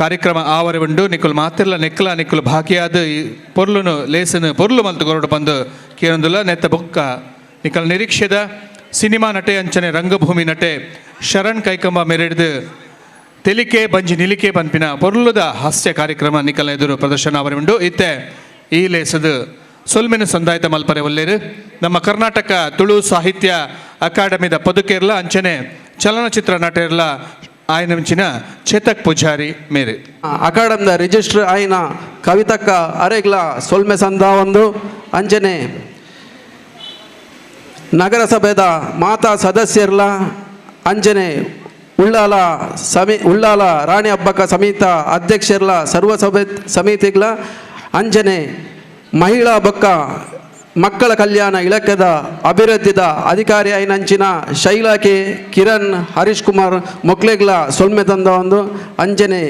ಕಾರ್ಯಕ್ರಮ ಆವರವುಂಡು ನಿಕುಲು ಮಾತಿರ್ಲ ನೆಕ್ಕಲ ನಿಕುಲು ಭಾಗಿಯಾದ ಈ ಪೊರ್ಲುನು ಲೇಸನು ಪೊರ್ಲು ಮಲ್ತು ಗೊರಡು ಬಂದು ಕೇಳೊಂದುಲ್ಲ ನೆತ್ತ ಬೊಕ್ಕ ನಿಕಲ್ ನಿರೀಕ್ಷೆದ ಸಿನಿಮಾ ನಟೆ ಅಂಚನೆ ರಂಗಭೂಮಿ ನಟೆ ಶರಣ್ ಕೈಕಂಬ ಮೆರೆಡ್ದು ತೆಲಿಕೆ ಬಂಜಿ ನಿಲಿಕೆ ಪನ್ಪಿನ ಪೊರ್ಲುದ ಹಾಸ್ಯ ಕಾರ್ಯಕ್ರಮ ನಿಕಲ್ನ ಎದುರು ಪ್ರದರ್ಶನ ಆವರವುಂಡು ಇತ್ತೆ ಈ ಲೇಸದ ಸೊಲ್ಮಿನ ಸಂದಾಯಿತ ಮಲ್ಪರೆ ಒಲ್ಲೇರು ನಮ್ಮ ಕರ್ನಾಟಕ ತುಳು ಸಾಹಿತ್ಯ ಅಕಾಡೆಮಿದ ಪದುಕೇರ್ಲ ಅಂಚನೆ ಚಲನಚಿತ್ರ ನಟೇರ್ಲ ఆయన మించిన చేతక్ పూజారి మేరే ಅಕಾಡೆಮಿದ ರಿಜಿಸ್ಟರ್ ಆಯ್ನ ಕವಿತಕ್ಕ ಅರೆಗ್ಲ ಸೊಲ್ಮೆ ಸಂದ ಒಂದು ಅಂಜನೆ ನಗರಸಭೆದ ಮಾತಾ ಸದಸ್ಯರ್ಲ ಅಂಜನೆ ಉಳ್ಳಾಲ ರಾಣಿ ಹಬ್ಬಕ್ಕ ಸಮಿತ ಅಧ್ಯಕ್ಷರ್ಲ ಸರ್ವಸಭೆ ಸಮಿತಿಗ್ಲ ಅಂಜನೆ ಮಹಿಳಾ ಬೊಕ್ಕ ಮಕ್ಕಳ ಕಲ್ಯಾಣ ಇಲಾಖೆದ ಅಭಿವೃದ್ಧಿದ ಅಧಿಕಾರಿ ಐನಂಚಿನ ಶೈಲಾಕೆ ಕಿರಣ್ ಹರೀಶ್ ಕುಮಾರ್ ಮೊಕ್ಲೆಗ್ಲ ಸೊಲ್ಮೆ ತಂದ ಒಂದು ಅಂಜನೆ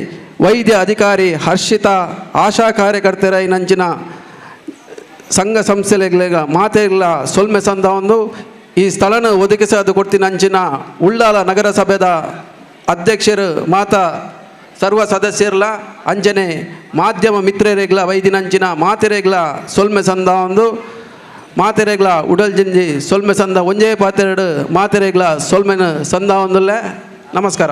ವೈದ್ಯ ಅಧಿಕಾರಿ ಹರ್ಷಿತಾ ಆಶಾ ಕಾರ್ಯಕರ್ತರ ಐನಂಚಿನ ಸಂಘ ಸಂಸ್ಥೆಗಳ ಮಾತೆಗಳ ಸೊಲ್ಮೆ ಸಂದ ಒಂದು ಈ ಸ್ಥಳನ ಒದಗಿಸೋದು ಕೊಡ್ತಿನಂಚಿನ ಉಳ್ಳಾಲ ನಗರಸಭೆದ ಅಧ್ಯಕ್ಷರು ಮಾತಾ ಸರ್ವ ಸದಸ್ಯರ್ಲ ಅಂಜನೆ ಮಾಧ್ಯಮ ಮಿತ್ರರೆಗ್ಲ ವೈದಿನಂಚಿನ ಮಾತೆರೆಗ್ಲ ಸೊಲ್ಮೆ ಸಂದ ಒಂದು ಮಾತೆರೆಗ್ಲ ಉಡಲ್ ಜಿಂಜಿ ಸೊಲ್ಮೆ ಸಂದ ಒಂಜೇ ಪಾತೆರಡು ಮಾತೆರೆಗ್ಲ ಸೊಲ್ಮೆನ ಸಂದ ಒಂದುಲ್ಲೆ ನಮಸ್ಕಾರ.